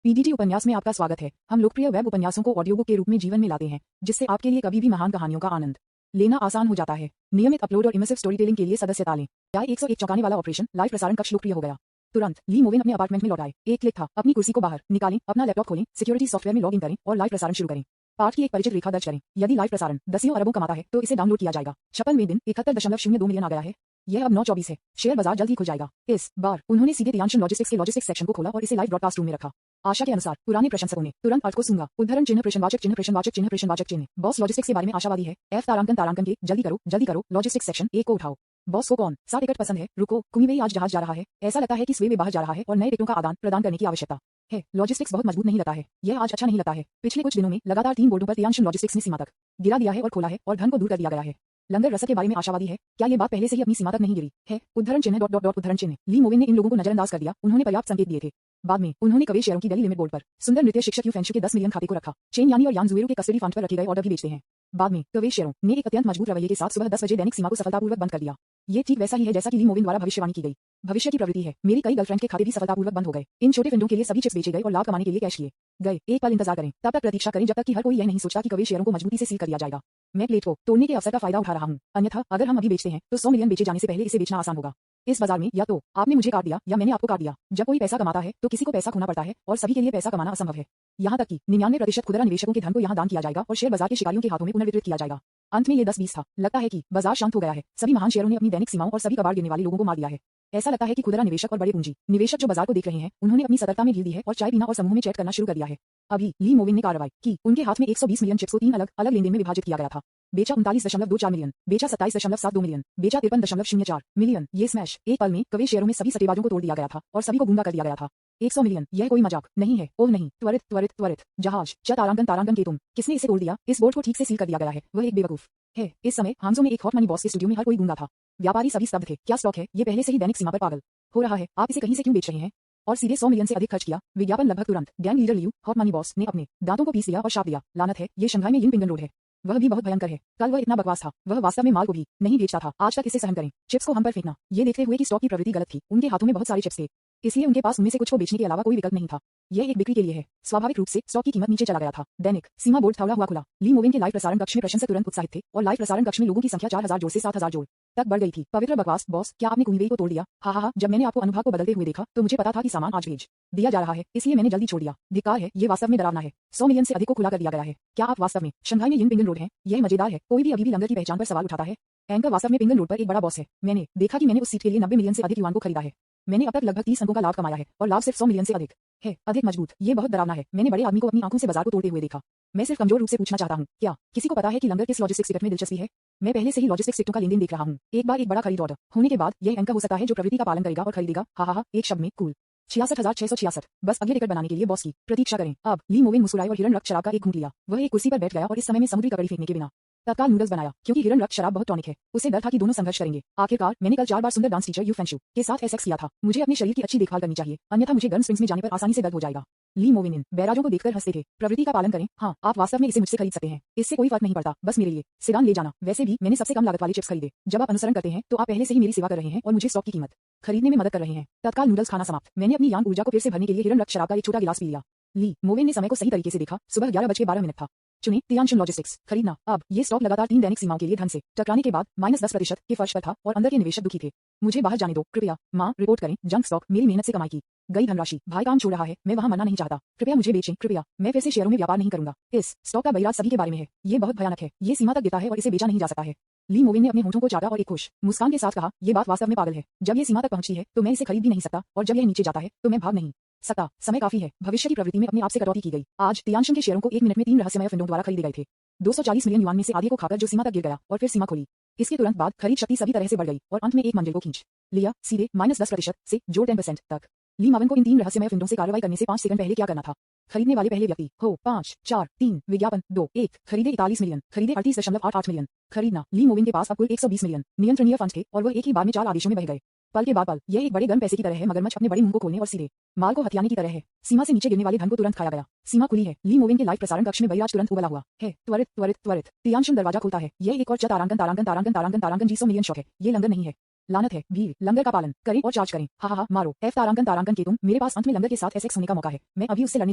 PDT उपन्यास में आपका स्वागत है। हम लोकप्रिय वेब उपन्यासों को ऑडियो बुक के रूप में जीवन में लाते हैं, जिससे आपके लिए कभी भी महान कहानियों का आनंद लेना आसान हो जाता है। नियमित अपलोड और इमर्सिव स्टोरी टेलिंग के लिए सदस्यता लें। क्या 101 चौंकाने वाला ऑपरेशन लाइव प्रसारण कक्ष लोकप्रिय हो गया? तुरंत ली मोविन अपने अपार्टमेंट में लौट आए। एक क्लिक था, अपनी कुर्सी को बाहर निकालें, अपना लैपटॉप खोलें, सिक्योरिटी सॉफ्टवेयर में लॉग इन करें और लाइव प्रसारण शुरू करें। पाठ की एक परिचित रेखा दर्ज करें। यदि लाइव प्रसारण दसियों अरबों कमाता है तो इसे डाउनलोड किया जाएगा। 56वें दिन 71.02 मिलियन आ गया है। यह अब 9:24 है। शेयर बाजार जल्द ही खुल जाएगा। इस बार उन्होंने सीधे तियांशन लॉजिस्टिक्स के लॉजिस्टिक्स सेक्शन को खोला और इसे लाइव ब्रॉडकास्ट रूम में रखा। आशा के अनुसार पुराने प्रशंसकों ने तुरंत अर्थ को सूंघा। उद्धरण चिन्ह प्रश्नवाचक चिन्ह प्रश्नवाचक चिन्ह प्रश्नवाचक चिन्ह। बॉस लॉजिस्टिक्स के बारे में आशावादी है। एफ तारांकन तारांकन के जल्दी करो लॉजिस्टिक्स सेक्शन एक को उठाओ। बॉस को कौन सा टिकट पसंद है? रुको, कुमीवेई आज जहाज जा रहा है। ऐसा लगता है कि स्वे में बाहर जा रहा है और नए टिकटों का आदान प्रदान करने की आवश्यकता है। लॉजिस्टिक्स बहुत मजबूत नहीं लगता है। यह आज अच्छा नहीं लगता है। पिछले कुछ दिनों में लगातार 3 बोर्डों पर तियांशन लॉजिस्टिक्स ने सीमा तक गिरा दिया है और खोला है और धन को दूर कर दिया गया है। लंगर रसद के बारे में आशावादी है। क्या ये बात पहले से ही अपनी सीमा तक नहीं गिरी है? उद्धरण चिन्ह उद्धरण चिन्ह। ली मोविन ने इन लोगों को नजरअंदाज कर दिया। उन्होंने पर्याप्त संकेत दिए थे। बाद में उन्होंने कवे शेयरों की डेली लिमिट बोर्ड पर सुंदर नृत्य शिक्षक यू फेंशु के 10 मिलियन खाते को रखा। चेन यानी और यान जुएरो के कस्टडी फंड पर रखे गए ऑर्डर भी बेचते हैं। बाद में कवे शेयरों ने एक अत्यंत मजबूत रवैये के साथ सुबह 10 बजे दैनिक सीमा को सफलतापूर्वक बंद कर दिया। ये ठीक वैसा ही है जैसा कि ली मोविन द्वारा भविष्यवाणी की गई। भविष्य की प्रवृत्ति है। मेरी कई गर्लफ्रेंड के खाते भी सफलतापूर्वक बंद हो गए। इन छोटे फिंडों के लिए सभी चिप्स बेचे गए और लाभ कमाने के लिए कैश किए गए। एक पल इंतजार करें, तब तक प्रतीक्षा करें जब तक कि हर कोई यह नहीं सोचता कि कवे शेयरों को मजबूती से सील कर दिया जाएगा। मैं प्लेट को तोड़ने के अवसर का फायदा उठा रहा हूं। अन्यथा अगर हम अभी बेचते हैं तो 100 मिलियन बेचे जाने से पहले इसे बेचना आसान होगा। इस बाजार में या तो आपने मुझे काट दिया या मैंने आपको काट दिया। जब कोई पैसा कमाता है तो किसी को पैसा खोना पड़ता है और सभी के लिए पैसा कमाना असंभव है। यहाँ तक कि 99% खुदरा निवेशकों के धन को यहाँ दान किया जाएगा और शेयर बाजार के शिकारियों के हाथों में पुनर्वितरित किया जाएगा। अंत में ये 10-20 था। लगता है कि बाजार शांत हो गया है। सभी महान शेयरों ने अपनी दैनिक सीमाओं और सभी कबाड़ गिरने वाले लोगों को मार दिया है। ऐसा लगता है कि खुदरा निवेशक और बड़े पूंजी निवेशक जो बाजार को देख रहे हैं, उन्होंने अपनी सतर्कता में ढील दी है और चाय पीना और समूह में चैट करना शुरू कर दिया है। अभी ली मोविन ने कार्रवाई की। उनके हाथ में 120 मिलियन चिप्स को 3 अलग अलग लेनदेन में विभाजित किया गया था। बेचा 39.24 मिलियन, बेचा 27.72 मिलियन, बेचा 53.04 मिलियन। ये स्मैश एक पल में कवे शेयरों में सभी सट्टेबाजों को तोड़ दिया गया था और सभी को गूंगा कर दिया गया था। 100 मिलियन, यह कोई मजाक नहीं है। ओह नहीं, त्वरित त्वरित त्वरित जहाज तारांकन तारांकन के तुम। किसने इसे तोड़ दिया? इस बोर्ड को ठीक से सील कर दिया गया है। वह एक बेवकूफ है। इस समय हांगजो में एक हॉट मनी बॉस के स्टूडियो में हर कोई गूंगा था। व्यापारी सभी स्तब्ध थे। क्या स्टॉक है? ये पहले से ही दैनिक सीमा पर पागल हो रहा है। आप इसे कहीं से क्यों बेच रहे हैं? और सीधे 100 मिलियन से अधिक खर्च किया। विज्ञापन लगभग तुरंत। Gang leader Liu hot money boss ने अपने दांतों को पीस लिया और शाप दिया। लानत है, ये शंघाई में यिनपिंगन रोड है। वह भी बहुत भयंकर है। कल वह इतना बकवास था। वह वास्तव में माल को भी नहीं बेचता था। आज तक इसे सहन करें। चिप्स को हम पर फेंकना। ये देखते हुए कि स्टॉक की प्रवृत्ति गलत थी, उनके हाथों में बहुत सारे चिप्स थे, इसलिए उनके पास उनमें से कुछ को बेचने के अलावा कोई विकल्प नहीं था। यह एक बिक्री के लिए है। स्वाभाविक रूप से स्टॉक की कीमत नीचे चला गया था। दैनिक सीमा बोर्ड थौड़ा हुआ खुला। ली मोविन के लाइव प्रसारण कक्ष में प्रशंसक तुरंत उत्साहित थे और लाइव प्रसारण कक्ष में लोगों की संख्या 4000 जोड़ से 7000 जोड़ तक बढ़ गई थी। पवित्र बकवास बॉस, क्या आपने कुमीवेई को तोड़ दिया? हा, जब मैंने आपको अनुभाग को बदलते हुए देखा तो मुझे पता था कि सामान आज भेज दिया जा रहा है, इसलिए मैंने जल्दी छोड़ दिया। धिक्कार है, ये वास्तव में डरावना है। 100 मिलियन से अधिक को खुला कर दिया गया है। क्या आप वास्तव में शंघाई में यिनपिंगन रोड है? यह मजेदार है। कोई भी अभी भी लंगर की पहचान पर सवाल उठाता है। एंकर वास्तव में पिंगन रोड पर एक बड़ा बॉस है। मैंने देखा कि मैंने उस सीट के लिए 90 मिलियन से अधिक युवान को खरीदा है। मैंने अब तक लगभग 30 अंकों का लाभ कमाया है और लाभ सिर्फ 100 मिलियन से अधिक है। अधिक मजबूत। ये बहुत डरावना है। मैंने बड़े आदमी को अपनी आंखों से बाजार को तोड़ते हुए देखा। मैं सिर्फ कमजोर रूप से पूछना चाहता हूँ, क्या किसी को पता है कि लंगर किस लॉजिस्टिक्स टिकट में दिलचस्पी है? मैं पहले से ही लॉजिस्टिक्स टिकटों का लेनदेन देख रहा हूँ। एक बार एक बड़ा खरीद ऑर्डर होने के बाद यह एंकर हो सकता है जो प्रवृत्ति का पालन करेगा और खरीदेगा। हा, एक शब्द में कूल। 66,666। बस अगले टिकट बनाने के लिए बॉस की प्रतीक्षा करें। अब ली मोविन मुस्कुराए और हिरण रक्त शराब का एक घूंट लिया। वह एक कुर्सी पर बैठ गया और इस समय में समुद्री ककड़ी फेंकने के बिना तत्काल नूडल्स बनाया, क्योंकि हिरण रक्त शराब बहुत टॉनिक है। उसे डर था कि दोनों संघर्ष करेंगे। आखिरकार मैंने कल 4 बार सुंदर डांस टीचर यू फेंशु के साथ सेक्स किया था। मुझे अपने शरीर की अच्छी देखभाल करनी चाहिए, अन्यथा मुझे गर्म स्प्रिंग्स में जाने पर आसानी से दर्द हो जाएगा। ली मोविन इन बैराजों को देखकर हंसते थे। प्रवृत्ति का पालन करें। हाँ, आप वास्तव में इसे मुझसे खरीद सकते हैं। इससे कोई फर्क नहीं पड़ता, बस मेरे लिए सेडान ले जाना। वैसे भी मैंने सबसे कम लागत वाले चिप्स खरीदे। जब आप अनुसरण करते हैं तो आप पहले से ही मेरी सेवा कर रहे हैं और मुझे स्टॉक की कीमत खरीदने में मदद कर रहे हैं। तत्काल नूडल्स खाना समाप्त। मैंने अपनी यान ऊर्जा को फिर से भरने के लिए हिरण रक्त शराब का एक छोटा गिलास पी लिया। ली मोविन ने समय को सही तरीके से देखा। सुबह 11:12 था। चुने तियांशन लॉजिस्टिक्स खरीदना। अब ये स्टॉक लगातार 3 दैनिक सीमाओं के लिए धन से टकराने के बाद -10% के फर्श पर था और अंदर के निवेशक दुखी थे। मुझे बाहर जाने दो कृपया। माँ, रिपोर्ट करें। जंक स्टॉक, मेरी मेहनत से कमाई की गई धनराशि। भाई काम छोड़ रहा है, मैं वहाँ मरना नहीं चाहता। कृपया मुझे बेचें, कृपया। मैं फिर से शेयरों में व्यापार नहीं करूंगा। इस स्टॉक का बहिराज सभी के बारे में है। ये बहुत भयानक है। ये सीमा तक गिरता है और इसे बेचा नहीं जा सकता है। ली मोविन ने अपने होठों को चाटा और एक खुश मुस्कान के साथ कहा, ये बात वास्तव में पागल है। जब ये सीमा तक पहुंचती है तो मैं इसे खरीद भी नहीं सकता और जब यह नीचे जाता है तो मैं भाग नहीं सकता। समय काफी है। भविष्य की प्रवृत्ति में अपने आप से कटौती की गई। आज तियांशन के शेयरों को 1 मिनट में 3 रहस्यमय फिंडों द्वारा खरीदे गए थे। 240 मिलियन युआन में से आधे को खाकर जो सीमा तक गिर गया और फिर सीमा खोली। इसके तुरंत बाद खरीद शक्ति सभी तरह से बढ़ गई और अंत में एक मंजिल को खींच लिया, सीधे -10% से जोड़ 10% तक। ली मावन को इन 3 रहस्यमय फिंडों से कार्रवाई करने से 5 सेकंड पहले क्या करना था? खरीदने वाले पहले व्यक्ति हो 5, 4, 3, विज्ञापन 2, 1, खरीदे 41 मिलियन, खरीदे 38.88 मिलियन। खरीदना। ली मोविन के पास अब कुल 120 मिलियन नियंत्रणीय फंड थे और वह एक ही बार में 4 आदेशों में बह गए। पल के बाद पल। यह एक बड़े गर्म पैसे की तरह है। मगरमच्छ अपने बड़े मुंह को खोलने और सीधे माल को हथियाने की तरह है। सीमा से नीचे गिरने वाले धन को तुरंत खाया गया। सीमा खुली है। ली मोविन के लाइव प्रसारण कक्ष में बहिराज तुरंत उबला हुआ है। त्वरित त्वरित त्वरित तियांशन दरवाजा खुलता है। यह एक और तारांकन तारांकन तारांकन तारांकन तारांकन जी 100 मिलियन शॉट है। ये लंगर नहीं है। लानत है वीर, लंगर का पालन करें और चार्ज करें, हा हा हा मारो एफ तारांकन के तुम, मेरे पास अंत में लंगर के साथ एसेक्स होने का मौका है, मैं अभी उससे लड़ने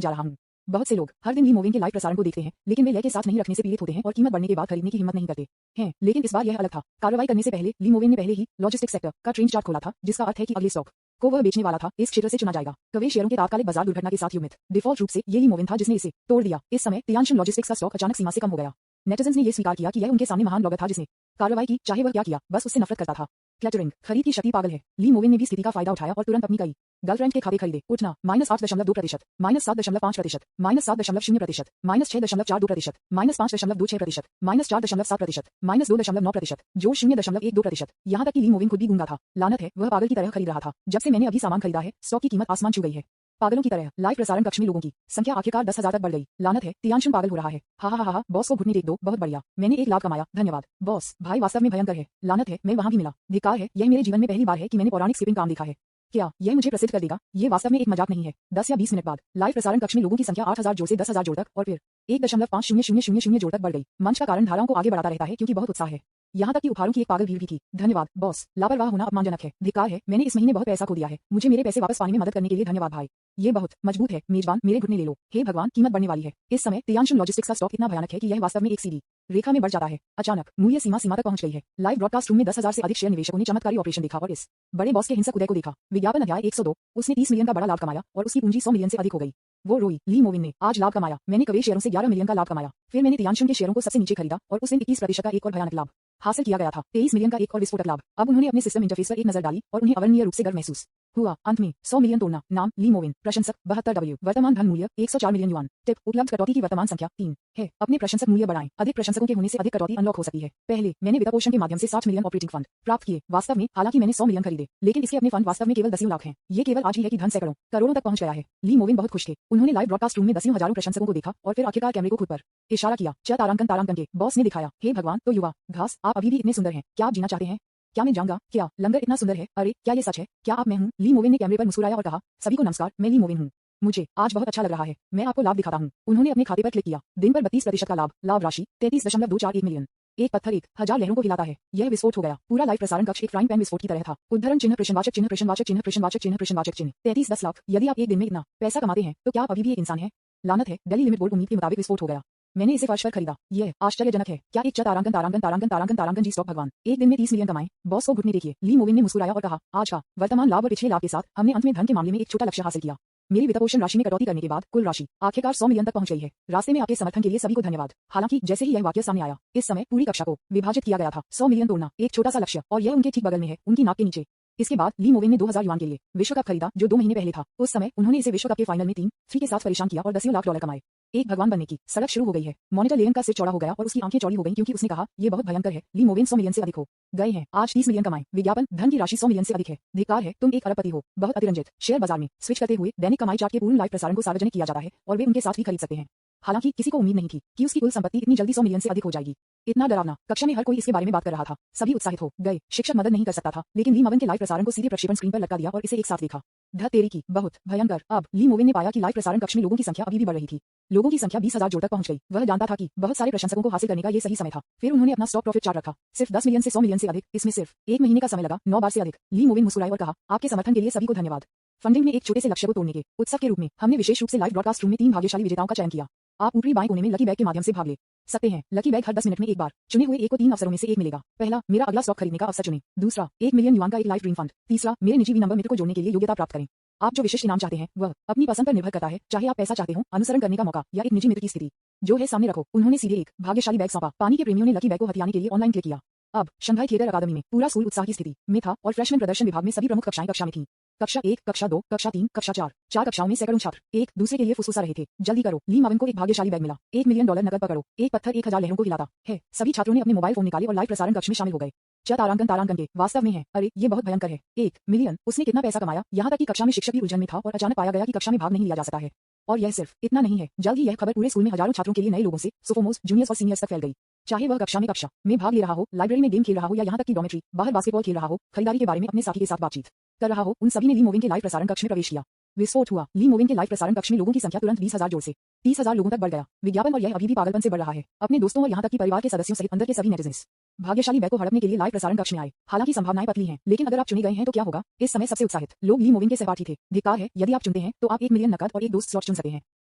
जा रहा हूँ। बहुत से लोग हर दिन ली मोविन के लाइव प्रसारण को देखते हैं, लेकिन वे लय के साथ नहीं रखने से पीड़ित होते हैं और कीमत बढ़ने के बाद खरीदने की हिम्मत नहीं करते हैं। लेकिन इस बार यह अलग था। कार्रवाई करने से पहले ली मोविन ने पहले ही लॉजिस्टिक सेक्टर का ट्रेंड चार्ट खोला था, जिसका अर्थ है कि अगले स्टॉक को वह बेचने वाला था इस क्षेत्र से चुना जाएगा। कवे शेयरों के तात्कालिक बाजार दुर्घटना के साथ युमित डिफॉल्ट रूप से ये ली मोविन था जिसने इसे तोड़ दिया। इस समय तियांशन लॉजिस्टिक्स का स्टॉक अचानक सीमा से कम हो गया। नेटिजन्स ने यह स्वीकार किया कि यह उनके सामने महान ब्लॉगर था जिसने कार्रवाई की, चाहे वह क्या किया, बस उससे नफरत करता था। क्लटरिंग, खरीद की शक्ति पागल है। ली मोविन ने भी स्थिति का फायदा उठाया और तुरंत अपनी कई गर्लफ्रेंड के खाते खरीदे। उठना -8.2%, -7.5%, -7.0%, -6.42%, -5.26%, -4.7%, -2.9%, जो 0.12%। यहाँ तक कि ली मोविन खुद भी गूंगा था। लानत है, वह पागल की तरह खरीद रहा था। जब से मैंने अभी सामान खरीदा है, स्टॉक की कीमत आसमान छू गई है। पागलों की तरह लाइव प्रसारण कक्ष में लोगों की संख्या आखिरकार 10,000 तक बढ़ गई। लानत है, तियांशन पागल हो रहा है। हा हा हा हा, बॉस को घुटने टेक दो, बहुत बढ़िया, मैंने 1 लाख कमाया, धन्यवाद बॉस। भाई वास्तव में भयंकर है। लानत है, मैं वहां भी मिला। धिक्कार है, यह मेरे जीवन में पहली बार है कि मैंने पौराणिक स्किपिंग काम देखा है। क्या यह मुझे प्रसिद्ध कर देगा? ये वास्तव में एक मजाक नहीं है। 10 या 20 मिनट बाद लाइव प्रसारण कक्ष में लोगों की संख्या 8,000 जोड़ से 10,000 जोड़ तक और फिर 1.5000 जोड़ तक बढ़ गई। मंच का कारण धाराओं को आगे बढ़ाता रहता है क्योंकि बहुत उत्साह है। यहाँ तक कि उपहारों की एक पागल भीड़ भी थी। धन्यवाद बॉस, लापरवाह होना अपमानजनक है। धिक्कार है, मैंने इस महीने बहुत पैसा खो दिया है, मुझे मेरे पैसे वापस पाने में मदद करने के लिए धन्यवाद भाई। ये बहुत मजबूत है। मेजबान, मेरे घुटने ले लो। हे भगवान, कीमत बढ़ने वाली है। इस समय तियांशन लॉजिस्टिक्स का स्टॉक इतना भयानक है कि यह वास्तव में एक सीधी रेखा में बढ़ जाता है। अचानक मूल्य सीमा तक पहुंच गई है। लाइव ब्रॉडकास्ट रूम में 10,000 से अधिक शेयर निवेशकों ने चमत्कारी ऑपरेशन देखा और इस बड़े बॉस के हिंसक उदय को देखा। विज्ञापन अध्याय 102, उसने 30 मिलियन का बड़ा लाभ कमाया और उसकी पूंजी 100 मिलियन से अधिक हो गई। वो रोई, ली मोविन ने आज लाभ कमाया, मैंने कवे शेयरों से 11 मिलियन का लाभ कमाया, फिर मैंने तियांशन के शेयरों को सबसे नीचे खरीदा और उस दिन 21% का एक और भयानक लाभ हासिल किया गया था। 23 मिलियन का एक और विस्फोटक लाभ। अब उन्होंने अपने सिस्टम इंटरफेस पर एक नजर डाली और उन्हें अवर्णनीय रूप से गर्व महसूस हुआ। अंत में 100 मिलियन तोड़ना। नाम ली मोविन। प्रशंसक 72W। वर्तमान धन मूल्य 104 मिलियन युआन। टिप, उपलब्ध कटौती की वर्तमान संख्या 3 है। अपने प्रशंसक मूल्य बढ़ाएं। अधिक प्रशंसकों के होने से अधिक कटौती अनलॉक हो सकती है। पहले मैंने वित्तपोषण के माध्यम से 60 मिलियन ऑपरेटिंग फंड प्राप्त किए। वास्तव में हालांकि मैंने 100 मिलियन खरीदे, लेकिन इसके अपने फंड वास्तव में केवल 10 लाख हैं। ये केवल आज ही है कि धन सैकड़ों करोड़ों तक पहुंच गया है। ली मोविन बहुत खुश थे। उन्होंने लाइव ब्रॉडकास्ट रूम में 10 हजारों प्रशंसकों को देखा और फिर आखिरकार कैमरे को खुद पर इशारा किया। तारांकन के बॉस ने दिखाया। हे भगवान, तो युवा घास, आप अभी भी इतने सुंदर हैं। क्या आप जीना चाहते हैं? क्या मैं जाऊंगा? क्या लंगर इतना सुंदर है? अरे क्या ये सच है? क्या आप मैं हूँ? ली मोविन ने कैमरे पर मुस्कुराया और कहा, सभी को नमस्कार, मैं ली मोविन हूँ। मुझे आज बहुत अच्छा लग रहा है। मैं आपको लाभ दिखाता हूँ। उन्होंने अपने खाते पर क्लिक किया। दिन पर 32% का लाभ राशि 33.241 मिलियन। एक पत्थर 1,000 लहरों को हिलाता है। यह विस्फोट हो गया। पूरा लाइव प्रसारण कक्ष एक फ्राइंग पैन विस्फोट की तरह था। उद्धरण चिन्ह प्रश्नवाचक चिन्ह प्रश्नवाचक चिन्ह प्रश्नवाचक चिन्ह प्रश्नवाचक चिन्ह 33 लाख। यदि आप एक दिन में इतना पैसा कमाते हैं तो क्या आप अभी भी एक इंसान हैं? लानत है, दिल्ली लिमिट बोर्ड उम्मीद के मुताबिक विस्फोट हो गया। मैंने इसे फर्श पर खरीदा। यह आश्चर्यजनक है। क्या एक तारांकन जी स्टॉक भगवान एक दिन में 30 मिलियन कमाए। बॉस को घुटने देखिए। ली मोविन ने मुस्कुराया और कहा, आज का वर्तमान लाभ और पिछले लाभ के साथ हमने अंत में धन के मामले में एक छोटा लक्ष्य हासिल किया। मेरी वित्तपोषण राशि में कटौती करने के बाद कुल राशि आखिरकार 100 मिलियन तक पहुंच गई है। रास्ते में आपके समर्थन के लिए सभी को धन्यवाद। हालांकि जैसे ही यह वाक्य सामने आया, इस समय पूरी कक्षा को विभाजित किया गया था। 100 मिलियन तोड़ना एक छोटा सा लक्ष्य और यह उनके ठीक बगल में है, उनकी नाक के नीचे। इसके बाद ली मोविन ने 2000 युआन के लिए विश्व कप खरीदा जो 2 महीने पहले था। उस समय उन्होंने इसे विश्व कप के फाइनल में 3 के साथ परेशान किया और 10 लाख डॉलर कमाए। एक भगवान बनने की सड़क शुरू हो गई है। मॉनिटर लेन का सिर चौड़ा हो गया और उसकी आंखें चौड़ी हो गईं क्योंकि उसने कहा, ये बहुत भयंकर है। ली मोविन 100 मिलियन से अधिक हो गए हैं। आज 30 मिलियन कमाए। विज्ञापन धन की राशि 100 मिलियन से अधिक है। धिक्कार है, तुम एक अरबपति हो। बहुत अतिरंजित। शेयर बाजार में स्विच करते हुए दैनिक कमाई चार्ट के पूर्ण लाइव प्रसारण को सार्वजनिक किया जाता है और वे उनके साथ भी खरीद सकते हैं। हालांकि किसी को उम्मीद नहीं थी कि उसकी कुल संपत्ति इतनी जल्दी 100 मिलियन से अधिक हो जाएगी। इतना डरावना। कक्षा में हर कोई इसके बारे में बात कर रहा था। सभी उत्साहित हो गए। शिक्षक मदद नहीं कर सकता था, लेकिन ली मोविन के लाइव प्रसारण को सीधे प्रक्षेपण स्क्रीन पर लटका दिया और इसे एक साथ देखा। धत तेरी की, बहुत भयंकर। अब ली मोविन ने पाया कि लाइव प्रसारण कक्ष में लोगों की संख्या अभी भी बढ़ रही थी। लोगों की संख्या 20,000 जोड़ तक पहुंच गई। वह जानता था कि बहुत सारे प्रशंसकों को हासिल करने का ये सही समय था। फिर उन्होंने अपना स्टॉक प्रॉफिट चार्ट रखा। सिर्फ 10 मिलियन से 100 मिलियन से अधिक, इसमें सिर्फ 1 महीने का समय लगा, 9 बार से अधिक। ली मोविन मुस्कुराए और कहा, आपके समर्थन के लिए सभी को धन्यवाद। फंडिंग में एक छोटे से लक्ष्य को तोड़ने के उत्सव के रूप में हमने विशेष रूप से लाइव ब्रॉडकास्ट रूम में 3 भाग्यशाली विजेताओं का चयन किया। आप ऊपरी बाएं कोने में लकी बैग के माध्यम से भाग ले सकते हैं। लकी बैग हर 10 मिनट में एक बार चुने हुए एक को 3 अवसरों में से एक मिलेगा। पहला, मेरा अगला स्टॉक खरीदने का अवसर चुनें। दूसरा, 1 मिलियन युआन का एक लाइव ड्रीम फंड। तीसरा, मेरे निजी नंबर मित्र को जोड़ने के लिए योग्यता प्राप्त करें। आप जो विशिष्ट इनाम चाहते हैं वह अपनी पसंद पर निर्भर करता है, चाहे आप पैसा चाहते हो, अनुसरण करने का मौका या एक निजी मित्र की स्थिति जो है सामने रखो। उन्होंने सीधे एक भाग्यशाली बैग सौंपा। पानी के प्रेमियों ने लकी बैग को हथियाने के लिए ऑनलाइन क्लिक किया। अब शंघाई थिएटर अकादमी में पूरा स्कूल उत्साह की स्थिति में था और फ्रेशमैन प्रदर्शन विभाग में सभी प्रमुख कक्षाएं कक्षा में थीं। कक्षा 1, कक्षा 2, कक्षा 3, कक्षा 4, 4 कक्षाओं में सैकड़ों छात्र एक दूसरे के लिए फुसफुसा रहे थे। जल्दी करो, ली मोविन को एक भाग्यशाली बैग मिला। 1 मिलियन डॉलर नकद पकड़ो। एक पत्थर 1000 लहरों को हिलाता है। सभी छात्रों ने अपने मोबाइल फोन निकाले और लाइव प्रसारण कक्ष में शामिल हो गए। तारांकन के वास्तव में है। अरे ये बहुत भयंकर है। 1 मिलियन, उसने कितना पैसा कमाया? यहाँ तक कि कक्षा में शिक्षक भी उलझन में था और अचानक पाया गया कि कक्षा में भाग नहीं लिया जा सकता है। और यह सिर्फ इतना नहीं है, जल्द ही यह खबर पूरे स्कूल में हजारों छात्रों के लिए नए लोगों से सोफोमोस, जूनियर्स और सीनियर्स तक फैल गई। चाहे वह कक्षा में भाग ले रहा हो, लाइब्रेरी में गेम खेल रहा हो या यहाँ तक कि डॉर्मेट्री बाहर बास्केटबॉल खेल रहा हो, खरीदारी के बारे में अपने साथी के साथ बातचीत कर रहा हो, उन सभी ने ली मोविन के लाइव प्रसारण कक्ष में प्रवेश किया। विस्फोट हुआ। ली मोविन के लाइव प्रसारण कक्ष में लोगों की संख्या तुरंत 20,000 जोड़ से 30,000 लोगों तक बढ़ गया। विज्ञापन और यह अभी भी पागलपन से बढ़ रहा है। अपने दोस्तों और यहाँ तक कि परिवार के सदस्यों सहित अंदर के सभी नेटिजन्स भाग्यशाली बैग को हड़पने के लिए लाइव प्रसारण कक्ष में आए। हालांकि संभावनाएं पतली हैं, लेकिन अगर आप चुने गए हैं तो क्या होगा? इस समय सबसे उत्साहित लोग ली मोविन के सहपाठी थे। धिक्कार है, यदि आप चुनते हैं तो आप 1 मिलियन नकद और एक दोस्त स्लॉट चुन सकते हैं।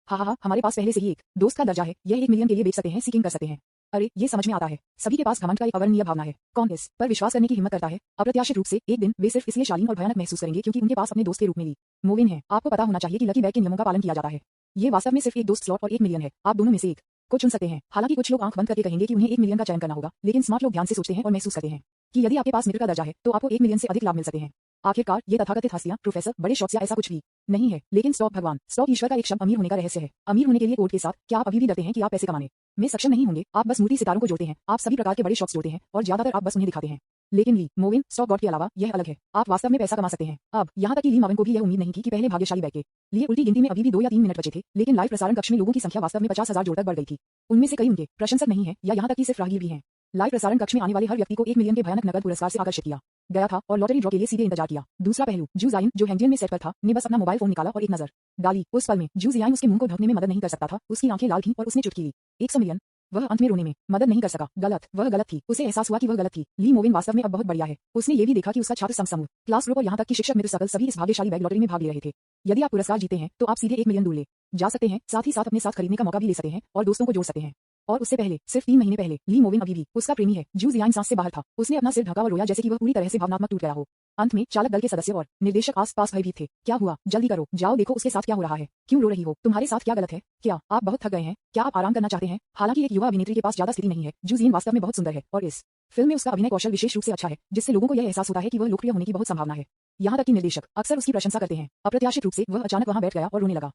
हाँ, हमारे पास पहले से ही एक दोस्त का दर्जा है, यह 1 मिलियन के लिए बेच सकते हैं, सीकिंग कर सकते हैं। अरे ये समझ में आता है, सभी के पास घमंड का एक अवर्णनीय भावना है। कौन इस पर विश्वास करने की हिम्मत करता है? अप्रत्याशित रूप से एक दिन वे सिर्फ इसलिए शालीन और भयानक महसूस करेंगे क्योंकि उनके पास अपने दोस्त के रूप में ली मोविन है। आपको पता होना चाहिए कि लकी बैग के नियमों का पालन किया जाता है। ये वास्तव में सिर्फ एक दोस्त स्लॉट और 1 मिलियन है, आप दोनों में से एक को चुन सकते हैं। हालांकि कुछ लोग आंख बंद करके कहेंगे कि उन्हें 1 मिलियन का चयन करना होगा, लेकिन स्मार्ट लोग ध्यान से सोचते हैं और महसूस करते हैं कि यदि आपके पास मित्र का दर्जा है तो आपको 1 मिलियन से अधिक लाभ मिल सकते हैं। आखिरकार ये तथाकथित हस्तियां, प्रोफेसर, बड़े शॉट्स या ऐसा कुछ भी नहीं है, लेकिन स्टॉक भगवान, स्टॉक ईश्वर का एक शब्द अमीर होने का रहस्य है। अमीर होने के लिए कोड के साथ क्या आप अभी भी डरते हैं कि आप पैसे कमाने में सक्षम नहीं होंगे? आप बस मूर्ति सितारों को जोड़ते हैं, आप सभी प्रकार के बड़े शॉट्स जोड़ते हैं और ज्यादातर आप बस उन्हें दिखाते हैं। लेकिन ली मोविन स्टॉक गॉड के अलावा यह अलग है, आप वास्तव में पैसा कमा सकते हैं। अब यहाँ तक कि ली मोविन को भी यह उम्मीद नहीं थी कि पहले भाग्यशाली बैग के लिए उल्टी गिनती में अभी भी 2 या 3 मिनट बचे थे, लेकिन लाइव प्रसारण कक्ष में लोगों की संख्या वास्तव में 50,000 जोड़ तक बढ़ गई थी। उनमें से कई उनके प्रशंसक नहीं है या यहाँ तक कि सिर्फ राहगीर भी हैं। लाइव प्रसारण कक्ष में आने वाले हर व्यक्ति को 1 मिलियन के भयानक नकद पुरस्कार से आकर्षित किया गया था और लॉटरी ड्रॉ के लिए सीधे इंतजार किया। दूसरा पहलू, जू ज़ाइन जो हैंगजियन में सेट पर था, ने बस अपना मोबाइल फोन निकाला और एक नजर डाली। उस पल में जू ज़ाइन उसके मुंह को ढकने में मदद नहीं कर सकता था, उसकी आंखें लाल थीं और उसने चुटकी ली। 100 मिलियन। वह अंत में रोने में मदद नहीं कर सका। वह गलत थी। उसे एहसास हुआ कि वह गलत थी। ली मोविन वास्तव में अब बहुत बढ़िया है। उसने ये भी देखा कि उसका छात्र समूह, क्लास ग्रुप और यहाँ तक कि शिक्षक मित्र सकल सभी इस भाग्यशाली बैग लॉटरी में भाग ले रहे थे। यदि आप पुरस्कार जीते हैं तो आप सीधे 1 मिलियन दूर ले जा सकते हैं, साथ ही साथ अपने साथ खरीदने का मौका भी ले सकते हैं और दोस्तों को जोड़ सकते हैं। और उससे पहले, सिर्फ 3 महीने पहले, ली मोविन अभी भी उसका प्रेमी है। जू ज़ाइन सांस से बाहर था। उसने अपना सिर ढका और रोया जैसे कि वह पूरी तरह से भावनात्मक टूट गया हो। अंत में चालक दल के सदस्य और निर्देशक आस-पास भयभीत थे। क्या हुआ? जल्दी करो, जाओ देखो उसके साथ क्या हो रहा है। क्यों रो रही हो? तुम्हारे साथ क्या गलत है? क्या आप बहुत थक गए हैं? क्या आप आराम करना चाहते हैं? हालांकि एक युवा अभिनेत्री के पास ज्यादा स्थिति नहीं है। जू ज़ाइन वास्तव में बहुत सुंदर है और इस फिल्म में उसका अभिनय कौशल विशेष रूप से अच्छा है, जिससे लोगों को यह एहसास होता है कि वह लोकप्रिय होने की बहुत संभावना है। यहाँ तक कि निर्देशक अक्सर उसकी प्रशंसा करते हैं। अप्रत्याशित रूप से वह अचानक वहां बैठ गया और रोने लगा।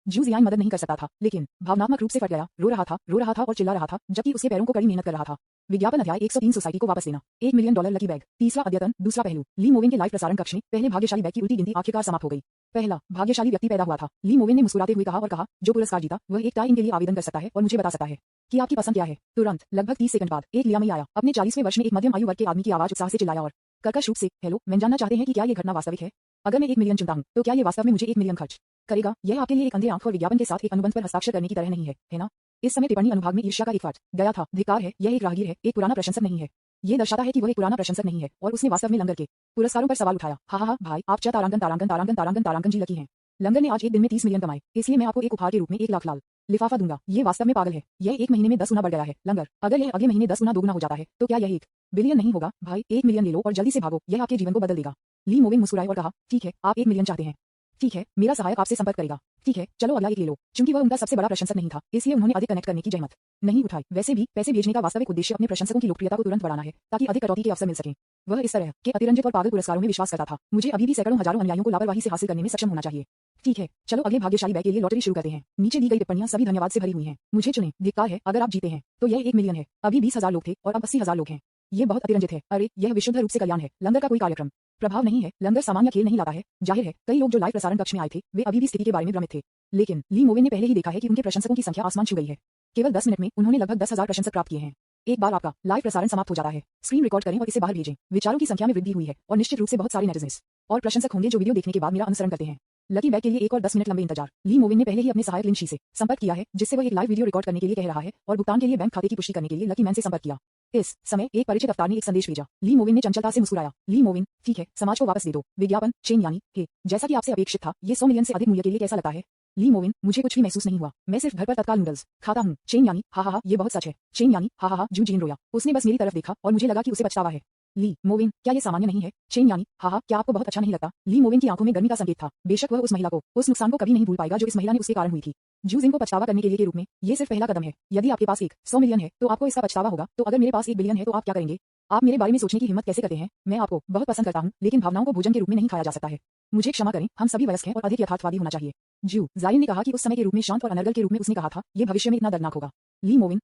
जू ज़ाइन मदद नहीं कर सकता था, लेकिन भावनात्मक रूप से फट गया, रो रहा था और चिल्ला रहा था, जबकि उसके पैरों को कड़ी मेहनत कर रहा था। विज्ञापन अध्याय 103 सोसाइटी को वापस लेना, $1 मिलियन लकी बैग। तीसरा अद्यतन। दूसरा पहलू, ली मोविन के लाइव प्रसारण कक्ष में पहले भाग्यशाली बैग की उल्टी गिनती आखिरकार समाप्त हो गई। पहला भाग्यशाली व्यक्ति पैदा हुआ था। ली मोविन ने मुस्कुराते हुए कहा, जो पुरस्कार जीता वह एक टाई इन के लिए आवेदन कर सकता है और मुझे बता सकता है कि आपकी पसंद क्या है। तुरंत लगभग 30 सेकंड बाद एक लियामई आया। अपने 40वें वर्ष में एक मध्यम आयु वर्ग के आदमी की आवाज उत्साह से चिल्लाया और कर्कश रूप से, हेलो, मैं जानना चाहते हैं कि क्या ये घटना वास्तविक है? अगर मैं 1 मिलियन चुनता हूं तो क्या ये वास्तव में मुझे 1 मिलियन खर्च करेगा? यह आपके लिए एक अंधे आंख और विज्ञापन के साथ एक अनुबंध पर हस्ताक्षर करने की तरह नहीं है ना? इस समय टिप्पणी अनुभाग में ईर्ष्या का एक फट गया था। धिक्कार है, यह एक राहगीर है, एक पुराना प्रशंसक नहीं है। ये दर्शाता है कि वह एक पुराना प्रशंसक नहीं है और उसने वास्तव में लंगर के पुरस्कारों पर सवाल उठाया। भाई, आप तारांकन जी लकी हैं। लंगर ने आज एक दिन में 30 मिलियन कमाए, इसलिए मैं आपको एक उपहार के रूप में 1 लाख लाल लिफाफा दूंगा। ये वास्तव में पागल है। यह 1 महीने में 10 गुना बढ़ गया है। लंगर, अगर यह अगले महीने 10 गुना दोगुना हो जाता है तो क्या यह 1 बिलियन नहीं होगा? भाई, 1 मिलियन ले लो और जल्दी से भागो, यह आपके जीवन को बदल देगा। ली मोविन मुस्कुराए और कहा, ठीक है, आप 1 मिलियन चाहते हैं। ठीक है, मेरा सहायक आपसे संपर्क करेगा। ठीक है, चलो अगला एक ले लो। चूंकि वह उनका सबसे बड़ा प्रशंसक नहीं था, इसलिए उन्होंने अधिक कनेक्ट करने की जहमत नहीं उठाई। वैसे भी पैसे भेजने का वास्तविक उद्देश्य अपने प्रशंसकों की लोकप्रियता को तुरंत बढ़ाना है, ताकि अधिक कटौती के अवसर मिल सकें। वह इस तरह के अतिरंजित और पागल पुरस्कारों में विश्वास करता था। मुझे अभी भी सैकड़ों हजारों अनुयायियों को लापरवाही से हासिल करने में सक्षम होना चाहिए। ठीक है, चलो अगले भाग्यशाली बैग के लिए लॉटरी शुरू करते हैं। नीचे दी गई टिप्पणियां सभी धन्यवाद से भरी हुई हैं। मुझे चुनें। धिक्कार है, अगर आप जीते हैं तो यह 1 मिलियन है। अभी 20,000 लोग थे और अब 80,000 लोग हैं। ये बहुत अतिरंजित है। अरे, यह विशुद्ध रूप से कल्याण है। लंगर का कोई कार्यक्रम प्रभाव नहीं है। लंगर सामान्य खेल नहीं लाता है। जाहिर है, कई लोग जो लाइव प्रसारण कक्ष में आए थे वे अभी भी स्थिति के बारे में भ्रमित थे, लेकिन ली मोविन ने पहले ही देखा है कि उनके प्रशंसकों की संख्या आसमान छू गई है। केवल 10 मिनट में उन्होंने लगभग 10,000 प्रशंसक प्राप्त किए हैं। एक बार आपका लाइव प्रसारण समाप्त हो जाता है, स्क्रीन रिकॉर्ड करें और इसे बाहर भेजें। विचारों की संख्या में वृद्धि हुई है और निश्चित रूप से बहुत सारे नेटिजन्स और प्रशंसक होंगे जो वीडियो देखने के बाद मेरा अनुसरण करते हैं। लकी बैग के लिए 1 और 10 मिनट लंबे इंतजार। ली मोविन ने पहले ही अपने सहायक लिंशी से संपर्क किया है, जिससे वह एक लाइव वीडियो रिकॉर्ड करने के लिए कह रहा है और भुगतान के लिए बैंक खाते की पुष्टि करने के लिए लकी मैन से संपर्क किया। इस समय एक परिचित अवतार ने एक संदेश भेजा। ली मोविन ने चंचलता से मुस्कुराया। ली मोविन, ठीक है, समाज को वापस दे दो। विज्ञापन चेन यानी, हे, जैसा कि आपसे अपेक्षित था, ये 100 मिलियन से अधिक मूल्य के लिए कैसा लगता है? ली मोविन, मुझे कुछ भी महसूस नहीं हुआ। मैं सिर्फ घर पर तत्काल नूडल्स खाता हूँ। चेन यानी, ये बहुत सच है। चेन यानी, जू ज़ाइन रोया। उसने बस मेरी तरफ देखा और मुझे लगा कि उसे पछतावा है। ली मोविन, क्या ये सामान्य नहीं है? चेन यानी, क्या आपको बहुत अच्छा नहीं लगता? ली मोविन की आंखों में गर्मी का संकेत था। बेशक वह उस महिला को, उस नुकसान को कभी नहीं भूल पाएगा जो इस महिला ने उसके कारण हुई थी। जू ज़ाइन को पछतावा करने के लिए के रूप में ये सिर्फ पहला कदम है। यदि आपके पास 100 मिलियन है तो आपको इसका पछतावा होगा। तो अगर मेरे पास 1 बिलियन है तो आप क्या करेंगे? आप मेरे बारे में सोचने की हिम्मत कैसे करते हैं? मैं आपको बहुत पसंद करता हूँ, लेकिन भावनाओं को भोजन के रूप में नहीं खाया जा सकता है। मुझे क्षमा करें, हम सभी वयस्क हैं और अधिक यथार्थवादी होना चाहिए। जू ज़ाइन ने कहा कि उस समय के रूप में शांत और अनर्गल के रूप में उसने कहा था, ये भविष्य में इतना दर्दनाक होगा। ली मोविन,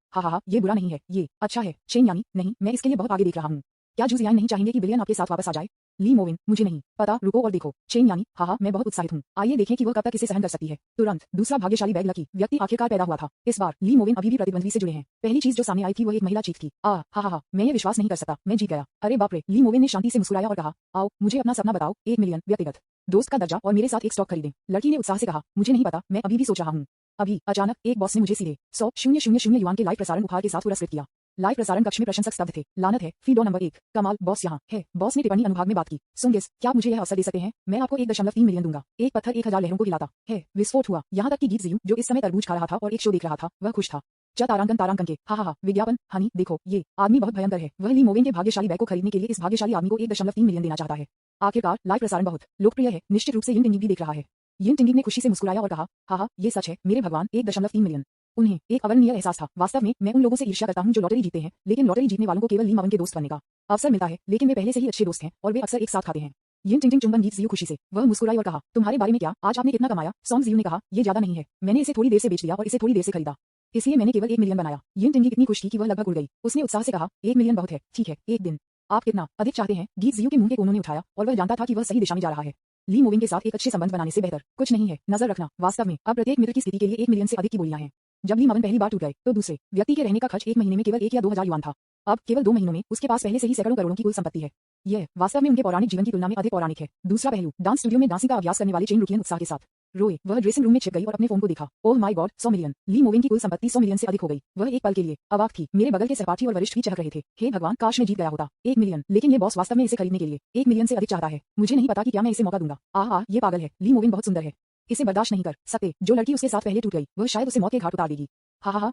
ये बुरा नहीं है, ये अच्छा है। चेन यानी, नहीं, मैं इसके लिए बहुत आगे देख रहा हूँ। क्या जू ज़ाइन नहीं चाहेंगे कि बिलियन आपके साथ वापस आ जाए? ली मोविन, मुझे नहीं पता, रुको और देखो। चेन यानी, मैं बहुत उत्साहित हूँ। आइए देखें कि वह कब तक इसे सहन कर सकती है। तुरंत दूसरा भाग्यशाली बैग लकी व्यक्ति आखिरकार पैदा हुआ था। इस बार ली मोविन अभी भी प्रतिद्वंद्वी से जुड़े हैं। पहली चीज जो सामने आई थी वो एक महिला चीख थी। मैं ये विश्वास नहीं कर सकता, मैं जीत गया। अरे बाप रे। ली मोविन ने शांति से मुस्कुराया और कहा, आओ मुझे अपना सपना बताओ, 1 मिलियन, व्यक्तिगत दोस्त का दर्जा और मेरे साथ एक स्टॉक खरीदें। लड़की ने उत्साह से कहा, मुझे नहीं पता, मैं अभी भी सोच रहा हूँ। अभी अचानक एक बॉस ने मुझे सीधे 100,000 युआन के लाइव प्रसारण उपहार के साथ पुरस्कृत किया। लाइव प्रसारण कक्ष में प्रशंसक स्तब्ध थे। लानत है, फीडो नंबर 1, कमाल, बॉस यहाँ है। बॉस ने टिप्पणी अनुभाग में बात की। सुंगिस, क्या आप मुझे यह अवसर दे सकते हैं? मैं आपको 1.3 मिलियन दूंगा। एक पत्थर 1000 लहरों को हिलाता है। विस्फोट हुआ। यहाँ तक कि गीत जियू, जो इस समय तरबूज खा रहा था और एक शो देख रहा था, वह खुश था। तारांकन के हा विज्ञापन, हनी देखो ये आदमी बहुत भयंकर है। वह ली मोविन के भाग्यशाली बैग को खरीदने के लिए इस भाग्यशाली आदमी को 1.3 मिलियन देना चाहता है। आखिरकार लाइव प्रसारण बहुत लोकप्रिय है। निश्चित रूप से यिन टिंगी भी देख रहा है। यिन टिंगी ने खुशी से मुस्कुराया और कहा, हा ये सच है मेरे भगवान, 1.3 मिलियन। उन्हें एक अवर्णनीय एहसास था। वास्तव में मैं उन लोगों से ईर्ष्या करता हूं जो लॉटरी जीतते हैं, लेकिन लॉटरी जीतने वालों को केवल ली मवन के दोस्त बनने का अवसर मिलता है, लेकिन वे पहले से ही अच्छे दोस्त हैं और वे अक्सर एक साथ खाते हैं। यिन टिंग चुंबन गीत जियू खुशी से। वह मुस्कुराई और कहा, तुम्हारे बारे में क्या? आज आपने कितना कमाया? सॉन्ग जियू ने कहा, ये ज्यादा नहीं है, मैंने इसे थोड़ी देर से बेच दिया और इसे थोड़ी देर से खरीदा, इसलिए मैंने केवल 1 मिलियन बनाया। यिन टिंगी इतनी खुश थी कि वह लगभग उड़ गई। उसने उत्साह से कहा, 1 मिलियन बहुत है, ठीक है, एक दिन। आप कितना अधिक चाहते हैं? गीत जियू के मुंह के कोनों ने उठाया और वह जानता था कि वह सही दिशा में जा रहा है। ली मोविन के साथ एक अच्छे संबंध बनाने से बेहतर कुछ नहीं है। नजर रखना, वास्तव में अब प्रत्येक मित्र की स्थिति के लिए 1 मिलियन से अधिक की बोलियां हैं। जब ली मवन पहली बार टूट गए तो दूसरे व्यक्ति के रहने का खर्च एक महीने में केवल 1 या 2,000 युआन था। अब केवल 2 महीनों में उसके पास पहले से ही सैकड़ों करोड़ों की कुल संपत्ति है। यह वास्तव में उनके पौराणिक जीवन की तुलना में अधिक पौराणिक है। दूसरा पहलू, डांस स्टूडियो में डांसिंग का अभ्यास करने वाले चेन रुकियन उत्साह के साथ रोए। वह ड्रेसिंग रूम में छिप गई और अपने फोन को देखा। Oh my God, 100 million. Li Mowen की कुल संपत्ति 100 मिलियन से अधिक हो गई। वह एक पल के लिए अवाक थी। मेरे बगल के सहपाठी और वरिष्ठ भी चहक रहे थे। हे भगवान, काश मैं जीत गया होता। 1 मिलियन, लेकिन ये बॉस वास्तव में इसे खरीदने के लिए 1 मिलियन से अधिक चाहता है। मुझे नहीं पता कि क्या मैं इसे मौका दूंगा। आह ये पागल है। ली मोविन बहुत सुंदर है, इसे बर्दाश्त नहीं कर सकते। जो लड़की उसके साथ पहले टूट गई, वह शायद उसे मौत के घाट उतार देगी।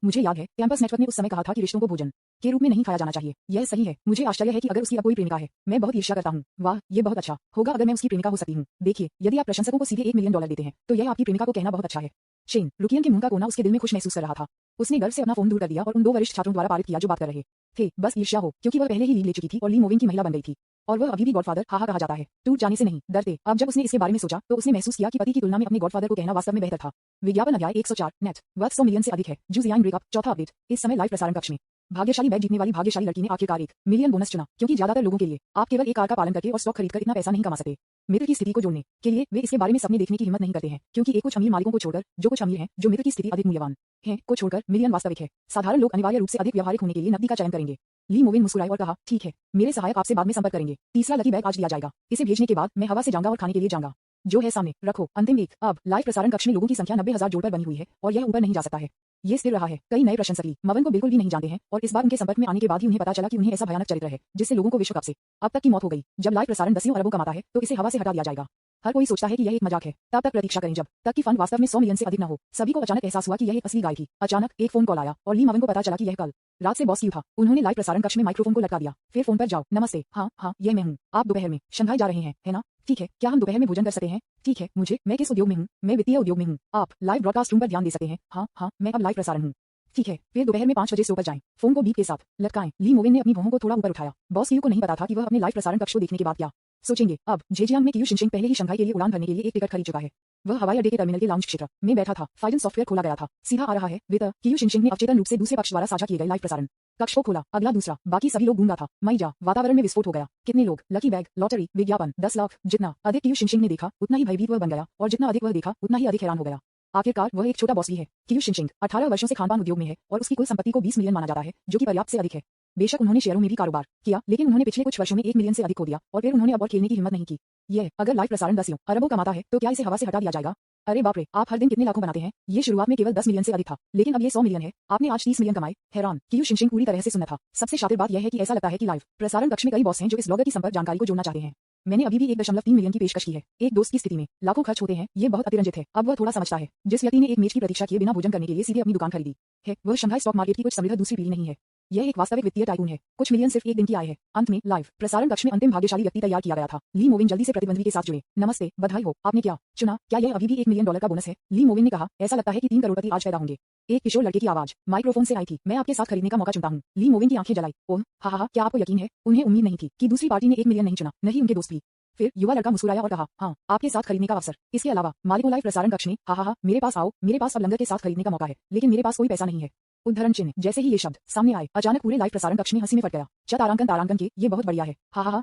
मुझे याद है कैंपस नेटवर्क ने उस समय कहा था कि रिश्तों को भोजन के रूप में नहीं खाया जाना चाहिए। यह सही है। मुझे आश्चर्य है कि अगर उसकी अब कोई प्रेमिका है। मैं बहुत ईर्ष्या करता हूँ। वाह, ये बहुत अच्छा होगा अगर मैं उसकी प्रेमिका हो सकती हूँ। देखिए, यदि आप प्रशंसकों को सीधे 1 मिलियन डॉलर देते हैं, तो यह आपकी प्रेमिका को कहना बहुत अच्छा है। शेन रुकियन के मुंह का कोना उसके दिल में खुश महसूस कर रहा था। उसने गर्व से अपना फोन दूर कर दिया और उन 2 वरिष्ठ छात्रों द्वारा पारित किया जो बात कर रहे थे। बस ईर्ष्या हो, क्योंकि वह पहले ही लीड ले चुकी थी और ली मोविन की महिला बन गई थी और वह अभी भी गॉडफादर कहा जाता है। टूट जाने से नहीं डरते। अब जब उसने इसके बारे में सोचा तो उसने महसूस किया कि पति की तुलना में अपने गॉडफादर को कहना वास्तव में बेहतर था। विज्ञापन अध्याय 104, नेट वर्थ 100 मिलियन से अधिक है। जूजियाइन ब्रेकअप, चौथा अपडेट। इस समय लाइव प्रसारण कक्ष में भाग्यशाली बैग जीतने वाली भाग्यशाली लड़की ने आखिरकार 1 मिलियन बोनस चुना, क्योंकि ज्यादातर लोगों के लिए आप केवल एक कार का पालन करके और स्टॉक खरीदकर इतना पैसा नहीं कमा सकते। मित्र की स्थिति को जोड़ने के लिए वे इसके बारे में सपने देखने की हिम्मत नहीं करते हैं, क्योंकि एक कुछ अमीर मालिकों को छोड़कर जो कुछ अमीर हैं, जो मित्र की स्थिति अधिक मूल्यवान है को छोड़कर मिलियन वास्तविक है। साधारण लोग अनिवार्य रूप से अधिक व्यवहारिक होने के लिए नकदी का चयन करेंगे। ली मोविन मुस्कुराए और कहा, ठीक है, मेरे सहायक आपसे बाद में संपर्क करेंगे। तीसरा लकी बैग आज दिया जाएगा। इसे भेजने के बाद मैं हवा से जाऊंगा और खाने के लिए जाऊंगा। जो है सामने रखो। अंतिम एक। अब लाइव प्रसारण कक्ष में लोगों की संख्या 90,000 जोड़कर बनी हुई है और यह ऊपर नहीं जा सकता है। ये स्थिर रहा है। कई नए प्रशंसक ली मवन को बिल्कुल भी नहीं जानते हैं और इस बार उनके संपर्क में आने के बाद ही उन्हें पता चला कि उन्हें ऐसा भयानक चरित्र है जिससे लोगों को विश्व कप से अब तक की मौत हो गई। जब लाइव प्रसारण दसियों अरबों कमाता है तो इसे हवा से हटा दिया जाएगा। हर कोई सोचता है कि यह एक मजाक है। तब तक प्रतीक्षा करें जब तक कि फंड वास्तव में 100 मिलियन से अधिक न हो। सभी को अचानक एहसास हुआ कि यह एक असली गाय थी। अचानक एक फोन कॉल आया और ली मवन को पता चला कि यह कल रात से बॉस की था। उन्होंने लाइव प्रसारण कक्ष में माइक्रोफोन को लटका दिया। फिर फोन पर जाओ। नमस्ते, हाँ यह मैं हूँ। आप दोपहर में शंघाई जा रहे हैं, है ना? ठीक है, क्या हम दोपहर में भोजन कर सकते हैं? ठीक है, मैं किस उद्योग में हूँ? मैं वित्तीय उद्योग में हूँ। आप लाइव ब्रॉडकास्ट रूम पर ध्यान दे सकते हैं। हाँ, मैं अब लाइव प्रसारण हूँ। ठीक है, फिर दोपहर में 5 बजे सो पर जाएं। फोन को बीप के साथ लटकाएं। ली मोविन ने अपनी भौहों को थोड़ा ऊपर उठाया। बॉस यू को नहीं पता था कि वह अपने लाइव प्रसारण कक्ष को देखने के बाद क्या सोचेंगे। अब जेजियांग में कियू शिनशिंग पहले ही शंघाई के लिए उड़ान भरने के लिए एक टिकट खरीद चुका है। वह हवाई अड्डे के टर्मिनल के लाउंज क्षेत्र में बैठा था। फाइडन सॉफ्टवेयर खोला गया था। सीधा आ रहा है। कियू शिनशिंग ने अचेतन रूप से दूसरे पक्ष द्वारा साझा किए गए लाइव प्रसारण कक्ष को खोला। अगला दूसरा, बाकी सभी लोग गूंगा था। मई जा, वातावरण में विस्फोट हो गया। कितने लोग, लकी बैग, लॉटरी, विज्ञापन, 10 लाख। जितना अधिक कियू शिनशिंग ने देखा उतना ही भयभीत वह बन गया और जितना अधिक वह देखा उतना ही अधिक हैरान हो गया। आखिरकार वह एक छोटा बॉस भी है। कियू शिनशिंग 18 वर्षों से खानपान उद्योग में है और उसकी कुल संपत्ति को 20 मिलियन माना जाता है, जो कि पर्याप्त से अधिक है। बेशक उन्होंने शेयरों में भी कारोबार किया, लेकिन उन्होंने पिछले कुछ वर्षों में 1 मिलियन से अधिक खो दिया और फिर उन्होंने अब और खेलने की हिम्मत नहीं की। यह अगर लाइव प्रसारण 10 अरबों कमाता है तो क्या इसे हवा से हटा दिया जाएगा? अरे बाप रे, आप हर दिन कितने लाखों बनाते हैं? ये शुरुआत में केवल 10 मिलियन से अधिक था, लेकिन अब ये 100 मिलियन है। आपने आज 30 मिलियन कमाए। हैरान। कियू शिनशिंग पूरी तरह से सुन्न था। सबसे शातिर बात यह है कि ऐसा लगता है कि लाइव प्रसारण कक्ष में कई बॉस हैं जो इस ब्लॉगर की संपर्क जानकारी को जोड़ना चाहते हैं। मैंने अभी भी 1.3 मिलियन की पेशकश की है। एक दोस्त की स्थिति में लाखों खर्च होते हैं। ये बहुत अतिरंजित है। अब वह थोड़ा समझता है। जिस व्यक्ति ने एक मेज की प्रतीक्षा किए बिना भोजन करने के लिए सीधे अपनी दुकान खरीदी है, वह शंघाई स्टॉक मार्केट की कुछ समृद्ध दूसरी पीढ़ी नहीं है। यह एक वास्तविक वित्तीय टाइकून है। कुछ मिलियन सिर्फ एक दिन की आय है। अंत में लाइव प्रसारण कक्ष में अंतिम भाग्यशाली व्यक्ति तैयार किया गया था। ली मोविन जल्दी से प्रतिद्वंदी के साथ जुड़े। नमस्ते, बधाई हो, आपने क्या चुना? क्या यह अभी भी 1 मिलियन डॉलर का बोनस है? ली मोविन ने कहा, ऐसा लगता है कि 3 करोड़पति आज पैदा होंगे। एक किशोर लड़के की आवाज माइक्रोफोन से आई थी। मैं आपके साथ खरीदने का मौका चुनता हूँ। ली मोविन की आंखें जलाई। ओह क्या आपको यकीन है? उन्हें उम्मीद नहीं थी कि दूसरी पार्टी ने 1 मिलियन नहीं चुना, नहीं उनके दोस्त भी। फिर युवा लड़का मुस्कुराया और कहा, हाँ, आपके साथ खरीदने का अवसर। इसके अलावा मालिकों लाइव प्रसारण कक्ष में मेरे पास आओ, मेरे पास अब लंगर के साथ खरीदने का मौका है, लेकिन मेरे पास कोई पैसा नहीं है। उद्धरण चिन्ह। जैसे ही ये शब्द सामने आए, अचानक पूरे लाइव प्रसारण कक्ष में हंसी में फट गया। तारांकन के, ये बहुत बढ़िया है।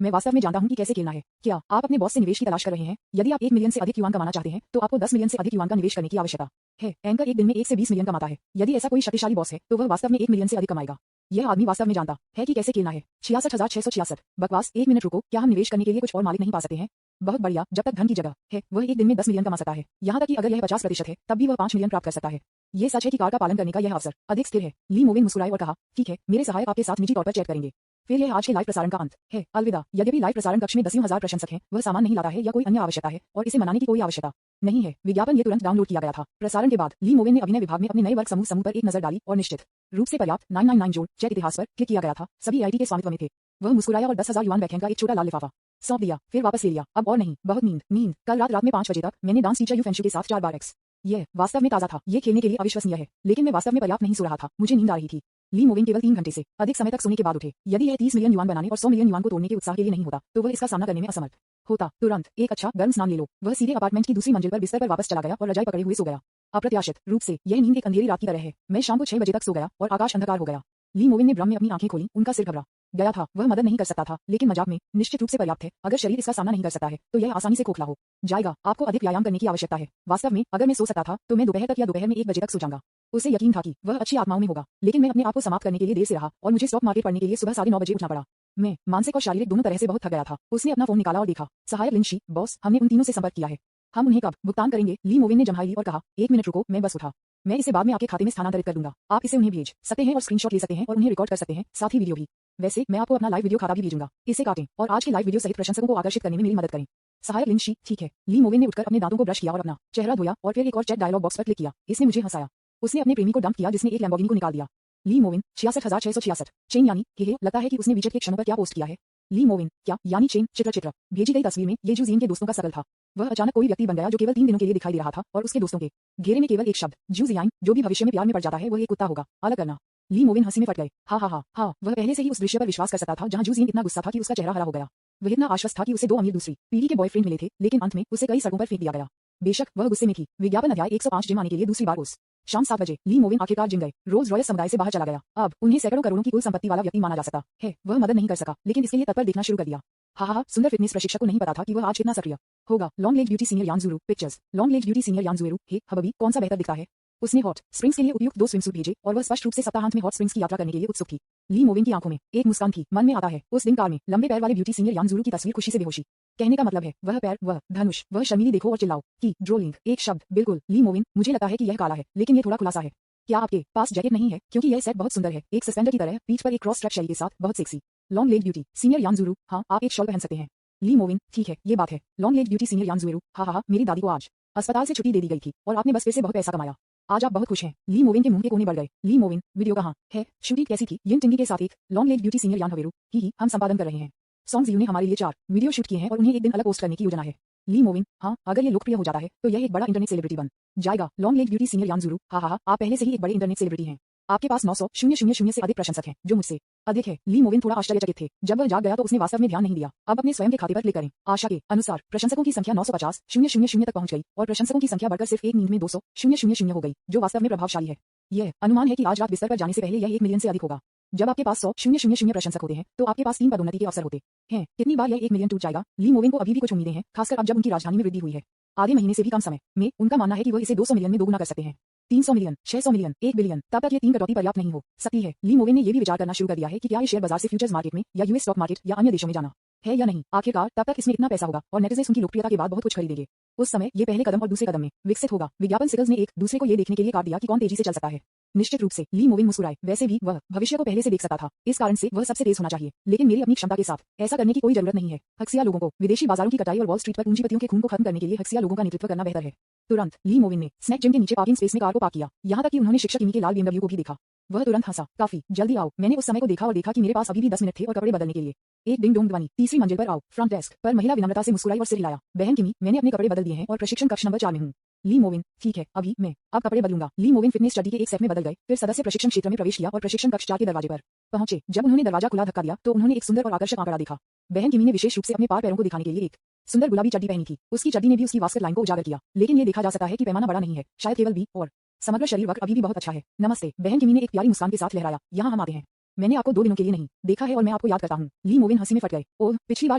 मैं वास्तव में जानता हूँ कि कैसे खेलना है। क्या आप अपने बॉस से निवेश की तलाश कर रहे हैं? यदि आप 1 मिलियन से अधिक युआन कमाना चाहते हैं, तो आपको 10 मिलियन से अधिक युआन का निवेश करने की आवश्यकता है। एंकर एक दिन में 1 से 20 मिलियन कमाता है। यदि ऐसा कोई शक्तिशाली बॉस है तो वह वास्तव में 1 मिलियन से अधिक कमाएगा। यह आदमी वास्तव में जानता है कि कैसे खेलना है। 66,666। बकवास। 1 मिनट रुको, क्या हम निवेश करने के लिए कुछ और मालिक नहीं पा सकते हैं? बहुत बढ़िया। जब तक धन की जगह है वह एक दिन में 10 मिलियन कमा सकता है। यहाँ तक कि अगर यह 50% है तब भी वह 5 मिलियन प्राप्त कर सकता है। ये सच है कि कार का पालन करने का यह अवसर अधिक स्थिर है। ली मोविन मुस्कुराए और कहा, ठीक है, मेरे सहायक आपके साथ निजी तौर पर चैट करेंगे। फिर यह आज के लाइव प्रसारण का अंत है। अलविदा। यद्यपि लाइव प्रसारण कक्ष में 10,000 प्रशंसक हैं, वह सामान नहीं लाता है या कोई अन्य आवश्यकता है और इसे मनाने की कोई आवश्यकता नहीं है। विज्ञापन ये तुरंत डाउनलोड किया गया था। प्रसारण के बाद ली मोविन ने अभिनय विभाग में अपने नए वर्ग समूह पर एक नजर डाली और निश्चित रूप से पर्याप्त 999 जोड़ चैट इतिहास पर क्लिक किया गया था। सभी आईटी के स्वामित्व में थे। वह मुस्कुराया और 10,000 युआन बैकहैंड का एक छोटा लाल लिफाफा सौंप दिया, फिर वापस ले लिया। अब और नहीं, बहुत नींद। कल रात में 5 बजे तक मैंने डांस टीचर यू फेंशु के साथ 4 बार एक्स। यह वास्तव में ताजा था। ये खेलने के लिए अविश्वसनीय है, लेकिन मैं वास्तव में पर्याप्त नहीं सो रहा था। मुझे नींद आ रही थी। ली मोविन केवल 3 घंटे से अधिक समय तक सोने के बाद उठे। यदि यह 30 मिलियन युआन बनाने और 100 मिलियन युआन को तोड़ने के उत्साह के लिए नहीं होता तो वह इसका सामना करने में असमर्थ होता। तुरंत एक अच्छा गर्म स्नान ले लो। वह सीधे अपार्टमेंट की दूसरी मंजिल पर बिस्तर पर वापस चला गया और रजाई पकड़े हुए सो गया। अप्रत्याशित रूप से यह नींद एक अंधेरी रात की तरह है। मैं शाम को 6 बजे तक सो गया और आकाश अंधकार हो गया। ली मोविन ने भ्रम में अपनी आंखें खोली। उनका सिर घबरा गया था। वह मदद नहीं कर सकता था, लेकिन मजाक में निश्चित रूप से पर्याप्त है। अगर शरीर इसका सामना नहीं कर सकता है तो यह आसानी से खोखला हो जाएगा। आपको अधिक व्यायाम करने की आवश्यकता है। वास्तव में अगर मैं सो सकता था तो मैं दोपहर तक या दोपहर में 1 बजे तक सो जाऊंगा। उसे यकीन था कि वह अच्छी आत्माओं में होगा, लेकिन मैं अपने आप को समाप्त करने के लिए देर से रहा और मुझे स्टॉक मार्केट पढ़ने के लिए सुबह 9:30 बजे उठना पड़ा। मैं मानसिक और शारीरिक दोनों तरह से बहुत थक गया था। उसने अपना फोन निकाला और देखा, सहायक लिंशी, बॉस, हमने उन तीनों से संपर्क किया है। हम उन्हें कब भुगतान करेंगे? ली मोविन ने जम्हाई ली और कहा, 1 मिनट रुको, मैं बस उठा। मैं इसे बाद में आपके खाते में स्थानांतरित कर दूंगा। आप इसे उन्हें भेज सकते हैं और स्क्रीनशॉट ले सकते हैं और उन्हें रिकॉर्ड कर सकते हैं, साथ ही वीडियो भी। वैसे मैं आपको अपना लाइव वीडियो खाता भी भेजूंगा। इसे काटें और आज के लाइव वीडियो सहित प्रशंसकों को आकर्षित करने में मेरी मदद करें। सहायक लिंशी, ठीक है। ली मोविन ने उठकर अपने दांतों को ब्रश किया और अपना चेहरा धोया और फिर एक और चैट डायलॉग बॉक्स पर क्लिक किया। इसने मुझे हंसाया। उसने अपने प्रेमी को डंप किया जिसने एक लैम्बोर्गिनी को निकाल दिया। ली मोविन 66,666 चेन, यानी कि हे, लगता है कि उसने विजेट के क्षणों पर क्या पोस्ट किया है। ली मोविन क्या यानी चेन चित्र भेजी गई तस्वीर में ये जू जियान के दोस्तों का सर्कल था। वह अचानक कोई व्यक्ति बन गया जो केवल 3 दिनों के लिए दिखाई दे रहा था और उसके दोस्तों के घेरे में केवल एक शब्द, जू जियान, जो भी भविष्य में प्यार में पड़ जाता है वह एक कुत्ता होगा। अलग करना। ली मोविन हंसी में फट गए। हाँ, वह पहले से ही उस दृश्य पर विश्वास कर सकता था जहां जू जियान इतना गुस्सा था कि उसका चेहरा हरा हो गया। वह इतना आश्वस्त था कि उसे 2 अमीर दूसरी पीढ़ी के बॉयफ्रेंड मिले थे, लेकिन अंत में उसे कई सड़कों पर फेंक दिया गया। बेशक वह गुस्से में थी। विज्ञापन अध्याय 105 जिम आने के लिए दूसरी बार उस शाम 7 बजे ली मोविन आखिरकार जिम गए। रोल्स रॉयस समुदाय से बाहर चला गया। अब उन्हें सैकड़ों करोड़ों की कुल संपत्ति वाला व्यक्ति माना जा सकता है। वह मदद नहीं कर सका, लेकिन इसके लिए तत्पर देखना शुरू कर दिया। हाँ, सुंदर फिटनेस प्रशिक्षक को नहीं पता था कि वह आज कितना सक्रिय होगा। Long leg beauty senior Yan Zhuru pictures. Long leg beauty senior Yan Zhuru, हे हबीबी, कौन सा बेहतर दिखता है? उसने हॉट स्प्रिंग्स के लिए उपयुक्त 2 स्विमसूट भेजे और वह स्पष्ट रूप से सप्ताहांत में हॉट स्प्रिंग्स की यात्रा करने के लिए उत्सुक थी। ली मोविन की आंखों में एक मुस्कान थी। मन में आता है उस दिन कार में लंबे पैर वाले ब्यूटी सीनियर यान ज़ुरू की तस्वीर खुशी से बेहोशी। कहने का मतलब है वह पैर, वह धनुष, वह शर्मीली देखो और चिल्लाओ की ड्रोलिंग। एक शब्द, बिल्कुल। ली मोविन, मुझे लगता है कि यह काला है, लेकिन ये थोड़ा खुलासा है। क्या आपके पास जैकेट नहीं है? क्योंकि यह सेट बहुत सुंदर है, एक सस्पेंडर की तरह, पीठ पर एक क्रॉस स्ट्रैप शैली के साथ, बहुत sexy. Long leg beauty senior Yan ज़ुरू, हाँ, आप एक शॉल पहन सकते हैं। ली मोविन, ठीक है, ये बात है। Long leg beauty senior Yan ज़ुरू, हाँ, मेरी दादी को आज अस्पताल से छुट्टी दे दी गई थी और आपने बस फिर से बहुत पैसा कमाया। आज आप बहुत खुश हैं। ली मोविन के मुंह के कोने बढ़ गए। ली मोविन, वीडियो कहाँ है? शूटिंग कैसी थी? यिन टिंगी के साथ एक लॉन्ग लेग ब्यूटी सीनियर यान हवेरू ही हम संपादन कर रहे हैं। सॉन्ग ज़ियू ने हमारे लिए 4 वीडियो शूट किए हैं और उन्हें एक दिन अलग पोस्ट करने की योजना है। ली मोविन, हाँ, अगर ये लोकप्रिय हो जाता है तो यह एक बड़ा इंटरनेट सेलिब्रिटी बन जाएगा। Long leg beauty senior Yan ज़ुरू, हाँ, आप पहले से ही एक बड़े इंटरनेट सेलिब्रिटी हैं। आपके पास 900,000 से अधिक प्रशंसक हैं, जो मुझसे अधिक है। ली मोविन थोड़ा आश्चर्यचकित थे। जब वह जाग गया तो उसने वास्तव में ध्यान नहीं दिया। अब अपने स्वयं के खाते पर क्लिक करें। आशा के अनुसार प्रशंसकों की संख्या 950,000 तक पहुंच गई और प्रशंसकों की संख्या बढ़कर सिर्फ एक नींद में 200,000 हो गई, जो वास्तव में प्रभावशाली है। यह अनुमान है कि आज रात बिस्तर पर जाने से पहले यह 1 मिलियन से अधिक होगा। जब आपके पास 100,000 प्रशंसक होते हैं तो आपके पास 3 पदोन्नति के अवसर होते हैं। कितनी बार यह 1 मिलियन टूट जाएगा? ली मोविन को अभी भी कुछ उम्मीदें हैं, खासकर अब जब उनकी राजधानी में वृद्धि हुई है। आधे महीने से भी कम समय में उनका मानना है कि वह इसे 200 मिलियन में दोगुना कर सकते हैं। 300 मिलियन, 600 मिलियन, 1 बिलियन, तब तक ये 3 कटौती पर्याप्त नहीं हो सकती है। ली मोविन ने यह भी विचार करना शुरू कर दिया है कि क्या ये शेयर बाजार से फ्यूचर्स मार्केट में या यूएस स्टॉक मार्केट या अन्य देशों में जाना है या नहीं। आखिरकार तब तक इसमें इतना पैसा होगा और नेटिजन्स उनकी लोकप्रियता के बाद बहुत कुछ खरीदेंगे। उस समय ये पहले कदम और दूसरे कदम में विकसित होगा। विज्ञापन सिकल्स ने एक दूसरे को ये देखने के लिए काट दिया कि कौन तेजी से चल सकता है। निश्चित रूप से ली मोविन मुस्कुराए। वैसे भी वह भविष्य को पहले से देख सकता था, इस कारण से वह सबसे तेज होना चाहिए, लेकिन मेरी अपनी क्षमता के साथ ऐसा करने की कोई जरूरत नहीं है। हक्सिया लोगों को विदेशी बाजारों की कटाई और वॉल स्ट्रीट पर पूंजीपतियों के खून को खत्म करने के लिए हक्सिया लोगों का नेतृत्व करना बेहतर है। तुरंत ली मोविन ने स्नैक जिम के नीचे पार्किंग स्पेस में कार को पार्क किया। यहाँ तक कि उन्होंने शिक्षक इमी के लाल BMW को भी देखा। वह तुरंत हंसा। काफी जल्दी आओ। मैंने उस समय को देखा और देखा कि मेरे पास अभी भी 10 मिनट थे और कपड़े बदलने के लिए। एक डिंग डोंग ध्वनि। तीसरी मंजिल पर आओ। फ्रंट डेस्क पर महिला विनम्रता से मुस्कुराई और सिर हिलाया। बहन किमी, मैंने अपने कपड़े बदल दिए हैं और प्रशिक्षण कक्ष नंबर 4 में हूँ। ली मोविन, ठीक है, अभी मैं अब कपड़े बदलूंगा। ली मोविन फिटनेस स्टडी के एक सेट में बदल गए, फिर सदस्य प्रशिक्षण क्षेत्र में प्रवेश किया और प्रशिक्षण कक्ष 4 के दरवाजे पर पहुंचे। जब उन्होंने दरवाजा खुला धक्का दिया तो उन्होंने एक सुंदर और आकर्षक आंकड़ा देखा। बहन किमी ने विशेष रूप से अपने पैरों को दिखाने के लिए एक सुंदर गुलाबी चड्डी पहनी थी। उसकी चड्डी ने भी उसकी वास्कट लाइन को उजागर किया, लेकिन ये देखा जा सकता है कि पैमाना बड़ा नहीं है, शायद केवल बी और समग्र शरीर वक्र अभी भी बहुत अच्छा है। नमस्ते, बहन किमी ने एक प्यारी मुस्कान के साथ लहराया। यहाँ हम आते हैं। मैंने आपको 2 दिनों के लिए नहीं देखा है और मैं आपको याद करता हूँ। ली मोविन हंसी में फट गए। ओह, पिछली बार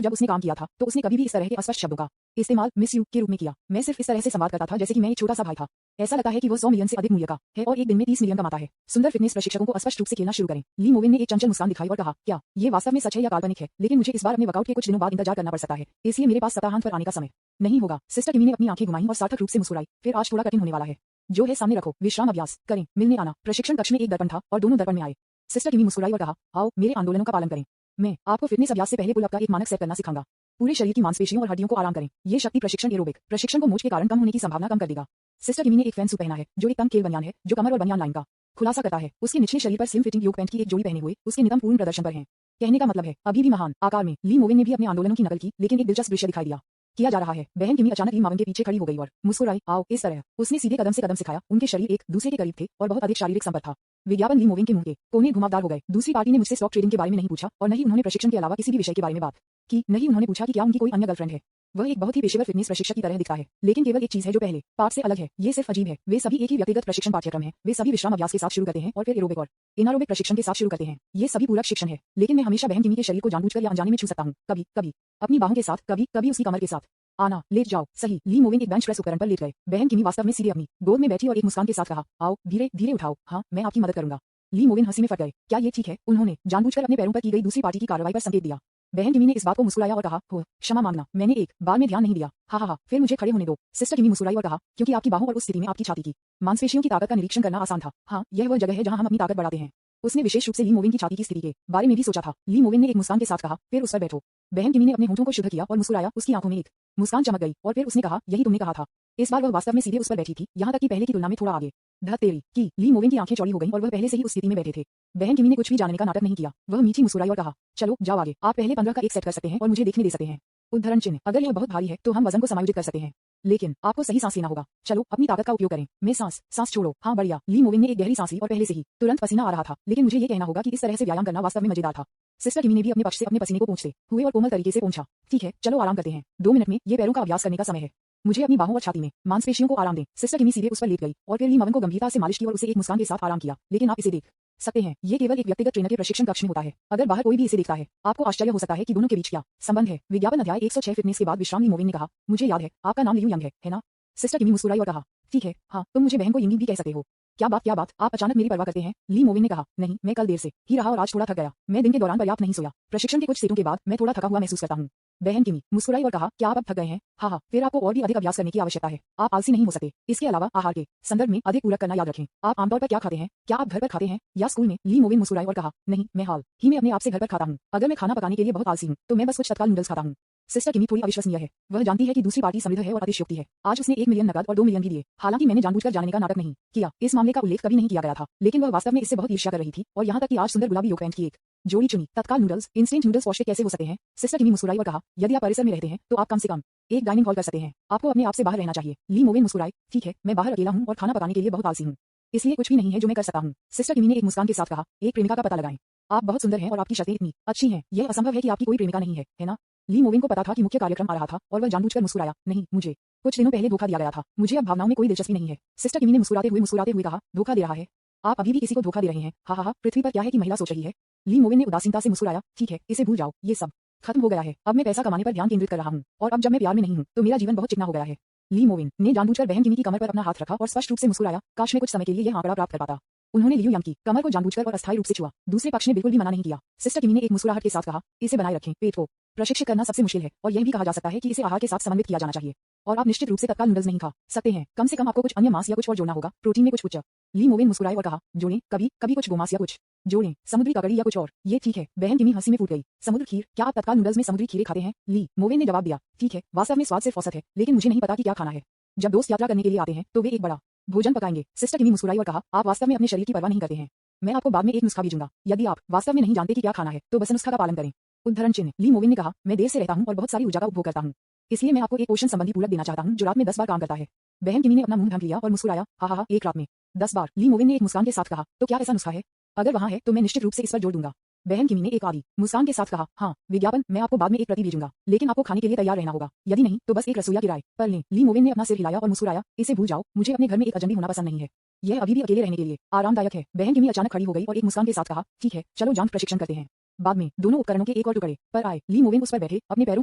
जब उसने काम किया था तो उसने कभी भी इस तरह के अस्पष्ट शब्दों का इस्तेमाल मिस यू के रूप में किया। मैं सिर्फ इस तरह से संवाद करता था जैसे कि मैं एक छोटा सा भाई था। ऐसा लगता है कि वह 100 मिलियन से अधिक मूल्य का है और एक दिन में 30 मिलियन कमाता है। सुंदर फिटनेस प्रशिक्षकों को स्पष्ट रूप से खेलना शुरू करें। ली मोविन ने एक चंचल मुस्कान दिखाई और कहा, क्या ये वास्तव में सच है या काल्पनिक है? लेकिन मुझे इस बार अपने वर्कआउट के कुछ दिनों बाद इंतजार करना पड़ सकता है, इसलिए मेरे पास सप्ताहांत पर आने का समय नहीं होगा। सिस्टर किमी ने अपनी आंखें घुमाई और सार्थक रूप से मुस्कुराई। फिर आज थोड़ा कठिन होने वाला है। जो है सामने रखो, विश्राम अभ्यास करें, मिलने आना। प्रशिक्षण कक्ष में एक दर्पण था और दोनों दर्पण में आए। सिस्टर किमी मुस्कुराई और कहा, आओ मेरे आंदोलनों का पालन करें। मैं आपको फिटनेस अभ्यास से पहले पुल अप का एक मानक सेट करना सिखाऊंगा। पूरे शरीर की मांसपेशियों और हड्डियों को आराम करें। ये शक्ति प्रशिक्षण एरोबिक प्रशिक्षण को मोच के कारण कम होने की संभावना कम कर देगा। सिस्टर किमी ने एक फैन सूट पहना है जो एक तंग खेल बनियान है जो कमर और बनियान लाइन का खुलासा करता है। उसके निचले शरीर पर स्लिम फिटिंग योग पैंट की एक जोड़ी पहने हुए उसके नितंब पूर्ण प्रदर्शन पर हैं। कहने का मतलब है अभी भी महान आकार में। ली मोविन ने भी अपने आंदोलनों की नकल की, लेकिन एक दिलचस्प दृश्य दिखाई दिया। किया जा रहा है। बहन किमी अचानक ली मावन के पीछे खड़ी हो गई और मुस्कुराई। आओ इस तरह। उसने सीधे कदम से कदम सिखाया। उनके शरीर एक दूसरे के करीब थे और बहुत अधिक शारीरिक संपर्क था। विज्ञापन ली मोविन के मुंह के कोने घुमावदार हो गए। दूसरी पार्टी ने मुझसे स्टॉक ट्रेडिंग के बारे में नहीं पूछा और न ही उन्होंने प्रशिक्षण के अलावा किसी भी विषय के बारे में बात की। नहीं उन्होंने पूछा कि क्या उनकी कोई अन्य गर्लफ्रेंड है। वह एक बहुत ही पेशेवर फिटनेस प्रशिक्षक की तरह दिखता है, लेकिन केवल एक चीज है जो पहले पार्ट से अलग है। ये सिर्फ अजीब है। वे सभी एक ही व्यक्तिगत प्रशिक्षण पाठ्यक्रम है। वे सभी विश्राम अभ्यास के साथ शुरू करते हैं और फिर एरोबिक और एनारोबिक प्रशिक्षण के साथ शुरू करते हैं। ये सभी पूरक शिक्षण है, लेकिन मैं हमेशा बहन किमी के शरीर को जानबूझकर या अनजाने में छू सकता हूँ। कभी कभी अपनी बाहों के साथ, कभी कभी उसकी कमर के साथ। आना, लेट जाओ। सही। ली मोविन एक बेंच प्रेस उपकरण पर लेट गए। बहन किमी वास्तव में सीधे अपनी गोद में बैठी और एक मुस्कान के साथ कहा, आओ धीरे धीरे उठाओ। हाँ, मैं आपकी मदद करूंगा। ली मोविन हंसी में फट गए। क्या ये ठीक है? उन्होंने जानबूझकर अपने पैरों पर की गई दूसरी पार्टी की कार्रवाई पर संकेत दिया। बहन किमी ने इस बात को मुस्कुराया और कहा, हो क्षमा मांगना, मैंने एक बार में ध्यान नहीं दिया। हा, फिर मुझे खड़े होने दो। सिस्टर किमी मुस्कुराई और कहा, क्योंकि आपकी बाहों और उस स्थिति में आपकी छाती की मांसपेशियों की ताकत का निरीक्षण करना आसान था। हाँ, यह वह जगह है जहां हम अपनी ताकत बढ़ाते हैं। उसने विशेष रूप से ली मोविन की छाती की स्थिति के बारे में भी सोचा था। ली मोविन ने एक मुस्कान के साथ कहा, फिर उस पर बैठो। बहन किमी ने अपने होठों को शुद्ध किया और मुस्कुराया। उसकी आंखों में एक मुस्कान चमक गई और फिर उसने कहा, यही तुमने कहा था। इस बार वह वास्तव में सीधे उस पर बैठी थी, यहाँ तक कि पहले की तुलना में थोड़ा आगे। धत तेरी की ली मोविन की आंखें चौड़ी हो गईं और वह पहले से ही उस स्थिति में बैठे थे। बहन किमी ने कुछ भी जानने का नाटक नहीं किया। वह मीठी मुस्कुराई और कहा, चलो जाओ आगे। आप पहले 15 का एक सेट कर सकते हैं और मुझे देखने दे सकते हैं। उद्धरण चिन्ह। अगर यह बहुत भारी है तो हम वजन को समायोजित कर सकते हैं, लेकिन आपको सही सांस लेना होगा। चलो अपनी ताकत का उपयोग करें। मैं सांस छोड़ो। हाँ बढ़िया। ली मोविन ने एक गहरी सांस ली और पहले से ही तुरंत पसीना आ रहा था, लेकिन मुझे ये कहना होगा कि इस तरह से व्यायाम करना वास्तव में मजेदार था। सिस्टर किमी ने भी अपने पक्ष से अपने पसीने को पोंछते हुए और कोमल तरीके से पोंछा। ठीक है, चलो आराम करते हैं। 2 मिनट में ये पैरों का अभ्यास करने का समय है। मुझे अपनी बाहों और छाती में मांसपेशियों को आराम दें। सिस्टर किमी सीधे उस पर लेट गई और फिर ली मोविन को गंभीरता से मालिश की और उसे एक मुस्कान के साथ आराम किया। लेकिन आप इसे देख सकते हैं, ये केवल एक व्यक्तिगत ट्रेनर के प्रशिक्षण कक्ष में होता है। अगर बाहर कोई भी इसे देखता है, आपको आश्चर्य हो सकता है कि दोनों के बीच क्या संबंध है। विज्ञापन अध्याय 106 फिटनेस के बाद विश्राम। ली मोविन ने कहा, मुझे याद है आपका नाम लियू यंग है ना? सिस्टर किमी मुस्कुराई और कहा, ठीक है, हाँ तुम मुझे बहन को यंगी भी कह सकते हो। क्या बात, आप अचानक मेरी परवाह करते हैं? ली मोविन ने कहा, नहीं, मैं कल देर से ही रहा और आज थोड़ा थक गया। मैं दिन के दौरान पर्याप्त नहीं सोया। प्रशिक्षण के कुछ सेटों के बाद मैं थोड़ा थका हुआ महसूस करता हूँ। बहन किमी मुस्कुराई और कहा, क्या आप अब थक गए हैं? हाँ, फिर आपको और भी अधिक अभ्यास करने की आवश्यकता है। आप आलसी नहीं हो सकते। इसके अलावा आहार के संदर्भ में अधिक पूरक करना याद रखें। आप आमतौर पर क्या खाते हैं? क्या आप घर पर खाते हैं या स्कूल में? ली मोविन मुस्कुराई और कहा, नहीं, मैं हाल ही में अपने आप से घर पर खाता हूँ। अगर मैं खाना पकाने के लिए बहुत आलसी हूँ तो मैं बस कुछ तत्काल नूडल्स खाता हूँ। सिस्टर किमी थोड़ी अविश्वसनीय है। वह जानती है कि दूसरी पार्टी समृद्ध है और अतिशयोक्ति है। आज उसने 1 मिलियन नकद और 2 मिलियन भी दिए। हालांकि मैंने जानबूझकर जानने का नाटक नहीं किया। इस मामले का उल्लेख कभी नहीं किया गया था, लेकिन वह वास्तव में इससे बहुत ईर्ष्या कर रही थी और यहाँ तक कि आज सुंदर गुलाबी योग पैंट की एक जोड़ी चुनी। तत्काल नूडल्स, इंस्टेंट नूडल्स पौष्टिक कैसे हो सकते हैं? सिस्टर किमी मुस्कुराई और कहा, यदि आप परिसर में रहते हैं तो आप कम से कम एक डाइनिंग हॉल कर सकते हैं। आपको अपने आप से बाहर रहना चाहिए। ली मोविन मुस्कुराई, ठीक है, मैं बाहर अकेला हूँ और खाना पकाने के लिए बहुत आलसी हूँ, इसलिए कुछ भी नहीं है जो मैं कर सकता हूँ। सिस्टर किमी ने एक मुस्कान के साथ कहा, एक प्रेमिका का पता लगाएं। आप बहुत सुंदर हैं और आपकी शर्तें इतनी अच्छी हैं। यह असंभव है कि आपकी कोई प्रेमिका नहीं है ना? ली मोविन को पता था कि मुख्य कार्यक्रम आ रहा था और वह जानबूझकर मुस्कुराया। नहीं, मुझे कुछ दिनों पहले धोखा दिया गया था। मुझे अब भावनाओं में कोई दिलचस्पी नहीं है। सिस्टर किमी ने मुस्कुराते हुए कहा, धोखा दे रहा है? आप अभी भी किसी को धोखा दे रहे हैं? हा, पृथ्वी पर क्या है कि महिला सोच रही है? ली मोविन ने उदासीनता से मुस्कुराया, ठीक है, इसे भूल जाओ, ये सब खत्म हो गया है। अब मैं पैसा कमाने पर ध्यान केंद्रित कर रहा हूँ और अब जब मैं प्यार में नहीं हूँ तो मेरा जीवन बहुत चिकना हो गया है। ली मोविन ने जानबूझकर बहन किमी की कमर पर अपना हाथ रखा और स्पष्ट रूप से मुस्कुराया। काश मैं कुछ समय के लिए यह आंकड़ा प्राप्त कर पाता। उन्होंने लियू यंग की कमर को जानबूझकर और अस्थायी रूप से छुआ। दूसरे पक्ष ने बिल्कुल भी मना नहीं किया। सिस्टर किमी ने एक मुस्कुराहट के साथ कहा, इसे बनाए रखें। पेट को प्रशिक्षित करना सबसे मुश्किल है और यह भी कहा जा सकता है कि इसे आहार के साथ समन्वित किया जाना चाहिए। और आप निश्चित रूप से तत्काल नूडल्स नहीं खा सकते हैं। कम से कम आपको कुछ अन्य मांस या कुछ और जोड़ना होगा। प्रोटीन में कुछ उच्च। ली मोविन मुस्कुराए और कहा, जोड़ें, कभी कभी कुछ गोमांस या कुछ जोड़ें, समुद्री ककड़ी या कुछ और। ये ठीक है। बहन किमी हंसी में फूट गई। समुद्र खीर? क्या आप तत्काल नूडल्स में समुद्री खीरें खाते हैं? ली मोविन ने जवाब दिया, ठीक है, वास्तव में स्वाद सिर्फ औसत है, लेकिन मुझे नहीं पता कि क्या खाना है। जब दोस्त यात्रा करने के लिए आते हैं तो वे एक बड़ा भोजन पकाएंगे। सिस्टर किमी मुस्कुराई और कहा, आप वास्तव में अपने शरीर की परवाह नहीं करते हैं। मैं आपको बाद में एक नुस्खा भेजूंगा। यदि आप वास्तव में नहीं जानते कि क्या खाना है तो बस नुस्खा का पालन करें। उद्धरण चिन्ह। ली मोविन ने कहा, मैं देर से रहता हूँ और बहुत सारी ऊर्जा का उपभोग करता हूँ, इसलिए मैं आपको एक पोषण संबंधी पूरक देना चाहता हूँ जो रात में 10 बार काम करता है। बहन किमी ने अपना मुंह ढक लिया और मुस्कुराया, हा, एक रात में 10 बार। ली मोविन ने एक मुस्कान के साथ कहा, तो क्या ऐसा नुस्खा है? अगर वहाँ है तो मैं निश्चित रूप से इस पर जोर दूंगा। बहन किमी ने एक आदि मुस्कान के साथ कहा, हाँ, विज्ञापन मैं आपको बाद में एक प्रति भेजूंगा, लेकिन आपको खाने के लिए तैयार रहना होगा। यदि नहीं तो बस एक रसोईया किराए पर लें। ली मोविन ने अपना सिर हिलाया और मुस्कुराया, इसे भूल जाओ, मुझे अपने घर में एक अजनबी होना पसंद नहीं है। यह अभी भी अकेले रहने के लिए आरामदायक है। बहन किमी अचानक खड़ी हो गई और एक मुस्कान के साथ कहा, ठीक है, चलो जांघ प्रशिक्षण करते हैं। बाद में दोनों उपकरणों के एक और टुकड़े पर आए। ली मोविन उस पर बैठे, अपने पैरों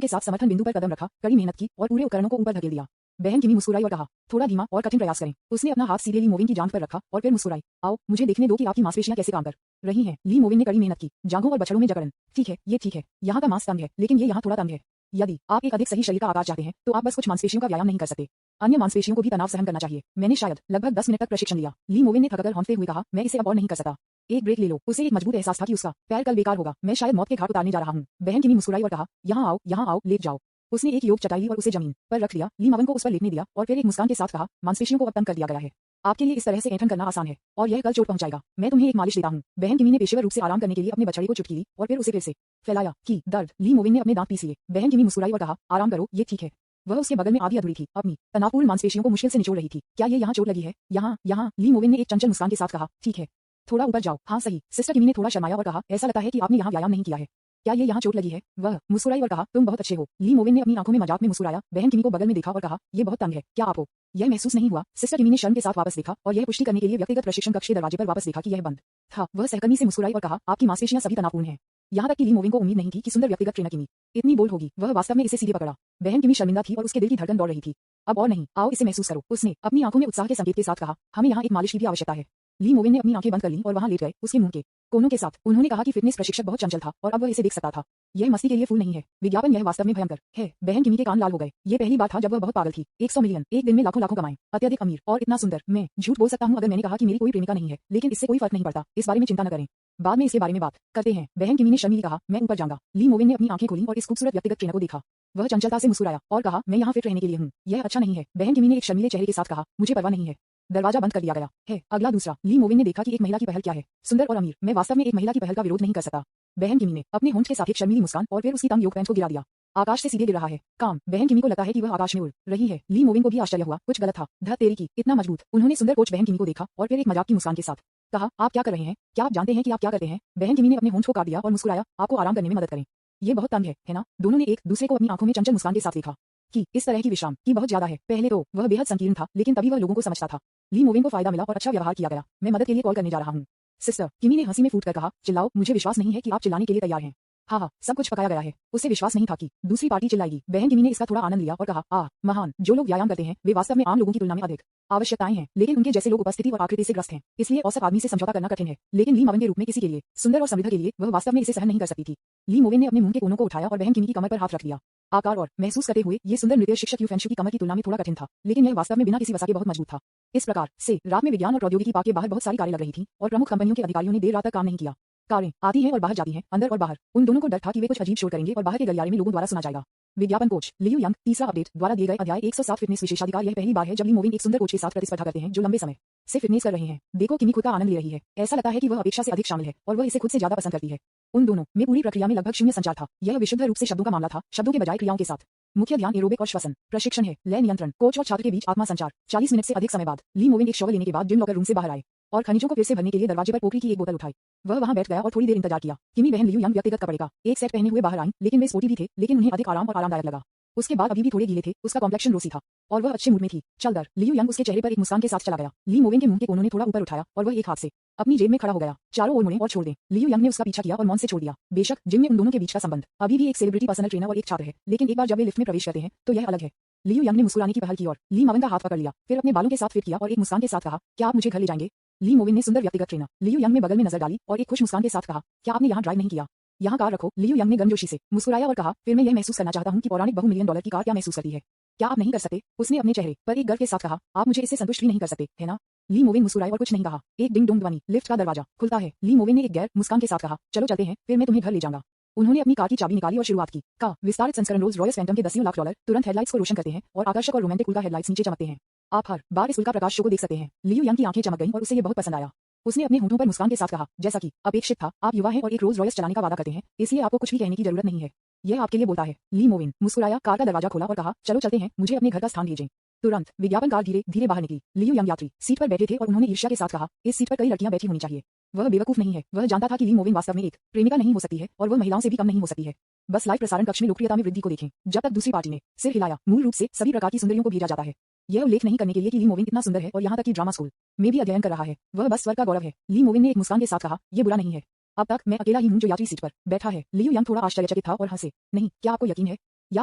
के साथ समर्थन बिंदु पर कदम रखा, कड़ी मेहनत की और पूरे उपकरणों को ऊपर धकेल दिया। बहन किमी मुस्कुराई और कहा, थोड़ा धीमा और कठिन प्रयास करें। उसने अपना हाथ सीधे ली मोविन की जांघ पर रखा और फिर मुस्कुराई। आओ, मुझे देखने दो कि आपकी मांसपेशियां कैसे काम कर रही हैं। ली मोविन ने कड़ी मेहनत की, जांघों और बछड़ों में जकड़न। ठीक है, ये ठीक है। यहाँ का मांस तंग है, लेकिन ये यहाँ थोड़ा तंग है। यदि आप एक अधिक सही शरीर का आकार चाहते हैं, तो आप बस कुछ मांसपेशियों का व्यायाम नहीं कर सकते, अन्य मांसपेशियों को भी तनाव सहन करना चाहिए। मैंने शायद लगभग 10 मिनट तक प्रशिक्षण लिया। ली मोविन ने थककर हौंकते हुए कहा, मैं इसे अब और नहीं कर सकता। एक ब्रेक ले लो। उसे एक मजबूत एहसास था कि उसका पैर कल बेकार होगा। मैं शायद मौत के घाट उतारने जा रहा हूँ। बहन किमी मुस्कुराई और कहा, यहाँ आओ, लेट जाओ। उसने एक योग चटाई ली और उसे जमीन पर रख लिया। ली मावन को उस पर लेटने दिया और फिर एक मुस्कान के साथ कहा, मांसपेशियों को अब तंग कर दिया गया है। आपके लिए इस तरह से ऐंठन करना आसान है और यह कल चोट पहुंचाएगा। मैं तुम्हें एक मालिश देता हूँ। बहन किमी ने पेशेवर रूप से आराम करने के लिए अपने बछड़े को चुटकी ली और फिर उसे फिर से फैलाया कि दर्द। ली मोविन ने अपने दांत पीस लिए। बहन किमी मुस्कुराई और कहा, आराम करो, ये ठीक है। वह उसके बगल में आधी अधूरी थी, अपनी तनावपूर्ण मांसपेशियों को मुश्किल से निचोड़ रही थी। क्या ये यहाँ चोट लगी है? यहाँ। ली मोविन ने एक चंचल मुस्कान के साथ कहा, ठीक है, थोड़ा ऊपर जाओ। हाँ सही। सिस्टर किमी ने थोड़ा शर्माया और कहा, ऐसा लगता है कि आपने यहाँ व्यायाम नहीं किया है। क्या ये यहाँ चोट लगी है? वह मुस्कुराई और कहा, तुम बहुत अच्छे हो। ली मोविन ने अपनी आंखों में मजाक में मुस्कुराया। बहन किमी को बगल में देखा और कहा, ये बहुत तंग है, क्या आपको यह महसूस नहीं हुआ? सिस्टर किमी ने शर्म के साथ वापस देखा और यह पुष्टि करने के लिए व्यक्तिगत प्रशिक्षण कक्ष के दरवाजे पर वापस देखा कि यह बंद था। वह सहकर्मी से मुस्कुराई और कहा, आपकी मांसपेशियां सभी तनावपूर्ण हैं। यहाँ तक कि ली मोविन को उम्मीद नहीं थी कि सुंदर व्यक्तिगत ट्रेनर किमी इतनी बोल्ड होगी। वह वास्तव में इसे सीधे पकड़ा। बहन किमी शर्मिंदा थी और उसके दिल की धड़कन दौड़ रही थी। अब और नहीं, आओ इसे महसूस करो। उसने अपनी आंखों में उत्साह के संकेत के साथ कहा, हमें यहाँ एक मालिश की भी आवश्यकता है। ली मोविन ने अपनी आंखें बंद कर लीं और वहां लेट गए, उसके मुंह के कोनों के साथ। उन्होंने कहा कि फिटनेस प्रशिक्षक बहुत चंचल था और अब वह इसे देख सकता था। यह मस्ती के लिए फूल नहीं है, विज्ञापन यह वास्तव में भयंकर है। बहन किमी के कान लाल हो गए। ये पहली बार था जब वह बहुत पागल थी। 100 मिलियन, एक दिन में लाखों कमाएं, अत्यधिक अमीर और इतना सुंदर। मैं झूठ बोल सकता हूँ अगर मैंने कहा कि मेरी कोई प्रेमिका नहीं है, लेकिन इससे कोई फर्क नहीं पड़ता। इस बारे में चिंता न करें, बाद में इसके बारे में बात करते हैं। बहन किमी ने शर्मीली कहा, मैं ऊपर जाऊंगा। ली मोविन ने अपनी आंखें खोली और इस खूबसूरत व्यक्तिगत ट्रेनर को देखा। वह चंचलता से मुस्कुराया और कहा, मैं यहाँ फिट रहने के लिए हूँ। यह अच्छा नहीं है। बहन किमी ने एक शर्मीले चेहरे के साथ कहा, मुझे परवाह नहीं है। दरवाजा बंद कर दिया गया है। अगला दूसरा। ली मोविन ने देखा कि एक महिला की पहल क्या है, सुंदर और अमीर। मैं वास्तव में एक महिला की पहल का विरोध नहीं कर सकता। बहन किमी ने अपने होंठ के साथ एक शर्मीली मुस्कान और फिर उसकी तंग योग पैंट को गिरा दिया। आकाश से सीधे गिर रहा है काम। बहन किमी को लगता है कि वह आकाश में उड़ रही है। ली मोविन को भी आश्चर्य हुआ, कुछ गलत था। धत तेरी की, इतना मजबूत। उन्होंने सुंदर कोच बहन किमी को देखा और फिर एक मजाक की मुस्कान के साथ कहा, आप क्या कर रहे हैं? क्या आप जानते हैं कि आप क्या करते हैं? बहन किमी ने अपने होंठ को काट दिया और मुस्कुराया, आपको आराम करने में मदद करें। ये बहुत तंग है ना? दोनों ने एक दूसरे को अपनी आंखों में चंचल मुस्कान के साथ देखा कि इस तरह की विश्राम की बहुत ज्यादा है। पहले तो वह बेहद संकीर्ण था, लेकिन तभी वह लोगों को समझता था। ली मोविन को फायदा मिला और अच्छा व्यवहार किया गया। मैं मदद के लिए कॉल करने जा रहा हूँ। सिस्टर किमी ने हंसी में फूट कर कहा, चिल्लाओ, मुझे विश्वास नहीं है कि आप चिल्लाने के लिए तैयार हैं। हाँ, सब कुछ पकाया गया है। उसे विश्वास नहीं था कि दूसरी पार्टी चिल्लाएगी। बहन किमी ने इसका थोड़ा आनंद लिया और कहा, महान। जो लोग व्यायाम करते हैं वे वास्तव में आम लोगों की तुलना में अधिक आवश्यकताएं हैं, लेकिन उनके जैसे लोग उपस्थिति और आकृति से ग्रस्त हैं, इसलिए औसत आदमी से समझौता करना कठिन है। लेकिन ली मोविन के रूप में किसी के लिए सुंदर और समृद्ध के लिए वह वास्तव में इसे सहन नहीं कर सकती थी। ली मोविन ने अपने मुंह के कोनों को उठाया और बहन किमी की कमर पर हाथ रख लिया। आकार और महसूस करते हुए ये सुंदर नृत्य शिक्षक यू फेंशु की कमर की तुलना में थोड़ा कठिन था, लेकिन यह वास्तव में बिना किसी वसा के बहुत मजबूत था। इस प्रकार से रात में विज्ञान और प्रौद्योगिकी पार्क के बाहर बहुत सारी कारें लग रही थीं और प्रमुख कंपनियों के अधिकारियों ने देर रात तक काम नहीं किया। कारें आती हैं और बाहर जाती हैं, अंदर और बाहर। उन दोनों को डर था कि वे कुछ अजीब शोर करेंगे और बाहर के गलियारे में लोगों द्वारा सुना जाएगा। विज्ञापन कोच लियू यंग। तीसरा अपडेट द्वारा दिए गए अध्याय 107 फिटनेस विशेषाधिकार। यह पहली बार है जब ली मोविन एक सुंदर कोच के साथ प्रतिस्पर्धा करते हैं जो लंबे समय से फिटनेस कर रहे हैं। देखो किमी खुद का आनंद ले रही है। ऐसा लगता है कि वह अपेक्षा से अधिक शामिल है और वह इसे खुद से ज्यादा पसंद करती है। उन दोनों में पूरी प्रक्रिया में लगभग शून्य संचार था। यह विशुद्ध रूप से शब्दों का मामला था, शब्दों के बजाय क्रियाओं के साथ। मुख्य ध्यान एरोबिक और श्वसन प्रशिक्षण है। लय नियंत्रण। कोच और छात्र के बीच आत्मा संचार। 40 मिनट से अधिक समय बाद ली मोविन एक शॉवर लेने के बाद जिम लॉकर रूम से बाहर आए और खनिजों को फिर से भरने के लिए दरवाजे पर पोखरी की एक बोतल उठाई। वह वहां बैठ गया और थोड़ी देर इंतजार किया। किमी बहन लियू यंग व्यक्तिगत कपड़े का एक सेट पहने हुए बाहर आई, लेकिन वे स्पोर्टी भी थे, लेकिन उन्हें अधिक आराम और आरामदायक लगा। उसके बाद अभी भी थोड़े गीले थे। उसका कॉम्प्लेक्शन रोसी था और वह अच्छे मूड में थी। चल दर। लियू यंग उसके चेहरे पर एक मुस्कान के साथ चला गया। ली मोविन के मुंह के कोनों ने थोड़ा ऊपर उठाया और वह एक हाथ से अपनी जेब में खड़ा हो गया। चारों ओर मुड़ें और छोड़ दें। लियू यंग ने उसका पीछा किया और मौन से छोड़ दिया। बेशक जिम में उन दोनों के बीच का संबंध अभी भी एक सेलिब्रिटी पर्सनल ट्रेनर और एक छात्र है, लेकिन एक बार जब वे लिफ्ट में प्रवेश करते हैं तो यह अलग है। लियू यंग ने मुस्कुराने की पहल की और ली मोविन का हाथ पकड़ लिया, फिर अपने बालों के साथ फिट किया और एक मुस्कान के साथ कहा, क्या आप मुझे घर ले जाएंगे? ली मोविन ने सुंदर व्यक्तिगत ट्रेनर लियू यंग में बगल में नजर डाली और एक खुश मुस्कान के साथ कहा, क्या आपने यहाँ ड्राइव नहीं किया? यहाँ कार रखो। लियू यंग ने गर्मजोशी से मुस्कुराया और कहा, फिर मैं यह महसूस करना चाहता हूँ कि पौराणिक बहु-मिलियन डॉलर की कार क्या महसूस करती है। क्या आप नहीं कर सकते? उसने अपने चेहरे पर एक गर्व के साथ कहा, आप मुझे इससे संतुष्ट भी नहीं कर सकते, है ना? ली मोविन मुस्कुराई और कुछ नहीं कहा। एक डिंग डोंग ध्वनि। लिफ्ट का दरवाजा खुलता है। ली मोविन ने एक गैर मुस्कान के साथ कहा, चलो चलते हैं, फिर मैं तुम्हें घर ले जाऊंगा। उन्होंने अपनी कार की चाबी निकाली और शुरुआत की। का विस्तारित संस्करण रोल्स रॉयस फैंटम के 10 लाख डॉलर तुरंत हेडलाइट्स को रोशन करते हैं और आकर्षक और रोमांटिक उल्का हेडलाइट्स नीचे चमकते हैं। आप हर बार इस उल्का प्रकाश शो को देख सकते हैं। लियू यंग की आंखें चमक गईं और उसे ये बहुत पसंद आया। उसने अपने होंठों पर मुस्कान के साथ कहा, जैसा कि अपेक्षित था, आप युवा हैं और एक रोल्स रॉयस चलाने का वादा करते हैं, इसलिए आपको कुछ भी कहने की जरूरत नहीं है। यह आपके लिए बोलता है। ली मोविन मुस्कुराया, कार का दरवाजा खोला और कहा, चलो चलते हैं, मुझे अपने घर का स्थान भेजें। तुरंत विज्ञापन कार धीरे धीरे बाहर निकली। लियू यंग यात्री सीट पर बैठे थे और उन्होंने ईर्ष्या के साथ कहा, इस सीट पर कई लड़कियां बैठी होनी चाहिए। वह बेवकूफ नहीं है। वह जानता था कि ली मोविन वास्तव में एक प्रेमिका नहीं हो सकती है और वह महिलाओं से भी कम नहीं हो सकती है। बस लाइव प्रसारण कक्ष में लोकप्रियता में वृद्धि को देखें। जब तक दूसरी पार्टी ने सिर हिलाया। मूल रूप से सभी प्रकार की सुंदरियों को भेजा जाता है। यह उल्लेख नहीं करने के लिए कि ली मोविन कितना सुंदर है और यहाँ तक कि ड्रामा स्कूल में भी अध्ययन कर रहा है। वह बस स्वर्ग का गौरव है। ली मोविन ने एक मुस्कान के साथ कहा, यह बुरा नहीं है। अब तक मैं अकेला ही हूँ जो यात्री सीट पर बैठा है। लियू यंग थोड़ा आश्चर्यचकित था और हंसे। नहीं, क्या आपको यकीन है? या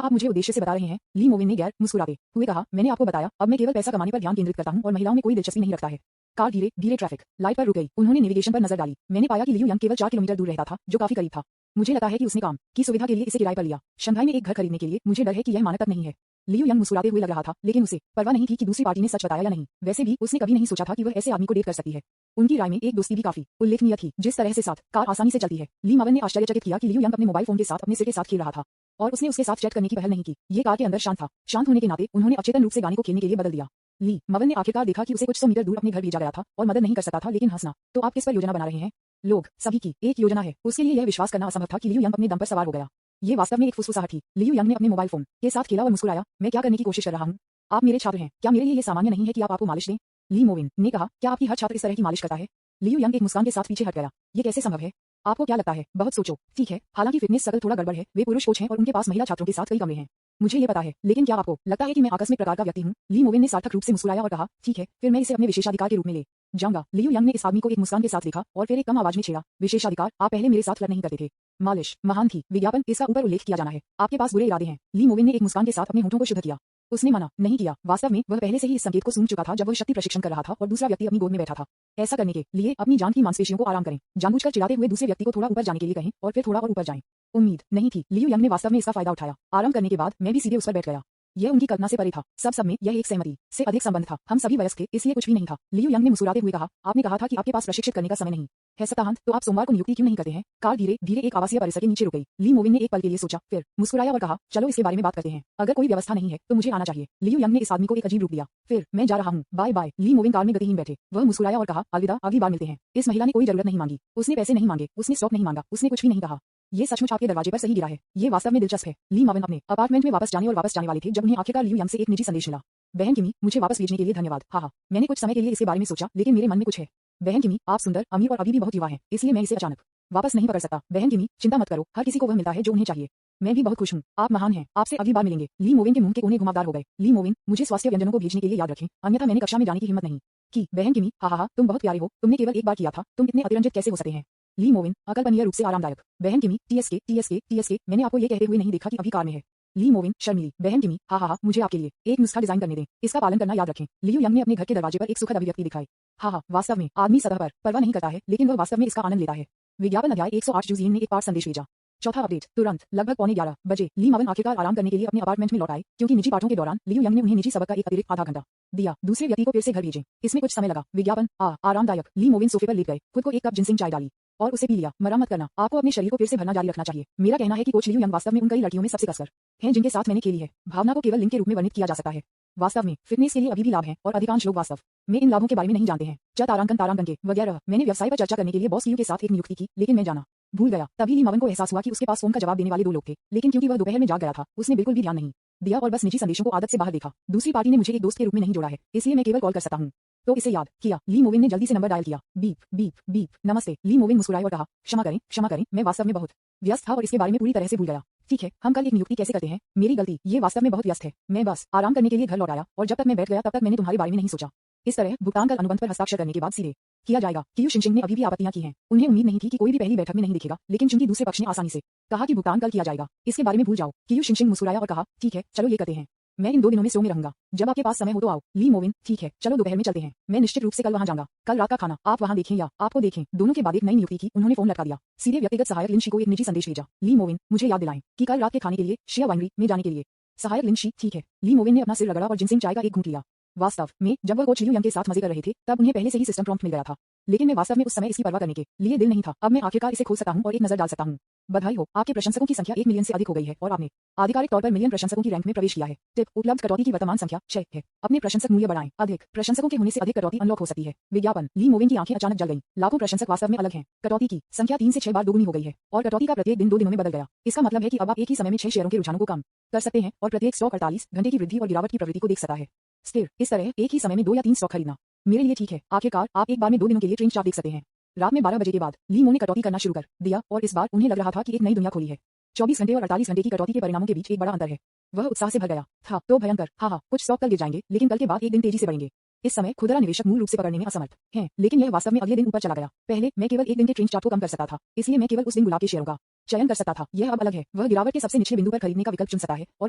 आप मुझे उद्देश्य से बता रहे हैं? ली मोविन ने गैर मुस्कुराते हुए कहा, मैंने आपको बताया, अब मैं केवल पैसा कमाने पर ध्यान केंद्रित करता हूं और महिलाओं में कोई दिलचस्पी नहीं रखता है। कार धीरे धीरे ट्रैफिक लाइट पर रुक गई। उन्होंने नेविगेशन पर नजर डाली। मैंने पाया कि लियू यंग केवल 4 किलोमीटर दूर रहता था, जो काफी करीब था। मुझे लगा है कि उसने काम की सुविधा के लिए इसे किराए पर लिया। शंघाई में एक घर खरीदने के लिए मुझे डर है कि यह मानक तक नहीं है। लियू यंग मुस्कुराते हुए लग रहा था, लेकिन उसे परवाह नहीं थी कि दूसरी पार्टी ने सच बताया या नहीं। वैसे भी उसने कभी नहीं सोचा था कि वह ऐसे आदमी को डेट कर सकती है। उनकी राय में एक दोस्ती भी काफी उल्लेखनीय थी। जिस तरह से साथ कार आसानी से चलती है। ली मावन ने आश्चर्यचकित किया कि लियू यंग अपने मोबाइल फोन के साथ अपने सिर के साथ खेल रहा था और उसने उसके साथ चैट करने की पहल नहीं की। ये कार के अंदर शांत था। शांत होने के नाते उन्होंने अचेतन रूप से गाने को खेलने के लिए बदल दिया। ली मवन ने आखिरकार देखा कि उसे कुछ 100 मीटर दूर अपने घर भेजा गया था और मदद नहीं कर सकता था, लेकिन हंसना। तो आप किस पर योजना बना रहे हैं? लोग सभी की एक योजना है। उसके लिए यह विश्वास करना असंभव था कि लियू यंग अपने दम पर सवार हो गया। ये वास्तव में एक फुसफुसाहट थी। लियू यंग ने अपने मोबाइल फोन के साथ खेला और मुस्कुराया। मैं क्या करने की कोशिश कर रहा हूँ? आप मेरे छात्र हैं, क्या मेरे लिए ये सामान्य नहीं है कि आप आपको मालिश दें? ली मोविन ने कहा, क्या आपकी हर छात्र इस तरह की मालिश करता है? लियू यंग एक मुस्कान के साथ पीछे हट गया। ये कैसे संभव है? आपको क्या लगता है? बहुत सोचो। ठीक है, हालांकि फिटनेस सर्कल थोड़ा गड़बड़ है। वे पुरुष कोच हैं और उनके पास महिला छात्रों के साथ कई कमरे हैं। मुझे ये पता है, लेकिन क्या आपको लगता है कि मैं आकस्मिक प्रकार का व्यक्ति हूँ? ली मोविन ने सार्थक रूप से मुस्कुराया और कहा, ठीक है, फिर मैं इसे अपने विशेषाधिकार के रूप में ले जाऊंगा। लियू यंग ने इस आदमी को एक मुस्कान के साथ देखा और फिर एक कम आवाज में छेड़ा, विशेषाधिकार? आप पहले मेरे साथ फ्लर्ट नहीं करते थे। मालिश महान थी। विज्ञापन, इसका ऊपर उल्लेख किया जाना है। आपके पास बुरे इरादे हैं। ली मोविन ने एक मुस्कान के साथ अपने होठों को शुद्ध किया। उसने मना नहीं किया। वास्तव में वह पहले से ही इस संकेत को सूंघ चुका था जब वह शक्ति प्रशिक्षण कर रहा था और दूसरा व्यक्ति अपनी गोद में बैठा था। ऐसा करने के लिए अपनी जान की मांसपेशियों को आराम करें। जानबूझकर चिढ़ाते हुए दूसरे व्यक्ति को थोड़ा ऊपर जाने के लिए कहें और फिर थोड़ा और ऊपर जाएं। उम्मीद नहीं थी लियू यंग ने वास्तव में इसका फायदा उठाया। आराम करने के बाद मैं भी सीधे उस पर बैठ गया। यह उनकी कल्पना से परे था। सब में यह एक सहमति से अधिक संबंध था। हम सभी वयस्क थे, इसलिए कुछ भी नहीं था। लियू यंग ने मुस्कुराते हुए कहा, आपने कहा था कि आपके पास प्रशिक्षित करने का समय नहीं है सप्ताहांत, तो आप सोमवार को नियुक्ति क्यों नहीं करते हैं? कार धीरे धीरे एक आवासीय परिसर के नीचे रुक गई। ली मोविन ने एक पल के लिए सोचा, फिर मुस्कुराया और कहा, चलो इसके बारे में बात करते हैं। अगर कोई व्यवस्था नहीं है तो मुझे आना चाहिए। लियू यंग ने इस आदमी को एक अजीब रूप दिया। फिर मैं जा रहा हूँ, बाय बाय। ली मोविन कार में गतिहीन बैठे। वह मुस्कुराया और कहा, अलविदा, अगली बार मिलते हैं। इस महिला ने कोई जरूरत नहीं मांगी। उसने पैसे नहीं मांगे, उसने स्टॉक नहीं मांगा, उसने कुछ भी नहीं कहा। ये सचमुच आपके दरवाजे पर सही गिरा है। ये वास्तव में दिलचस्प है। ली मावन अपने अपार्टमेंट में वापस जाने वाले थे जब उन्हें आखिरकार लियू यंग से एक निजी संदेश मिला। बहन किमी, मुझे वापस भेजने के लिए धन्यवाद। हाँ, मैंने कुछ समय के लिए इसके बारे में सोचा, लेकिन मेरे मन में कुछ है। बहन किमी, आप सुंदर, अमीर और अभी भी बहुत युवा हैं, इसलिए मैं इसे अचानक वापस नहीं पकड़ सकता। बहन किमी, चिंता मत करो, हर किसी को वह मिलता है जो उन्हें चाहिए। मैं भी बहुत खुश हूँ। आप महान हैं। आपसे अगली बार मिलेंगे। ली मोविन के मुंह के कोने घुमावदार हो गए। ली मोविन, मुझे स्वास्थ्य व्यंजनों को भेजने के लिए याद रखें, अन्यथा मैंने कक्षा में जाने की हिम्मत नहीं की। बहन किमी, हा, तुम बहुत प्यारे हो। तुमने केवल एक बार किया था, तुम इतने अतिरंजित कैसे हो सकते हैं? ली मोविन, अकल्पनीय रूप से आरामदायक। बहन किमी, टीएसके, मैंने आपको ये कहते हुए नहीं देखा कि अभी कार में है। ली मोविन शर्मीली। बहन किमी, हा, मुझे आपके लिए एक नुस्खा डिजाइन करने दें, इसका पालन करना याद रखें। लियू यंग ने अपने घर के दरवाजे पर एक सुखद अभिव्यक्ति दिखाई। हाँ, वास्तव में आदमी सतह पर परवाह नहीं करता है, लेकिन वह वास्तव में इसका आनंद लेता है। विज्ञापन अध्याय 108 जूजियन ने एक पाठ संदेश भेजा। चौथा अपडेट तुरंत लगभग 11:15 बजे ली मावन आखिरकार आराम करने के लिए अपने अपार्टमेंट में लौट आए, क्योंकि निजी पाठों के दौरान लियू यंग ने उन्हें निजी सबक का एक अतिरिक्त आधा घंटा दिया। दूसरे व्यक्ति को फिर से घर भेजें, इसमें कुछ समय लगा। विज्ञापन आरामदायक। ली मोविन सोफे पर लेट गए, खुद को एक कप जिनसिंग चाय डाली और उसे पी लिया। मरम्मत करना, आपको अपने शरीर को फिर से भरना जारी रखना चाहिए। मेरा कहना है कि कोच लियू यंग वास्तव में उन कई लड़कियों में सबसे कसकर हैं जिनके साथ मैंने खेली है। भावना को केवल लिंग के रूप में वर्णित किया जा सकता है। वास्तव में फिटनेस के लिए अभी भी लाभ हैं और अधिकांश लोग वास्तव में इन लाभों के बारे में नहीं जानते हैं। तारांकन के वगैरह। मैंने व्यवसाय पर चर्चा करने के लिए बॉस लियू के साथ एक नियुक्ति की, लेकिन मैं जाना भूल गया। तभी ली मावन को एहसास हुआ कि उसके पास फोन का जवाब देने वाले 2 लोग थे, लेकिन क्योंकि वह दोपहर में जाग गया था, उसने बिल्कुल भी ध्यान नहीं दिया और बस निजी संदेशों को आदत से बाहर देखा। दूसरी पार्टी ने मुझे एक दोस्त के रूप में नहीं जोड़ा है, इसलिए मैं केवल कॉल कर सकता हूँ। तो इसे याद किया। ली मोविन ने जल्दी से नंबर डायल किया। Beep beep beep. नमस्ते। ली मोविन मुस्कुराए और कहा, क्षमा करें, मैं वास्तव में बहुत व्यस्त था और इसके बारे में पूरी तरह से भूल गया। ठीक है, हम कल एक नियुक्ति कैसे करते हैं? मेरी गलती, ये वास्तव में बहुत व्यस्त है। मैं बस आराम करने के लिए घर लौट आया और जब तक मैं बैठ गया तब तक मैंने तुम्हारे बारे में नहीं सोचा। इस तरह भुगतान कर अनुबंध पर हस्ताक्षर करने के बाद सीधे किया जाएगा। कियू शिंगशिंग ने अभी भी आपत्तियां की हैं। उन्हें उम्मीद नहीं थी कि कोई भी पहली बैठक में नहीं दिखेगा, लेकिन चूंकि दूसरे पक्ष ने आसानी से कहा कि भुगतान कल किया जाएगा, इसके बारे में भूल जाओ। कियू शिंगशिंग मुस्कुराया और कहा, ठीक है, चलो ये करते हैं। मैं इन 2 दिनों में शो में रहूंगा। जब आपके पास समय हो तो आओ। ली मोविन, ठीक है, चलो दोपहर में चलते हैं। मैं निश्चित रूप से कल वहां जाऊंगा। कल रात का खाना आप वहां देखें या आपको देखें, दोनों के बाद एक नई नियुक्ति की। उन्होंने फोन लटका दिया। सीधे व्यक्तिगत सहायक लिंशी को एक निजी संदेश भेजा। ली मोविन, मुझे याद दिलाएं कि कल रात के खाने के लिए शिया वाइनरी में जाने के लिए। सहायक लिंशी, ठीक है। ली मोविन ने अपना सिर रगड़ा और जिनसिंग चाय का एक घूंट लिया। वास्तव में जब वह कोच लियू यंग के साथ मजे कर रहे थे, तब उन्हें पहले से ही सिस्टम प्रॉम्प्ट मिल गया था, लेकिन मैं वास्तव में उस समय इसकी परवाह करने के लिए दिल नहीं था। अब मैं आखिरकार इसे खोल सकता हूं और एक नजर डाल सकता हूं। बधाई हो, आपके प्रशंसकों की संख्या 1 मिलियन से अधिक हो गई है और आपने आधिकारिक तौर पर मिलियन प्रशंसकों की रैंक में प्रवेश किया है। टिप, उपलब्ध कटौती की वर्तमान संख्या 6 है। अपने प्रशंसक मूल्य बढ़ाएं। अधिक प्रशंसकों के होने से अधिक कटौती अनलॉक हो सकती है। विज्ञापन। ली मोविन की आंखें अचानक जल गईं। लाखों प्रशंसक वास्तव में अलग हैं। कटौती की संख्या 3 से 6 बार दोगुनी हो गई है और कटौती का प्रत्येक दिन 2 दिनों में बदल गया। इसका मतलब है कि अब आप एक ही समय में 6 शेयरों के रुझानों को कम कर सकते हैं और प्रत्येक स्टॉक 48 घंटे की वृद्धि और गिरावट की प्रवृत्ति को देख सकता है। स्थिर, इस तरह एक ही समय में 2 या 3 स्टॉक खरीदना मेरे लिए ठीक है। आखिरकार आप एक बार में 2 दिनों के लिए ट्रेंड चार्ट देख सकते हैं। रात में 12 बजे के बाद ली मो ने कटौती करना शुरू कर दिया और इस बार उन्हें लग रहा था कि एक नई दुनिया खोली है। 24 घंटे और 48 घंटे की कटौती के परिणामों के बीच एक बड़ा अंतर है। वह उत्साह से भर गया था। तो भयंकर, हाँ, कुछ स्टॉक कल गिर जाएंगे, लेकिन कल के बाद एक दिन तेजी से बढ़ेंगे। इस समय खुदरा निवेशक मूल रूप से पकड़ने में असमर्थ हैं, लेकिन यह वास्तव में अगले दिन ऊपर चला गया। पहले मैं केवल एक दिन के ट्रेंड चार्ट को कम कर सकता था, इसलिए मैं केवल उस दिन गुलाब के शेयरों का चयन कर सकता था। यह अब अलग है, वह गिरावट के सबसे निचले बिंदु पर खरीदने का विकल्प चुन सकता है और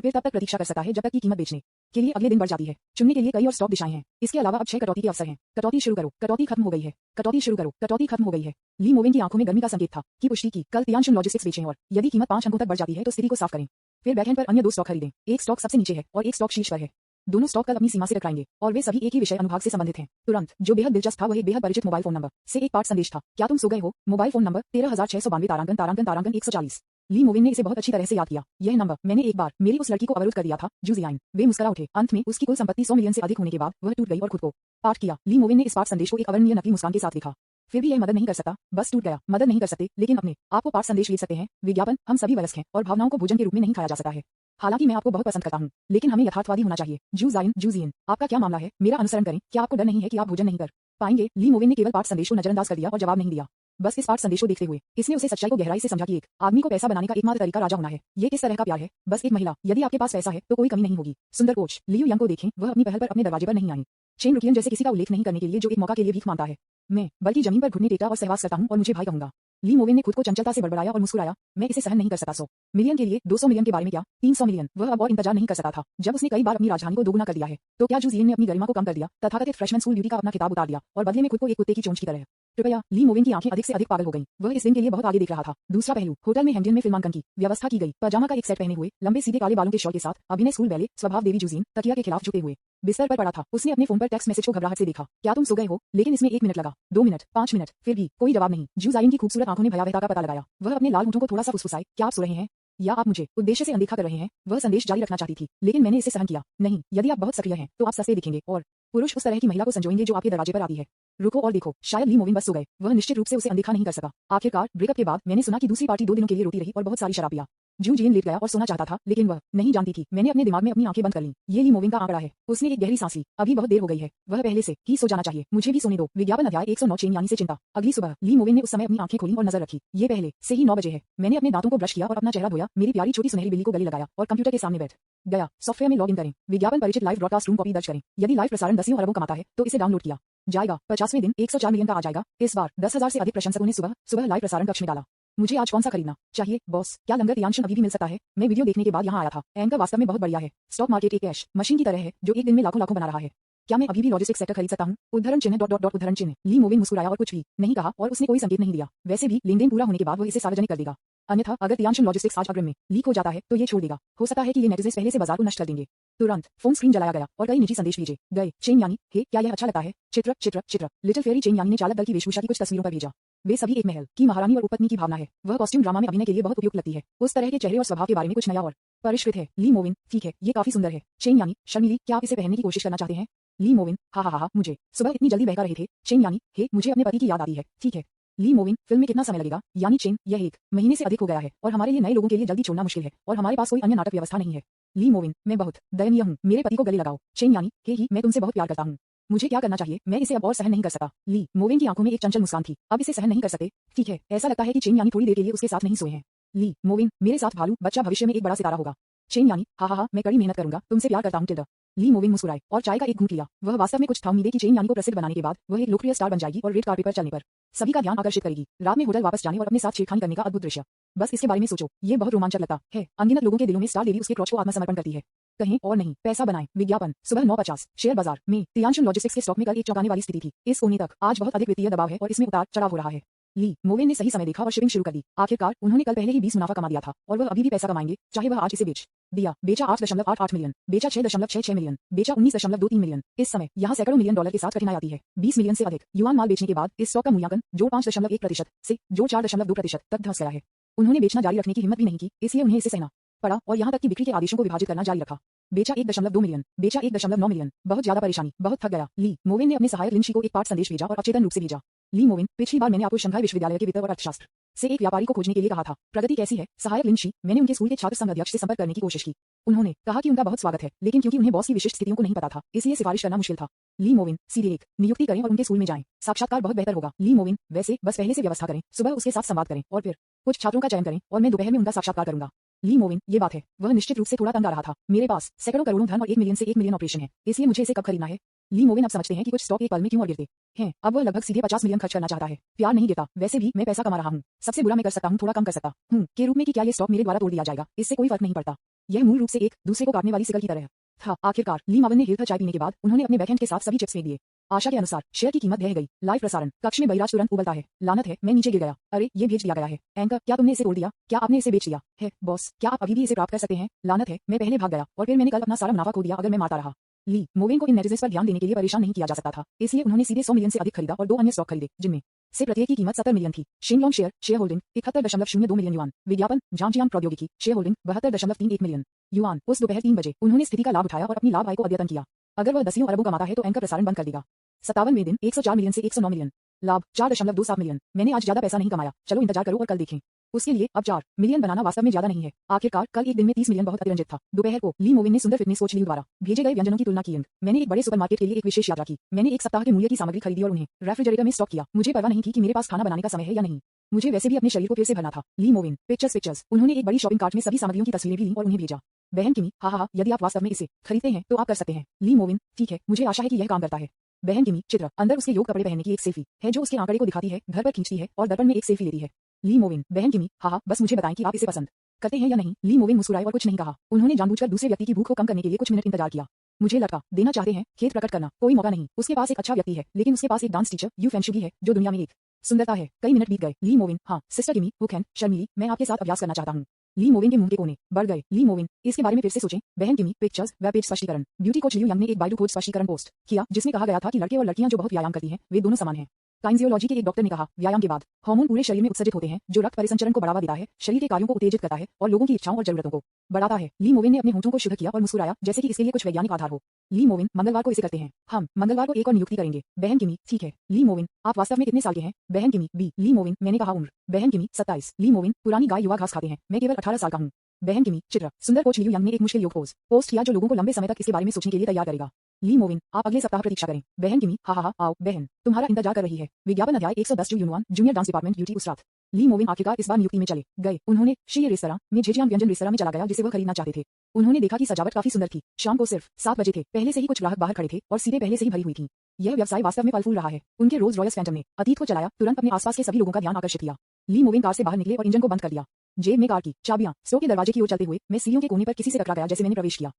फिर तब तक प्रतीक्षा कर सकता है जब तक कि कीमत बेचने के लिए अगले दिन बढ़ जाती है। चुनने के लिए कई और स्टॉप दिशाएं हैं। इसके अलावा अब 6 कटौती के अवसर हैं। कटौती शुरू करो, कटौती खत्म हो गई है, कटौती शुरू करो, कटौती खत्म हो गई है। ली मोविन की आंखों में गर्मी का संकेत था कि पुष्टि की कल तियांशुन लॉजिस्टिक्स बेचें और यदि कीमत 5 अंकों तक बढ़ जाती है तो स्थिति को साफ करें। फिर बैकएंड पर अन्य 2 स्टॉक खरीदें। एक स्टॉक सबसे नीचे है और एक स्टॉक शीर्ष पर है। दोनों स्टॉक कल अपनी सीमा से टकराएंगे और वे सभी एक ही विषय अनुभाग से संबंधित हैं। तुरंत जो बेहद दिलचस्प था वह एक बेहद परिचित मोबाइल फोन नंबर से एक पाठ संदेश था। क्या तुम सो गए हो? Mobile phone number 13,692 तारांकन तारांकन तारांकन 140। ली मोविन ने इसे बहुत अच्छी तरह से याद किया। यह नंबर मैंने एक बार मेरी उस लड़की को अवरुद्ध कर दिया था, जूजियान। वे मुस्कुरा उठे। अंत में उसकी कुल संपत्ति 100 मिलियन से अधिक होने के बाद वह टूट गई और खुद को पाठ किया। ली मोविन ने इस पाठ संदेश को एक अवर्णनीय नकली मुस्कान के साथ लिखा। फिर भी यह मदद नहीं कर सकता, बस टूट गया। मदद नहीं कर सकते लेकिन अपने आप को पाठ संदेश लिख सकते हैं। विज्ञापन, हम सभी वयस्क हैं और भावनाओं को भोजन के रूप में नहीं खाया जा सकता है। हालांकि मैं आपको बहुत पसंद करता हूं, लेकिन हमें यथार्थवादी होना चाहिए। जूजियन, आपका क्या मामला है? मेरा अनुसरण करें। क्या आपको डर नहीं है कि आप भोजन नहीं कर पाएंगे? ली मोविन ने केवल पाठ संदेश को नजरअंदाज कर दिया और जवाब नहीं दिया। बस इस पाठ संदेश को देखते हुए इसने उसे सच्चाई को गहराई से समझा कि एक आदमी को पैसा बनाने का एकमात्र तरीका राजा होना है। ये किस तरह का प्यार है? बस एक महिला। यदि आपके पास पैसा है तो कोई कमी नहीं होगी। सुंदर कोच लियू यंग को देखें, वह अपनी पहल पर अपने दरवाजे पर नहीं आई। शेन रुकियन जैसे किसी का उल्लेख नहीं करने के लिए जो एक मौका के लिए भीख मांगता है। मैं बल्कि जमीन पर घुटने टेकता और सहवास करता हूं और मुझे भाई कहूंगा। ली मोविन ने खुद को चंचलता से बड़बड़ाया और मुस्कुराया। मैं इसे सहन नहीं कर सकता। 100 मिलियन के लिए 200 मिलियन के बारे में क्या? 300 मिलियन। वह अब और इंतजार नहीं कर सकता था। जब उसने कई बार अपनी राजधानी को दोगुना कर दिया है तो क्या जूजियन ने अपनी गरिमा को कम कर दिया? तथाकथित फ्रेशमैन स्कूल ब्यूटी का अपना खिताब उतार दिया और बदले में खुद को एक कुत्ते की चोंच की तरह? कृपया। ली मोविन की आंखें अधिक से अधिक पागल हो गईं। वह इस दिन के लिए बहुत आगे देख रहा था। दूसरा पहलू, होटल में हेम्पटन में फिल्मांकन की व्यवस्था की गई। पजामा का एक सेट पहने हुए, लंबे सीधे काले बालों के शॉल के साथ अभिनय स्कूल बैले स्वभाव देवी जूजियन तकिया के खिलाफ झुके हुए बिस्तर पर पड़ा था। उसने अपने फोन पर टेक्स्ट मैसेज को घबराहट से देखा। क्या तुम सो गए हो? लेकिन इसमें 1 मिनट लगा, 2 मिनट, 5 मिनट, फिर भी कोई जवाब नहीं। जूजाइन की खूबसूरत आंखों ने भयावहता का पता लगाया। वह अपने लाल होठों को थोड़ा सा फुसफुसाए। क्या आप सो रहे हैं या आप मुझे उद्देश्य से अनदेखा कर रहे हैं? वह संदेश जारी रखना चाहती थी लेकिन मैंने इसे सहन किया। नहीं, यदि आप बहुत सक्रिय हैं तो आप सस्ते दिखेंगे और पुरुष उस तरह की महिला को संजोएंगे जो आपके दरवाजे पर आती है। रुको और देखो। शायद ली मोविन बस सो गए। वह निश्चित रूप से उसे अनदेखा नहीं कर सका। आखिरकार ब्रेकअप के बाद मैंने सुना कि दूसरी पार्टी 2 दिनों के लिए रोती रही और बहुत सारी शराब पिया। जूजियन लेट गया और सोना चाहता था लेकिन वह नहीं जानती थी। मैंने अपने दिमाग में अपनी आंखें बंद कर लीं। ये ली मोविन का आंकड़ा है। उसने एक गहरी सांस ली। अभी बहुत देर हो गई है। वह पहले से ही सो जाना चाहिए। मुझे भी सोने दो। विज्ञापन अध्याय 109 चेन यानी से चिंता। अगली सुबह ली मोविन ने उस समय अपनी आंखें खोली और नजर रखी। ये पहले से ही 9 बजे है। मैंने अपने दांतों को ब्रश किया और अपना चेहरा धोया। मेरी प्यारी छोटी सुनहरी बिल्ली को गले लगाया और कंप्यूटर के सामने बैठ गया। सॉफ्टवेयर में लॉग इन करें। विज्ञापन परिचित लाइव ब्रॉडकास्ट रूम कॉपी दर्ज करें। यदि लाइव प्रसारण दसियों अरबों कमाता है तो इसे डाउनलोड किया जाएगा। 50वें दिन 104 मिलियन का आ जाएगा। इस बार 10,000 से अधिक प्रशंसकों ने सुबह लाइव प्रसारण कक्ष में डाला। मुझे आज कौन सा खरीदना चाहिए बॉस? क्या लंगर तियांशुन अभी भी मिल सकता है? मैं वीडियो देखने के बाद यहाँ आया था। एंकर वास्तव में बहुत बढ़िया है। स्टॉक मार्केट एक कैश मशीन की तरह है जो एक दिन में लाखों लाखों बना रहा है। क्या मैं अभी भी लॉजिस्टिक्स सेक्टर खरीद सकता हूँ? उद्धरण चिन्ह डॉट डॉट डॉट उद्धरण चिन्ह। ली मोविन मुस्कुराया और कुछ भी नहीं कहा और उसने कोई संकेत नहीं दिया। वैसे भी लेनदेन पूरा होने के बाद वह इसे सार्वजनिक कर देगा। अन्यथा अगर तियांशुन लॉजिस्टिक्स आज अग्रिम में लीक हो जाता है तो ये छोड़ देगा। हो सकता है कि ये नेटिजन्स पहले से बाजार को नष्ट कर देंगे। तुरंत फोन स्क्रीन जलाया गया और कई निजी संदेश भेजे गए। चेन यानी, हे क्या यह अच्छा लगता है? चित्र चित्र चित्र। लिटिल फेरी चेन यानी ने चालक दल की वेशभूषा की कुछ तस्वीरों पर भेजा। वे सभी एक महल की महारानी और उपपत्नी की भावना है। वह कॉस्ट्यूम ड्रामा में अभिनय के लिए बहुत उपयुक्त लगती है। उस तरह के चेहरे और स्वभाव के बारे में कुछ नया और परिष्कृत है। ली मोविन, ठीक है, ये काफी सुंदर है। चेन यानी, शर्मिली, क्या आप इसे पहनने की कोशिश करना चाहते हैं? ली मोविन, हा, मुझे सुबह इतनी जल्दी बहका रहे थे। चेन यानी, हे मुझे अपने पति की याद आती है। ठीक है। ली मोविन, फिल्म में कितना समय लगेगा? यानी चेन, यह 1 महीने से अधिक हो गया है और हमारे लिए नए लोगों के लिए जल्दी छोड़ना मुश्किल है और हमारे पास कोई अन्य नाटक व्यवस्था नहीं है। ली मोविन, मैं बहुत दयनीय हूँ। मेरे पति को गले लगाओ। चेन यानी, हे ही, मैं तुमसे बहुत प्यार करता हूँ। मुझे क्या करना चाहिए? मैं इसे अब और सहन नहीं कर सकता। ली मोविन की आंखों में एक चंचल मुस्कान थी। अब इसे सहन नहीं कर सकते? ठीक है, ऐसा लगता है कि चेन यानी थोड़ी देर के लिए उसके साथ नहीं सोए हैं। ली मोविन, मेरे साथ भालू बच्चा भविष्य में एक बड़ा सितारा होगा। चेन यानी, हा, मैं कड़ी मेहनत करूंगा, तुमसे प्यार करता हूँ टिल्डा। ली मोविन मुस्कुराए और चाय का एक घूंट लिया। वह वास्तव में कुछ था उम्मीदें कि चेन यानी को प्रसिद्ध बनाने के बाद वह एक लोकप्रिय स्टार बन जाएगी और रेड कार्पेट पर चलने पर सभी का ध्यान आकर्षित करेगी। रात में होटल वापस जाने और अपने साथ छेड़खानी करने का अद्भुत दृश्य। बस इसके बारे में सोचो, ये बहुत रोमांचक लगता है। अनगिनत लोगों के दिलों में स्टार देवी उसके क्रॉच को आत्मसमर्पण करती है। कहीं और नहीं, पैसा बनाएं। विज्ञापन सुबह 9:50। शेयर बाजार में तियांशुन लॉजिस्टिक्स के स्टॉक में कल एक चौंकाने वाली स्थिति थी। इस कोने तक आज बहुत अधिक वित्तीय दबाव है और इसमें उतार चढ़ाव हो रहा है। ली मोविन ने सही समय देखा और शिपिंग शुरू कर दी। आखिरकार उन्होंने कल पहले ही 20 मुनाफा कमा दिया था और वह अभी भी पैसा कमाएंगे चाहे वह आज इसे बेच दिया। बेचा 8.88 मिलियन, बेचा 6.66 मिलियन, बेचा 19.23 मिलियन। इस समय यहाँ सैकड़ों मिलियन डॉलर के साथ कठिनाई आती है। 20 मिलियन से अधिक युआन माल बेचने के बाद इस स्टॉक का मूल्यांकन जोड़ 5.1% से जोड़ 4.2% तक धंस गया है। उन्होंने बेचना जारी रखने की हिम्मत भी नहीं की, इसलिए उन्हें इसे सहना पड़ा और यहाँ तक कि बिक्री के आदेशों को विभाजित करना जारी रखा। बेचा 1.2 मिलियन, बेचा 1.9 मिलियन। बहुत ज्यादा परेशानी, बहुत थक गया। ली मोविन ने अपने सहायक लिंशी को एक पाठ संदेश भेजा और अचेतन रूप से भेजा। ली मोविन, पिछली बार मैंने आपको शंघाई विश्वविद्यालय के वित्त और अर्थशास्त्र से एक व्यापारी को खोजने के लिए कहा था। प्रगति कैसी है? सहायक लिंशी, मैंने उनके स्कूल के छात्र संघ अध्यक्ष से संपर्क करने की कोशिश की। उन्होंने कहा कि उनका बहुत स्वागत है, लेकिन क्योंकि उन्हें बॉस की विशिष्ट स्थितियों को नहीं पता था, इसलिए सिफारिश करना मुश्किल था। ली मोविन, सीधे एक नियुक्ति करें और उनके स्कूल में जाएं। साक्षात्कार बहुत बेहतर होगा। ली मोविन, वैसे बस पहले से व्यवस्था करें, सुबह उसके साथ संवाद करें और फिर कुछ छात्रों का चयन करें और मैं दोपहर में उनका साक्षात्कार करूंगा। ली मोविन, ये बात है। वह निश्चित रूप से थोड़ा तंग आ रहा था। मेरे पास सैकड़ों करोड़ों धन और 1 मिलियन से 1 मिलियन ऑपरेशन है, इसलिए मुझे इसे कब खरीदना है? ली मोविन अब समझते हैं कि कुछ स्टॉक एक पल में क्यों और गिरते हैं। अब वह लगभग सीधे 50 मिलियन खर्च करना चाहता है। प्यार नहीं गिरता, वैसे भी मैं पैसा कमा रहा हूँ, सबसे बुरा मैं कर सकता हूँ, थोड़ा कम कर सकता हूँ के रूप में कि क्या ये स्टॉक मेरे द्वारा तोड़ दिया जाएगा, इससे कोई फर्क नहीं पड़ता। यह मूल रूप से एक दूसरे को काटने वाली सिकल की तरह था। आखिरकार ली मावन ने हिलकर चाय पीने के बाद उन्होंने अपने बैकहैंड के साथ सभी चिप्स फेंक दिए। आशा के अनुसार शेयर की कीमत ढह गई। लाइव प्रसारण कक्ष में बहिराज तुरंत उबलता है। लानत है, मैं नीचे गिर गया। अरे ये भेज दिया गया है। एंकर, क्या तुमने इसे तोड़ दिया? क्या आपने इसे बेच दिया है? बॉस, क्या आप अभी भी इसे प्राप्त कर सकते हैं? लानत है, मैं पहले भाग गया और फिर मैंने कल अपना सारा मुनाफा खो दिया। अगर मैं मारता रहा। ली मोविन को इन नेटिजन्स पर ध्यान देने के लिए परेशान नहीं किया जा सकता था, इसलिए उन्होंने सीधे 100 मिलियन से अधिक खरीदा और 2 अन्य स्टॉक खरीदे, जिनमें से प्रत्येक की कीमत 70 मिलियन थी। Shenlong share holding 71.02 million yuan. विज्ञापन झांगजियांग प्रौद्योगिकी शेयर होल्डिंग 72.31 मिलियन युआन। उस दोपहर 3 बजे उन्होंने स्थिति का लाभ उठाया और अपनी लाभ आय को अद्यतन किया। अगर वह दसियों अरबों कमाता है तो एंकर प्रसारण बंद कर देगा। 57वें दिन 104 मिलियन से 109 मिलियन। लाभ 4.27 मिलियन। मैंने आज ज्यादा पैसा नहीं कमाया, चलो इंतजार करो और कल देखें। उसके लिए अब 4 मिलियन बनाना वास्तव में ज्यादा नहीं है। आखिरकार कल एक दिन में 30 मिलियन बहुत अतिरंजित था। दोपहर को ली मोविन ने सुंदर फिटनेस कोच लियू द्वारा भेजे गए व्यंजनों की तुलना की। मैंने एक बड़े सुपरमार्केट के लिए एक विशेष यात्रा की। मैंने एक सप्ताह के मूल्य की सामग्री खरीदी और उन्हें रेफ्रिजरेटर में स्टॉक किया। मुझे परवाह नहीं थी कि मेरे पास खाना बनाने का समय है या नहीं। मुझे वैसे भी अपने शरीर को फिर से भरना था। ली मोविन पिक्चर्स। उन्होंने एक बड़ी शॉपिंग कार्ट में सभी सामग्रियों की तस्वीरें भी लीं और उन्हें भेजा। बहन किमी, हाँ, यदि आप वास्तव में इसे खरीदते हैं तो आप कर सकते हैं। ली मोविन, ठीक है, मुझे आशा है कि यह काम करता है। बहन किमी चित्र, अंदर उसके योग कपड़े पहनने की एक सेल्फी है जो उसके आंकड़े को दिखाती है, घर पर खींचती है और दर्पण में एक सेल्फी लेती है। ली मोविन, बहन किमी, हाँ, बस मुझे बताएं कि आप इसे पसंद करते हैं या नहीं। ली मोविन मुस्कुराए और कुछ नहीं कहा। उन्होंने जानबूझकर दूसरे व्यक्ति की भूख को कम करने के लिए कुछ मिनट इंतजार किया। मुझे लड़का देना चाहते हैं, खेद प्रकट करना, कोई मौका नहीं। उसके पास एक अच्छा व्यक्ति है, लेकिन उसके पास एक डांस टीचर यू फेंशुगी है जो दुनिया में एक सुंदरता है। कई मिनट बीत गए। ली मोविन, हाँ सिस्टर किमी, हुकैन, शर्मिली, मैं आपके साथ अभ्यास करना चाहता हूँ। ली मोविन के मुंह के कोने बढ़ गए। ली मोविन, इसके बारे में फिर से सोचें। बहन किमी पिक्चर्स वेब पेज स्पष्टीकरण। ब्यूटी कोच लियू यंग ने एक बायडू खोज स्पष्टीकरण पोस्ट किया जिसमें कहा गया था कि लड़के और लड़कियां जो बहुत व्यायाम करती हैं वे दोनों समान हैं। काइंजियोलॉजी के एक डॉक्टर ने कहा, व्यायाम के बाद हार्मोन पूरे शरीर में उत्सर्जित होते हैं जो रक्त परिसंचरण को बढ़ावा देता है, शरीर के कार्यों को उत्तेजित करता है और लोगों की इच्छाओं और जरूरतों को बढ़ाता है। ली मोविन ने अपने होंठों को शुद्ध किया और मुस्कुराया जैसे कि इसके लिए कुछ वैज्ञानिक आधार हो। ली मोविन, मंगलवार को इसे करते हैं। हम मंगलवार को एक और नियुक्ति करेंगे। बहन किमी, ठीक है। ली मोविन, आप वास्तव में कितने साल के हैं? बहन किमी बी। ली मोविन, मैंने कहा उम्र। बहन किमी 27। ली मोविन, पुरानी गाय युवा घास खाते हैं, मैं केवल 18 साल का हूँ। बहन किमी चित्र, सुंदर कोच लियू यंग ने एक मुश्किल योग पोस्ट किया जो लोगों को लंबे समय तक इसके बारे में सोचने के लिए तैयार करेगा। ली मोविन, आप अगले सप्ताह प्रतीक्षा करें। बहन किमी, हाँ, आओ बहन, तुम्हारा इंतजार कर रही है। विज्ञापन अध्याय 110 जू यूनवान जूनियर डांस डिपार्टमेंट यूटी उस रात ली मोविन आखिरकार इस बार नियुक्ति में चले गए। उन्होंने शी रेस्तरां में झेजियांग व्यंजन रेस्तरां में चला गया जिसे वह खरीदना चाहते थे। उन्होंने देखा कि सजावट काफी सुंदर थी। शाम को सिर्फ 7 बजे थे। पहले से ही कुछ ग्राहक बाहर खड़े थे और सीटें पहले से ही भरी हुई थी। यह व्यवसाय वास्तव में फल फूल रहा है। उनके रोल्स रॉयस फैंटम ने अतीत को चलाया, तुरंत अपने आसपास के सभी लोगों का ध्यान आकर्षित किया। ली मोविन कार से बाहर निकले और इंजन को बंद कर दिया। जेब में कार की चाबियां। स्टोर के दरवाजे की ओर चलते हुए मैं सीढ़ियों के कोने पर किसी से टकरा गया जैसे मैंने प्रवेश किया।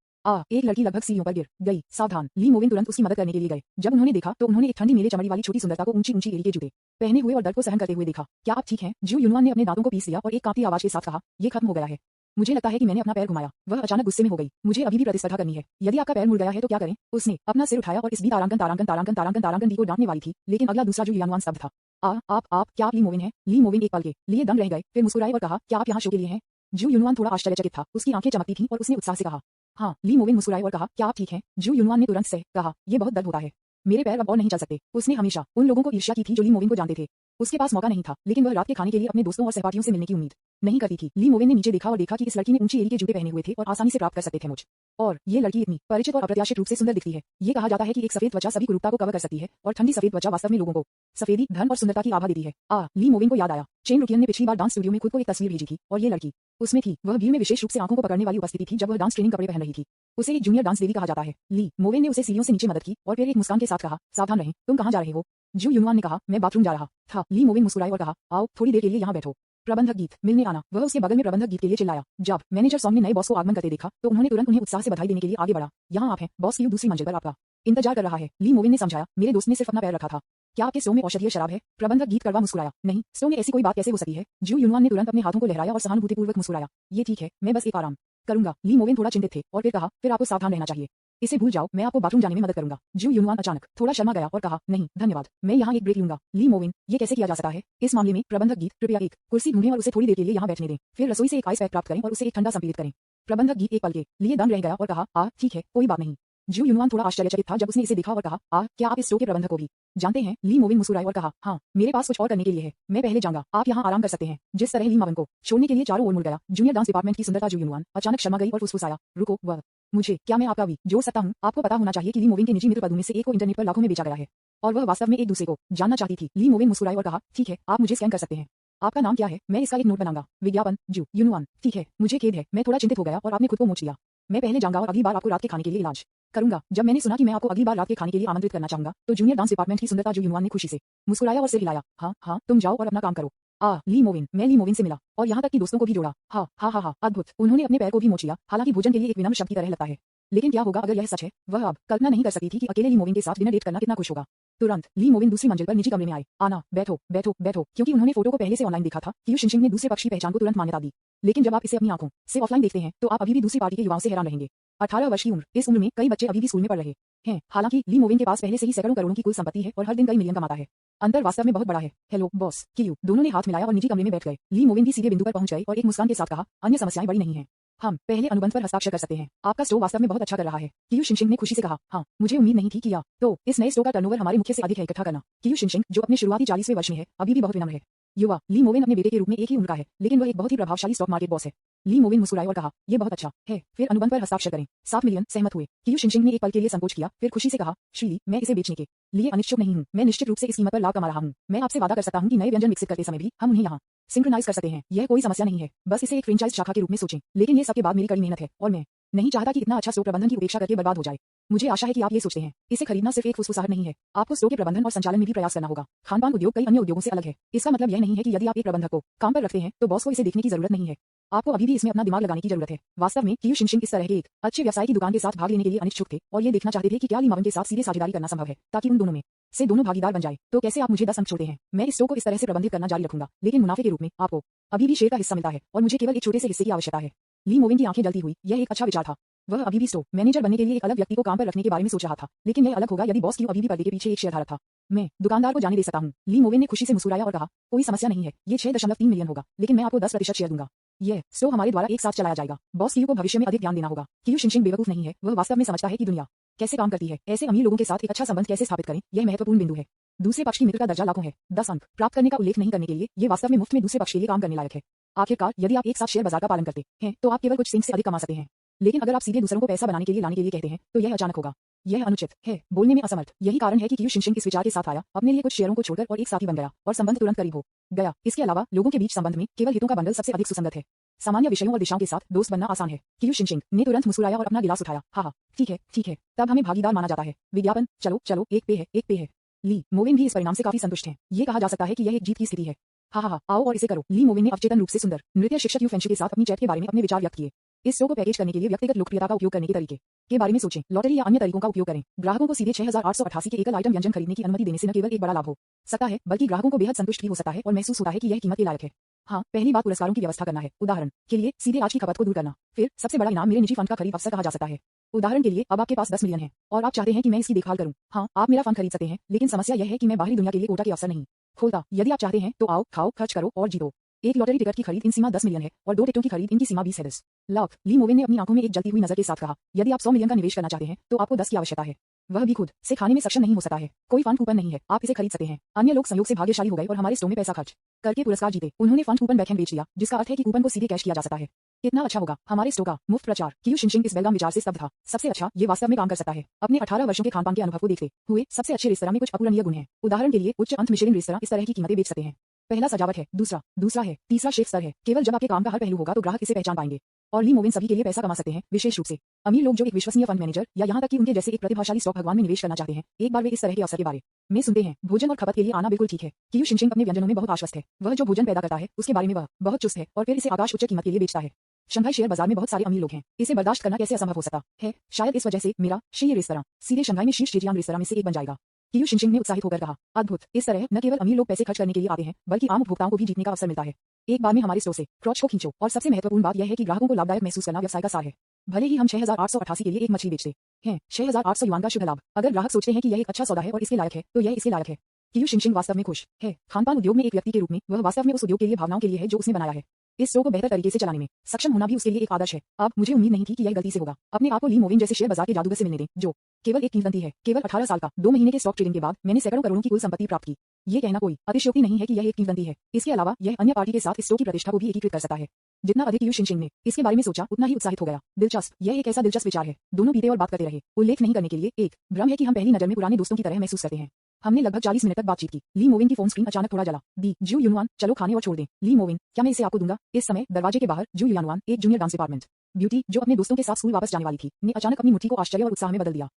एक लड़की लगभग सीढ़ियों पर गिर गई। सावधान। ली मोविन तुरंत उसकी मदद करने के लिए गए। जब उन्होंने देखा तो उन्होंने एक ठंडी नीले चमड़ी वाली छोटी सुंदरता को ऊंची एड़ी के जूते पहने हुए और दर्द को सहन करते हुए देखा। क्या आप ठीक हैं? जू यूनवान ने अपने दांतों को पीस लिया और एक कांपती आवाज के साथ कहा, ये खत्म हो गया है। मुझे लगता है कि मैंने अपना पैर घुमाया। वह अचानक गुस्से में हो गई। मुझे अभी भी प्रतिस्पर्धा करनी है। यदि आपका पैर मुड़ गया है तो क्या करें? उसने अपना सिर उठाया और इस बीच तारांकन दी को डांटने वाली थी, लेकिन अगला दूसरा जू यूनवान शब्द था। आप क्या आप ली मोविन हैं? ली मोविन एक पल के लिए दंग रह गए, फिर मुस्कुराए और कहा, क्या आप यहाँ शो के लिए हैं? जू यूनवान थोड़ा आश्चर्यचकित था। उसकी आंखें चमकती थीं और उसने उत्साह से कहा, हाँ। ली मोविन मुस्कुराए और कहा, क्या आप ठीक हैं? जू यूनवान ने तुरंत से कहा, ये बहुत दर्द होता है। मेरे पैर अब और नहीं चल सकते। उसने हमेशा उन लोगों को ईर्ष्या की थी जो ली मोविन को जानते थे। उसके पास मौका नहीं था, लेकिन वह रात के खाने के लिए अपने दोस्तों और सहपाठियों से मिलने की उम्मीद नहीं करती थी। ली मोविन ने नीचे देखा और देखा कि इस लड़की ने ऊंची एड़ी के जूते पहने हुए थे और आसानी से प्राप्त कर सकते थे मुझ। और ये लड़की इतनी परिचित और अप्रत्याशित रूप से सुंदर दिखती है। ये कहा जाता है कि एक सफेद त्वचा सभी कुरूपता को कवर कर सकती है और ठंडी सफेद त्वचा वास्तव में लोगों को सफेदी, धन और सुंदरता की आभा देती है। ली मोविन को याद आया, चेन रुकियन ने पिछली बार डांस स्टूडियो में खुद को एक तस्वीर भेजी थी और ये लड़की उसमें थी। वह भीड़ में विशेष रूप से आंखों को पकड़ने वाली उपस्थिति थी जब वह डांस ट्रेनिंग कपड़े पहन रही थी। उसे एक जूनियर डांस देवी कहा जाता है। ली मोविन ने उसे सीढ़ियों से नीचे मदद की और फिर एक मुस्कान के साथ कहा, सावधान रहें, तुम कहाँ जा रहे हो? जू यूनवान ने कहा, मैं बाथरूम जा रहा था। ली मोविन मुस्कुराए और कहा, आओ थोड़ी देर के लिए यहाँ बैठो। प्रबंधक गीत मिलने आना। वह उसके बगल में प्रबंधक गीत के लिए चिल्लाया। जब मैनेजर सॉन्ग ने नए बॉस को आगमन करते देखा तो उन्होंने तुरंत उन्हें उत्साह से बधाई देने के लिए आगे बढ़ा। यहाँ आप हैं, बॉस की दूसरी मंजिल पर आपका इंतजार कर रहा है। ली मोविन ने समझाया, मेरे दोस्त ने सिर्फ अपना पैर रखा था। क्या आपके स्टोव में औषधीय शराब है? प्रबंधक गीत कड़वा मुस्कुराया, नहीं, स्टोव में ऐसी कोई बात कैसे हो सकती है? जू यूनवान ने तुरंत अपने हाथों को लहराया और सहानुभूतिपूर्वक मुस्कुराया, ये ठीक है, मैं बस एक आराम करूंगा। ली मोविन थोड़ा चिंतित थे और फिर कहा, फिर आपको सावधान रहना चाहिए। इसे भूल जाओ, मैं आपको बाथरूम जाने में मदद करूंगा। जू यूनवान अचानक थोड़ा शर्मा गया और कहा, नहीं धन्यवाद, मैं यहाँ एक ब्रेक लूंगा। ली मोविन, ये कैसे किया जा सकता है? इस मामले में प्रबंधक गीत, कृपया एक कुर्सी ढूंढें और उसे थोड़ी देर के लिए यहाँ बैठने दें। फिर रसोई से एक आइस पैक प्राप्त करें और उसे एक ठंडा संपीड़ित करें। प्रबंधक गीत एक पल के लिए दंग रह गया और कहा, ठीक है, कोई बात नहीं। जू यूनवान थोड़ा आश्चर्यचकित था जब उसने इसे देखा और कहा, क्या आप इस शो के प्रबंधक को भी जानते हैं? ली मोविन मुस्कुराए और कहा, हाँ, मेरे पास कुछ और करने के लिए है, मैं पहले जाऊंगा, आप यहाँ आराम कर सकते हैं। जिस तरह ली मोविन को छोड़ने के लिए चारों ओर मुड़ गया, जूनियर डांस डिपार्टमेंट की सुंदरता जू यूनवान अचानक शर्मा गई और फुसफुसाया, रुको, वह मुझे, क्या मैं आपका भी जोड़ सकता हूँ? आपको पता होना चाहिए कि ली मोविन के निजी मित्र पदों में से एक को इंटरनेट पर लाखों में बेचा गया है और वह वास्तव में एक दूसरे को जानना चाहती थी। ली मोविन मुस्कुराई और कहा, ठीक है, आप मुझे स्कैन कर सकते हैं। आपका नाम क्या है? मैं इसका एक नोट बनाऊंगा। विज्ञापन जू यूनवान, ठीक है, मुझे खेद है, मैं थोड़ा चिंतित हो गया और आपने खुद को मोच लिया। मैं पहले जाऊंगा और अगली बार आपको रात के खाने के लिए इलाज करूंगा। जब मैंने सुना कि मैं आपको अगली बार रात के खाने के लिए आमंत्रित करना चाहूंगा तो जूनियर डांस डिपार्टमेंट की सुंदरता जो यूनवान ने खुशी से मुस्कुराया और सिर हिलाया। हाँ हाँ, तुम जाओ और अपना काम करो। ली मोविन, मैं ली मोविन से मिला और यहाँ तक कि दोस्तों को भी जोड़ा। हाँ हाँ हाँ हाँ, अद्भुत। उन्होंने अपने पैर को भी मोच लिया, हालांकि भोजन के लिए एक विनम्र शब्द की तरह लगता है। लेकिन क्या होगा अगर यह सच है? वह अब कल्पना नहीं कर सकती थी कि अकेले ली मोविन के साथ डिनर डेट करना कितना खुश होगा। तुरंत ली मोविन दूसरी मंजिल पर निजी कमरे में आए। आना, बैठो बैठो बैठो, क्योंकि उन्होंने फोटो को पहले से ऑनलाइन देखा था। क्यू शिनशिंग ने दूसरे पक्ष की पहचान को तुरंत मान्यता दी। लेकिन जब आप इसे अपनी आंखों से ऑफलाइन देखते हैं तो आप अभी भी दूसरी पार्टी के युवाओं से हैरान रहेंगे। 18 वर्ष की उम्र, इस उम्र में कई बच्चे अभी भी स्कूल में पढ़ रहे हैं। हालांकि ली मोविन के पास पहले से ही सैकड़ों करोड़ों की कुल संपत्ति है और हर दिन कई मिलियन कमाता है। अंतर वास्तव में बहुत बड़ा है। Hello boss, Q. दोनों ने हाथ मिलाया और निजी कमरे में बैठ गए। ली मोविन भी सीधे बिंदु पर पहुंच गए और एक मुस्कान के साथ कहा, अन्य समस्याएं बड़ी नहीं है, हम पहले अनुबंध पर हस्ताक्षर कर सकते हैं। आपका स्टोव वास्तव में बहुत अच्छा कर रहा है। क्यू शिनशिंग ने खुशी से कहा। हाँ, मुझे उम्मीद नहीं थी कि तो इस नए स्टोव का टर्नओवर हमारे मुख्य से अधिक है इकट्ठा करना। क्यू शिनशिंग, जो अपने शुरुआती 40वें वर्ष में है, अभी भी बहुत विनम्र है। युवा ली मोविन अपने बेटे के रूप में एक ही उम्र का है, लेकिन वह एक बहुत ही प्रभावशाली स्टॉक मार्केट बॉस है। ली मोविन मुस्कुराए और कहा, यह बहुत अच्छा है, फिर अनुबंध पर हस्ताक्षर करें। 7 मिलियन। सहमत हुए। क्यू शिनशिंग ने एक पल के लिए संकोच किया, फिर खुशी से कहा, श्रीली, मैं इसे बेचने के लिए अनिच्छुक नहीं हूँ। मैं निश्चित रूप से इस कीमत पर लाभ कमा रहा हूँ। मैं आपसे वादा कर सकता हूँ कि नए व्यंजन विकसित करते समय भी हम उन्हें यहाँ सिंक्रोनाइज कर सकते हैं। यह कोई समस्या नहीं है, बस इसे एक फ्रेंचाइज शाखा के रूप में सोचें। लेकिन ये सबके बाद मेरी कड़ी मेहनत है और मैं नहीं चाहता कि इतना अच्छा स्टोर प्रबंधन की उपेक्षा करके बर्बाद हो जाए। मुझे आशा है कि आप ये सोचते हैं। इसे खरीदना सिर्फ एक फुसफुसाहट नहीं है, आपको स्टोर के प्रबंधन और संचालन में भी प्रयास करना होगा। खानपान उद्योग कई अन्य उद्योगों से अलग है। इसका मतलब यह नहीं है कि यदि आप एक प्रबंधक को काम पर रखते हैं तो बॉस को इसे देखने की जरूरत नहीं है। आपको अभी भी इसमें अपना दिमाग लगाने की जरूरत है। वास्तव में क्यू शिनशिंग इस तरह के एक अच्छे व्यवसाय की दुकान के साथ भाग लेने के लिए अनिच्छुक थे और ये देखना चाहते थे कि क्या ली मोविन के साथ सीधे साझेदारी करना संभव है ताकि उन दोनों में से दोनों भागीदार बन जाए। तो कैसे आप मुझे 10 अंक छोड़ते हैं? मैं इस स्टोर को इस तरह से प्रबंधित करना जारी रखूंगा, लेकिन मुनाफे के रूप में आपको अभी भी शेयर का हिस्सा मिलता है और मुझे केवल एक छोटे से हिस्से की आवश्यकता है। ली मोविन की आंखें जलती हुई, यह एक अच्छा विचार था। वह अभी भी स्टोर मैनेजर बनने के लिए एक अलग व्यक्ति को काम पर रखने के बारे में सोच रहा था, लेकिन यह अलग होगा यदि बॉस क्यू अभी भी पर्दे के पीछे एक शेयरधारक था। मैं दुकानदार को जाने दे सकता हूँ। ली मोविन ने खुशी से मुस्कुराया और कहा, कोई समस्या नहीं है, ये 6.3 मिलियन होगा, लेकिन मैं आपको 10% शेयर दूंगा। यह स्टोर हमारे द्वारा एक साथ चलाया जाएगा। बॉस क्यू को भविष्य में अधिक ध्यान देना होगा। क्यू शिनशिंग बेवकूफ नहीं है, वह वास्तव में समझता है कि दुनिया कैसे काम करती है। ऐसे अमीर लोगों के साथ एक अच्छा संबंध कैसे स्थापित करें, यह महत्वपूर्ण बिंदु है। दूसरे पक्ष की मित्र का दर्जा लाखों है। 10 अंक प्राप्त करने का उल्लेख नहीं करने के लिए ये वास्तव में मुफ्त में दूसरे पक्ष के लिए काम करने लायक है। आखिरकार यदि आप एक साथ शेयर बाजार का पालन करते हैं तो आप केवल कुछ सिंक से अधिक कमा सकते हैं, लेकिन अगर आप सीधे दूसरों को पैसा बनाने के लिए लाने के लिए कहते हैं तो यह अचानक होगा। यह अनुचित है, बोलने में असमर्थ। यही कारण है कि क्यू शिनशिंग इस विचार के साथ आया, अपने लिए कुछ शेयरों को छोड़कर और एक साथी बन गया और संबंध तुरंत करीब हो गया। इसके अलावा लोगों के बीच संबंध में केवल हितों का बंडल सबसे अधिक सुसंगत है। सामान्य विषयों और दिशाओं के साथ दोस्त बनना आसान है। क्यू शिनशिंग ने तुरंत मुस्कुराया और अपना गिलास उठाया। हाँ, ठीक है, तब हमें भागीदार माना जाता है। विज्ञापन, चलो चलो, एक पे है। ली मोविन भी इस परिणाम से काफी संतुष्ट हैं। ये कहा जा सकता है कि यह एक जीत की स्थिति है। हाँ, आओ और इसे करो। ली मोविन ने अवचेतन रूप से सुंदर नृत्य शिक्षक यू फेंशु के साथ अपनी चैट के बारे में अपने विचार व्यक्त किए। इस शो को पैकेज करने के लिए व्यक्तिगत लोकप्रियता का उपयोग करने के तरीके के बारे में सोचें। लॉटरी या अन्य तरीकों का उपयोग करें। ग्राहकों को सीधे 6888 के एकल आइटम व्यंजन खरीदने की अनुमति देने से न केवल एक बड़ा लाभ हो सकता है, बल्कि ग्राहकों को बेहद संतुष्ट भी हो सकता है और महसूस होता है कि यह कीमत के लायक है। हाँ, पहली बात पुरस्कारों की व्यवस्था करना है। उदाहरण के लिए सीधे आज की खपत को दूर करना। फिर सबसे बड़ा इनाम मेरे निजी फंड का खरीद अवसर कहा जा सकता है। उदाहरण के लिए अब आपके पास 10 मिलियन है और आप चाहते हैं कि मैं इसकी देखभाल करूं। हाँ, आप मेरा फंड खरीद सकते हैं, लेकिन समस्या यह है कि मैं बाहरी दुनिया के लिए कोटा के अवसर नहीं खोलता। यदि आप चाहते हैं तो आओ, खाओ, खर्च करो और जीतो। एक लॉटरी टिकट की खरीद इन सीमा 10 मिलियन है और 2 टिकटों की खरीद इनकी सीमा 20 है। 10 लाख। ली मोविन ने अपनी आंखों में एक जलती हुई नजर के साथ कहा, यदि आप 100 मिलियन का निवेश करना चाहते हैं तो आपको 10 की आवश्यकता है। वह भी खुद से खाने में सक्षम नहीं हो सकता है। कोई फंड कूपन नहीं है, आप इसे खरीद सकते हैं। अन्य लोग संयोग से भाग्यशाली हो गए और हमारे स्टोर में पैसा खर्च करके पुरस्कार जीते। उन्होंने फंड कूपन बैकहैंड बेच दिया, जिसका अर्थ है कि कूपन को सीधे कैश किया जा सकता है। कितना अच्छा होगा हमारे स्टोर का मुफ्त प्रचार। क्यू शिनशिंग इस बेलगाम विचार से स्तब्ध था। सबसे अच्छा, ये वास्तव में काम कर सकता है। अपने 18 वर्षों के खानपान के अनुभव को देखते हुए सबसे अच्छे रेस्तरां में कुछ अपूरणीय गुण हैं। उदाहरण के लिए उच्च अंत मिशेलिन रेस्तरां इस तरह की कीमतें बेच सकते हैं। पहला सजावट है, दूसरा है, तीसरा शेफ स्तर है। केवल जब आपके काम का हर पहलू होगा तो ग्राहक इसे पहचान पाएंगे। और ली मोविन सभी के लिए पैसा कमा सकते हैं, विशेष रूप से अमीर लोग जो एक विश्वसनीय फंड मैनेजर या यहाँ तक कि उनके जैसे एक प्रतिभाशाली स्टॉक भगवान में निवेश करना चाहते हैं। एक बार वे इस तरह के अवसर के बारे में सुनते हैं। भोजन और खपत के लिए आना बिल्कुल ठीक है। क्यू शिनशिंग अपने व्यंजनों में बहुत आश्वस्त है। वह जो भोजन पैदा करता है उसके बारे में वह बहुत चुस्त है और फिर इसे आकाश उच्च कीमत के लिए बेचता है। शंघाई शेयर बाजार में बहुत सारे अमीर लोग हैं। इसे बर्दाश्त करना कैसे असंभव हो सकता है? शायद इस वजह से मेरा शीर्ष रेस्तरां सीधे शंघाई में शीर्ष जेजियांग रेस्तरां में से एक बन जाएगा। क्यू शिनशिंग ने उत्साहित होकर कहा, अद्भुत। इस तरह न केवल अमीर लोग पैसे खर्च करने के लिए आते हैं, बल्कि आम उपभोक्ताओं को भी जीतने का अवसर मिलता है। एक बार में हमारे स्टोर से क्रॉच को खींचो। और सबसे महत्वपूर्ण बात यह है कि ग्राहकों को लाभदायक महसूस करना व्यवसाय का सार है। भले ही हम 6888 के लिए एक मछली बेचते हैं, 6800 युआन का शुभ लाभ। अगर ग्राहक सोचते हैं कि यह एक अच्छा सौदा है और इसके लायक है, तो यह इसके लायक है। क्यू शिनशिंग वास्तव में खुश है। खानपान उद्योग में एक व्यक्ति के रूप में वह वास्तव में उस उद्योग के लिए भावनाओं के लिए है जो उसने बनाया है। इस शो को बेहतर तरीके से चलाने में सक्षम होना भी उसके लिए एक आदर्श है। अब मुझे उम्मीद नहीं थी कि यह गलती से होगा। अपने आप को ली मोविन जैसे शेयर बाजार के जादूगर से मिलने दें, जो केवल एक किंवदंती है। केवल 18 साल का 2 महीने के स्टॉक ट्रेडिंग के बाद मैंने सैकड़ों करोड़ों की कुल संपत्ति प्राप्त की। ये कहना कोई अतिशयोक्ति नहीं है कि यह एक किंवदंती है। इसके अलावा यह अन्य पार्टी के साथ इस शो की प्रतिष्ठा को भी एकीकृत कर सकता है। जितना अधिक क्यू शिनशिंग ने इसके बारे में सोचा, उतना ही उत्साहित हो गया। दिलचस्प, यह एक ऐसा दिलचस्प विचार है। दोनों पीते और बात करते रहे। उल्लेख नहीं करने के लिए एक भ्रम है कि हम पहली नजर में पुराने दोस्तों की तरह महसूस करते हैं। हमने लगभग 40 मिनट तक बातचीत की। ली मोविन की फोन स्क्रीन अचानक थोड़ा जला। दी जू यूनवान, चलो खाने और छोड़ दें। ली मोविन, क्या मैं इसे आपको दूंगा? इस समय दरवाजे के बाहर जू यूनवान, एक जूनियर डांस डिपार्टमेंट ब्यूटी, जो अपने दोस्तों के साथ स्कूल वापस जाने वाली थी, ने अचानक अपनी मुट्ठी को आश्चर्य और उत्साह में बदल दिया।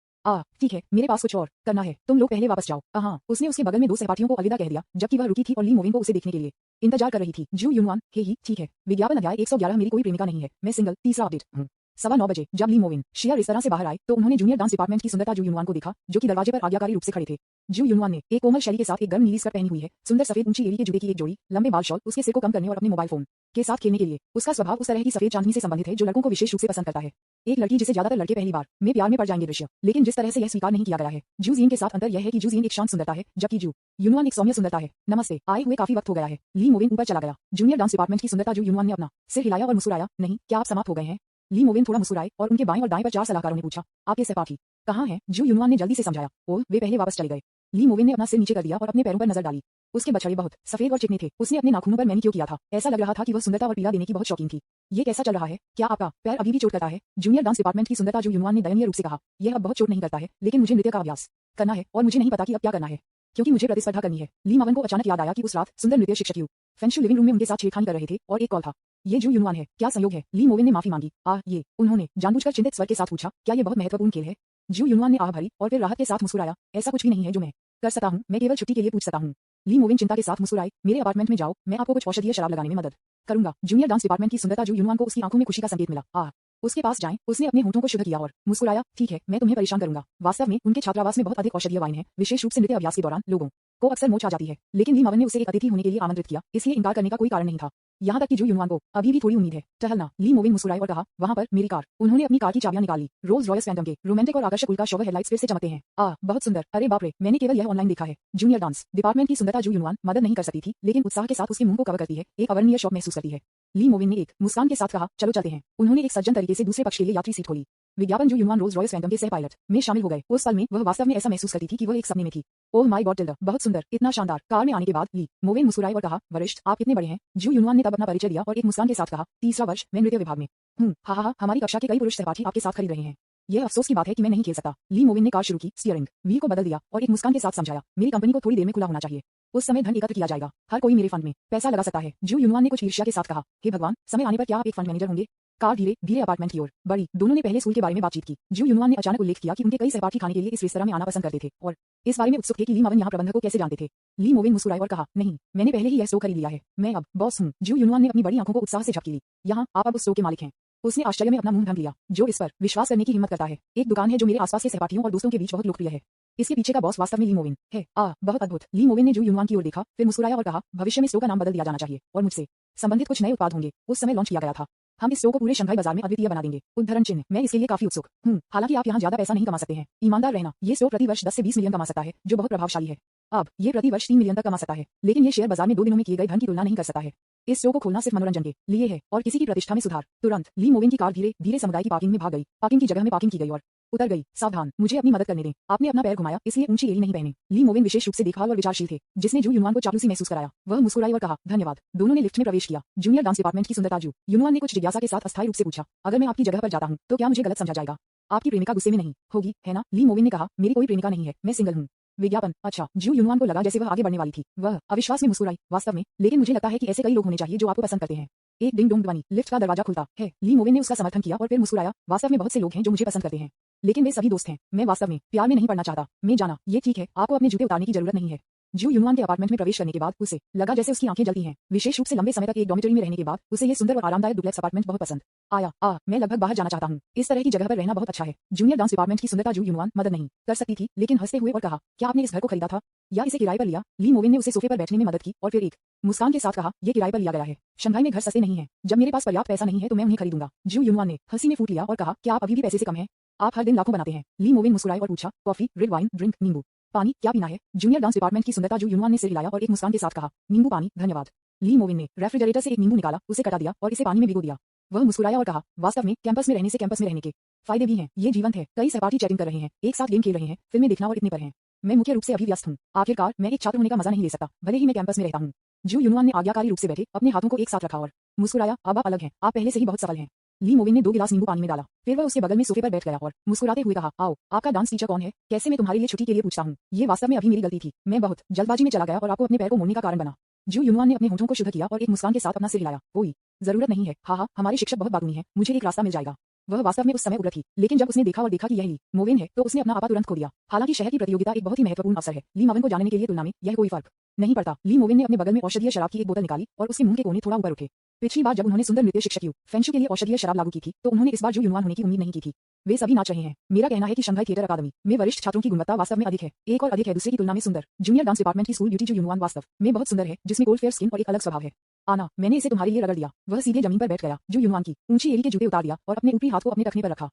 ठीक है, मेरे पास कुछ और करना है, तुम लोग पहले वापस जाओ। हाँ, उसने उसके बगल में दो सहपाठियों को अलविदा कह दिया, जबकि वह रुकी थी और ली मोविन को उसे देखने के लिए इंतजार कर रही थी। जू यूनवान, हे ही, ठीक है। विज्ञापन अध्याय 111, मेरी कोई प्रेमिका नहीं है, मैं सिंगल। तीसरा अपडेट। 9:15 बजे जब ली मोविन, शिया रेस्तरां से बाहर आए तो उन्होंने जूनियर डांस डिपार्टमेंट की सुंदरता जू यूनवान को देखा, जो कि दरवाजे पर आज्ञाकारी रूप से खड़े थे। जू यूनवान ने एक कोमल शैली के साथ एक गर्म नीली स्कर्ट पहनी हुई है, सुंदर सफेद ऊंची एड़ी के जूते की एक जोड़ी, लंबे बाल शॉल उसके सिर को कम करने और अपने मोबाइल फोन के साथ खेलने के लिए। उसका स्वभाव उस तरह की सफेद चांदनी से संबंधित है जो लड़कों को विशेष रूप से पसंद करता है। एक लड़की जिसे ज्यादातर लड़के पहली बार में प्यार में पड़ जाएंगे दृश्य, लेकिन जिस तरह से यह स्वीकार नहीं किया गया है। जू जीन के साथ अंतर यह है कि जू जीन एक शांत सुंदरता है, जबकि जू यूनवान एक सौम्य सुंदरता है। नमस्ते, आए हुए काफी वक्त हो गया है। ली मोविन ऊपर चला गया। जूनियर डांस डिपार्टमेंट की सुंदरता जू यूनवान ने अपना सिर हिलाया और मुस्कुराया। नहीं, क्या आप समाप्त हो गए हैं? ली मोविन थोड़ा मुस्कुराए और उनके बाएं और दाएं पर 4 सलाहकारों ने पूछा, आपके सहपाठी कहाँ हैं? जू यूनवान ने जल्दी से समझाया, ओह, वे पहले वापस चले गए। ली मोविन ने अपना सिर नीचे कर दिया और अपने पैरों पर नजर डाली। उसके बछड़े बहुत सफेद और चिकने थे। उसने अपने नाखूनों पर मैनिक्योर किया था। ऐसा लग रहा था कि वह सुंदरता और पीड़ा देने की बहुत शौकीन थी। ये कैसा चल रहा है? क्या आपका पैर अभी भी चोट करता है? जूनियर डांस डिपार्टमेंट की सुंदरता जू यूनवान ने दयनीय रूप से कहा, यह अब बहुत चोट नहीं करता है, लेकिन मुझे नृत्य का अभ्यास करना है और मुझे नहीं पता कि अब क्या करना है, क्योंकि मुझे प्रतिस्पर्धा करनी है। ली मावन को अचानक याद आया कि उस रात सुंदर नृत्य शिक्षक यू फेंशु लिविंग रूम में उनके साथ छेड़खानी कर रहे थे और एक कॉल था। ये जू यूनवान है, क्या संयोग है? ली मोविन ने माफी मांगी। ये उन्होंने जानबूझकर चिंतित स्वर के साथ पूछा, क्या ये बहुत महत्वपूर्ण खेल है? जू यूनवान ने आह भरी और फिर राहत के साथ मुस्कुराया, ऐसा कुछ भी नहीं है जो मैं कर सकता हूँ, मैं केवल छुट्टी के लिए पूछ सकता हूँ। ली मोविन चिंता के साथ मुस्कुराए, मेरे अपार्टमेंट में जाओ, मैं आपको कुछ औषधीय शराब लगाने में मदद करूंगा। जूनियर डांस डिपार्टमेंट की सुंदरता जू यूनवान को उसकी आंखों में खुशी का संकेत मिला। उसके पास जाएं, उसने अपने होंठों को शुद्ध किया और मुस्कुराया, ठीक है, मैं तुम्हें परेशान करूंगा। वास्तव में उनके छात्रावास में बहुत अधिक औषधीय वाइन है, विशेष रूप से नृत्य अभ्यास के दौरान लोगों को अक्सर मोच आ जाती है, लेकिन ली मावन ने उसे एक अतिथि होने के लिए आमंत्रित किया, इसलिए इनकार करने का कोई कारण नहीं था। यहाँ तक कि जू यूनवान को अभी भी थोड़ी उम्मीद है। टहलना, ली मोविन मुस्कुराए और कहा, वहाँ पर मेरी कार। उन्होंने अपनी कार की चाबियां निकाली। रोल्स रॉयस फैंटम के रोमांटिक और आकर्षक उल्का शॉवर हेडलाइट्स फिर से चमकते हैं। बहुत सुंदर, अरे बाप रे, मैंने केवल यह ऑनलाइन देखा है। जूनियर डांस डिपार्टमेंट की सुंदरता जू यूनवान मदद नहीं कर सकती थी, लेकिन उत्साह के साथ उसके मुंह को कवर करती है, एक अवर्णनीय शौक महसूस करती है। ली मोविन ने एक मुस्कान के साथ कहा, चलो चलते हैं। उन्होंने एक सज्जन तरीके से दूसरे पक्ष के लिए यात्री सीट खोली। विज्ञापन जू यूनवान रोल्स रॉयस फैंटम के सह पायलट में शामिल हो गए। उस पल में वह वास्तव में ऐसा महसूस करती थी कि वह एक सपने में थी। ओह माय गॉड टिल्डा, बहुत सुंदर, इतना शानदार। कार में आने के बाद ली मोविन मुस्कुराए और कहा, वरिष्ठ, आप कितने बड़े हैं? जू यूनवान ने तब अपना परिचय दिया और एक मुस्कान के साथ कहा, 3रा वर्ष, मैं नृत्य विभाग में हूँ। हा, हमारी कक्षा के कई पुरुष सहपाठी आपके साथ खरीद रहे हैं। यह अफसोस की बात है कि मैं नहीं खेल सकता। ली मोविन ने कार शुरू की, स्टीयरिंग व्हील को बदल दिया और एक मुस्कान के साथ समझाया, मेरी कंपनी को थोड़ी देर में खुला होना चाहिए। उस समय धन एकत्र किया जाएगा, हर कोई मेरे फंड में पैसा लगा सकता है। जू यूनवान ने कुछ ईर्ष्या के साथ कहा, हे भगवान, समय आने पर क्या आप एक फंड मैनेजर होंगे? कार धीरे धीरे अपार्टमेंट की ओर बढ़ी। दोनों ने पहले स्कूल के बारे में बातचीत की। जू यूनवान ने अचानक उल्लेख किया कि उनके कई सहपाठी खाने के लिए इस रेस्तरां में आना पसंद करते थे और इस बारे में उत्सुक थे कि ली मावन यहाँ प्रबंधक को कैसे जानते थे। ली मोविन मुस्कुराए और कहा, नहीं, मैंने पहले ही यह स्टोव खरीद लिया है, मैं अब बॉस हूँ। जू यूनवान ने अपनी बड़ी आंखों को उत्साह से झपकी ली, यहाँ आप अब उस स्टोव के मालिक हैं। उसने आश्चर्य में अपना मुंह ढक लिया, जो इस पर विश्वास करने की हिम्मत करता है। एक दुकान है जो मेरे आसपास के सहपाठियों और दोस्तों के बीच बहुत लोकप्रिय है। इसके पीछे का बॉस वास्तव में ली मोविन है। बहुत अद्भुत। ली मोविन ने जू यूनवान की ओर देखा, फिर मुस्कुराया और कहा, भविष्य में स्टोव का नाम बदल दिया जाना चाहिए और मुझसे संबंधित कुछ नए उत्पाद होंगे। उस समय लॉन्च किया गया था। हम इस स्टोव को पूरे शंघाई बाजार में अद्वितीय बना देंगे। उद्धरण चिन्ह, मैं इसके लिए काफी उत्सुक हूँ। हालांकि आप यहाँ ज्यादा पैसा नहीं कमा सकते हैं। ईमानदार रहना, ये स्टोव प्रति वर्ष 10 से 20 मिलियन कमा सकता है, जो बहुत प्रभावशाली है। अब ये प्रति वर्ष 3 मिलियन तक कमा सकता है, लेकिन ये शेयर बाजार में 2 दिनों में किए गए धन की तुलना नहीं कर सकता है। इस शो को खोलना सिर्फ मनोरंजन के लिए है और किसी की प्रतिष्ठा में सुधार। तुरंत ली मोविन की कार धीरे धीरे समुदाय की पार्किंग में भाग गई। पार्किंग की जगह में पार्किंग की गई और उतर गई। सावधान, मुझे अपनी मदद करने दें। आपने अपना पैर घुमाया, इसलिए ऊंची एड़ी नहीं पहने। ली मोविन विशेष रूप से देखभाल और विचारशील थे, जिसने जू यूनवान को चापलूसी महसूस कराया। वह मुस्कुराई और कहा, धन्यवाद। दोनों ने लिफ्ट में प्रवेश किया। जूनियर डांस डिपार्टमेंट की सुंदरता जू यूनवान ने कुछ जिज्ञासा के साथ अस्थायी रूप से पूछा, अगर मैं आपकी जगह पर जाता हूँ तो क्या मुझे गलत समझा जाएगा? आपकी प्रेमिका गुस्से में नहीं होगी, है ना? ली मोविन ने कहा, मेरी कोई प्रेमिका नहीं है, मैं सिंगल हूँ। विज्ञापन, अच्छा। जू यूनवान को लगा जैसे वह आगे बढ़ने वाली थी। वह अविश्वास में मुस्कुराई, वास्तव में, लेकिन मुझे लगता है कि ऐसे कई लोग होने चाहिए जो आपको पसंद करते हैं। एक डिंग डोंग ध्वनि, लिफ्ट का दरवाजा खुलता है। ली मोविन ने उसका समर्थन किया और फिर मुस्कुराया, वास्तव में बहुत से लोग हैं जो मुझे पसंद करते हैं, लेकिन वे सभी दोस्त हैं। मैं वास्तव में प्यार में नहीं पड़ना चाहता। मैं जाना, ये ठीक है, आपको अपने जूते उतारने की जरूरत नहीं है। जू यूनवान के अपार्टमेंट में प्रवेश करने के बाद उसे लगा जैसे उसकी आंखें जलती हैं। विशेष रूप से लंबे समय तक एक डॉर्मिटरी में रहने के बाद उसे ये सुंदर और आरामदायक डुप्लेक्स अपार्टमेंट बहुत पसंद आया। मैं लगभग बाहर जाना चाहता हूँ। इस तरह की जगह पर रहना बहुत अच्छा है। जूनियर डांस डिपार्टमेंट की सुंदरता जू यूनवान मदद नहीं कर सकती थी, लेकिन हंसते हुए और कहा, क्या आपने इस घर को खरीदा था या इसे किराए पर लिया? ली मोविन ने उसे सोफे पर बैठने में मदद की और फिर एक मुस्कान के साथ कहा, ये किराए पर लिया गया है। शंघाई में घर सस्ते नहीं है। जब मेरे पास पर्याप्त पैसा नहीं है तो मैं उन्हें खरीदूंगा। जू यूनवान ने हंसी में फूट लिया और कहा, क्या आप अभी भी पैसे से कम हैं? आप हर दिन लाखों बनाते हैं। ली मोविन मुस्कुराए और पूछा, कॉफी, रेड वाइन, ड्रिंक, नींबू पानी, क्या पीना है? जूनियर डांस डिपार्टमेंट की सुंदरता जू यूनवान ने सिर हिलाया और एक मुस्कान के साथ कहा, नींबू पानी, धन्यवाद। ली मोविन ने रेफ्रिजरेटर से एक नींबू निकाला, उसे कटा दिया और इसे पानी में भिगो दिया। वह मुस्कुराया और कहा, वास्तव में कैंपस में रहने से कैंपस में रहने के फायदे भी हैं। ये जीवंत है, कई सहपाठी चैटिंग कर रहे हैं, एक साथ गेम खेल रहे हैं, फिल्में देखना और इतने पर हैं। मैं मुख्य रूप से अभी व्यस्त हूँ। आखिरकार मैं एक छात्र होने का मजा नहीं ले सकता, भले ही मैं कैंपस में रहता हूँ। जू यूनवान ने आज्ञाकारी रूप से बैठे अपने हाथों को एक साथ रखा और मुस्कुराया, अब आप अलग हैं, आप पहले से ही बहुत सफल हैं। ली मोविन ने 2 गिलास नींबू पानी में डाला, फिर वह उसके बगल में सोफे पर बैठ गया और मुस्कुराते हुए कहा, आओ, आपका डांस टीचर कौन है? कैसे मैं तुम्हारे लिए छुट्टी के लिए पूछता हूँ? ये वास्तव में अभी मेरी गलती थी। मैं बहुत जल्दबाजी में चला गया और आपको अपने पैर को मोड़ने का कारण बना। जू यूनवान ने अपने होठों को शुद्ध किया और एक मुस्कान के साथ अपना सिर हिलाया। कोई जरूरत नहीं है, हाँ हमारे शिक्षक बहुत बागुनी है, मुझे एक रास्ता मिल जाएगा। वह वास्तव में उस समय उग्र थी, लेकिन जब उसने देखा कि यह ली मोवेन है तो उसने अपना आपा तुरंत खो दिया। हालांकि शहर की प्रतियोगिता एक बहुत ही महत्वपूर्ण अवसर है, ली मोवेन को जानने के लिए तुलना में यह कोई फर्क नहीं पड़ता। ली मोवेन ने अपने बगल में औषधीय शराब की एक बोतल निकाली और उसके मुंह के कोने थोड़ा ऊपर उठे। पिछली बार जब उन्होंने सुंदर नृत्य शिक्षक यू फेंशु के लिए औषधीय शराब लागू की थी तो उन्होंने इस बार जू यूनवान होने की उम्मीद नहीं की थी। वे सभी नाच रहे हैं। मेरा कहना है कि शंघाई थिएटर अकादमी में वरिष्ठ छात्रों की गुणवत्ता वास्तव में अधिक है, एक और अधिक है दूसरे की तुलना में सुंदर। जूनियर डांस डिपार्टमेंट की स्कूल ब्यूटी जू यूनवान वास्तव में बहुत सुंदर है, जिसमें गोल्ड फेयर स्किन और एक अलग स्वभाव है। आना, मैंने इसे तुम्हारे लिए रगड़ दिया। वह सीधे जमीन पर बैठ गया। जू यूनवान की ऊंची एड़ी के जूते उतार दिया और अपने ऊपरी हाथ को अपने टखने पर रखा।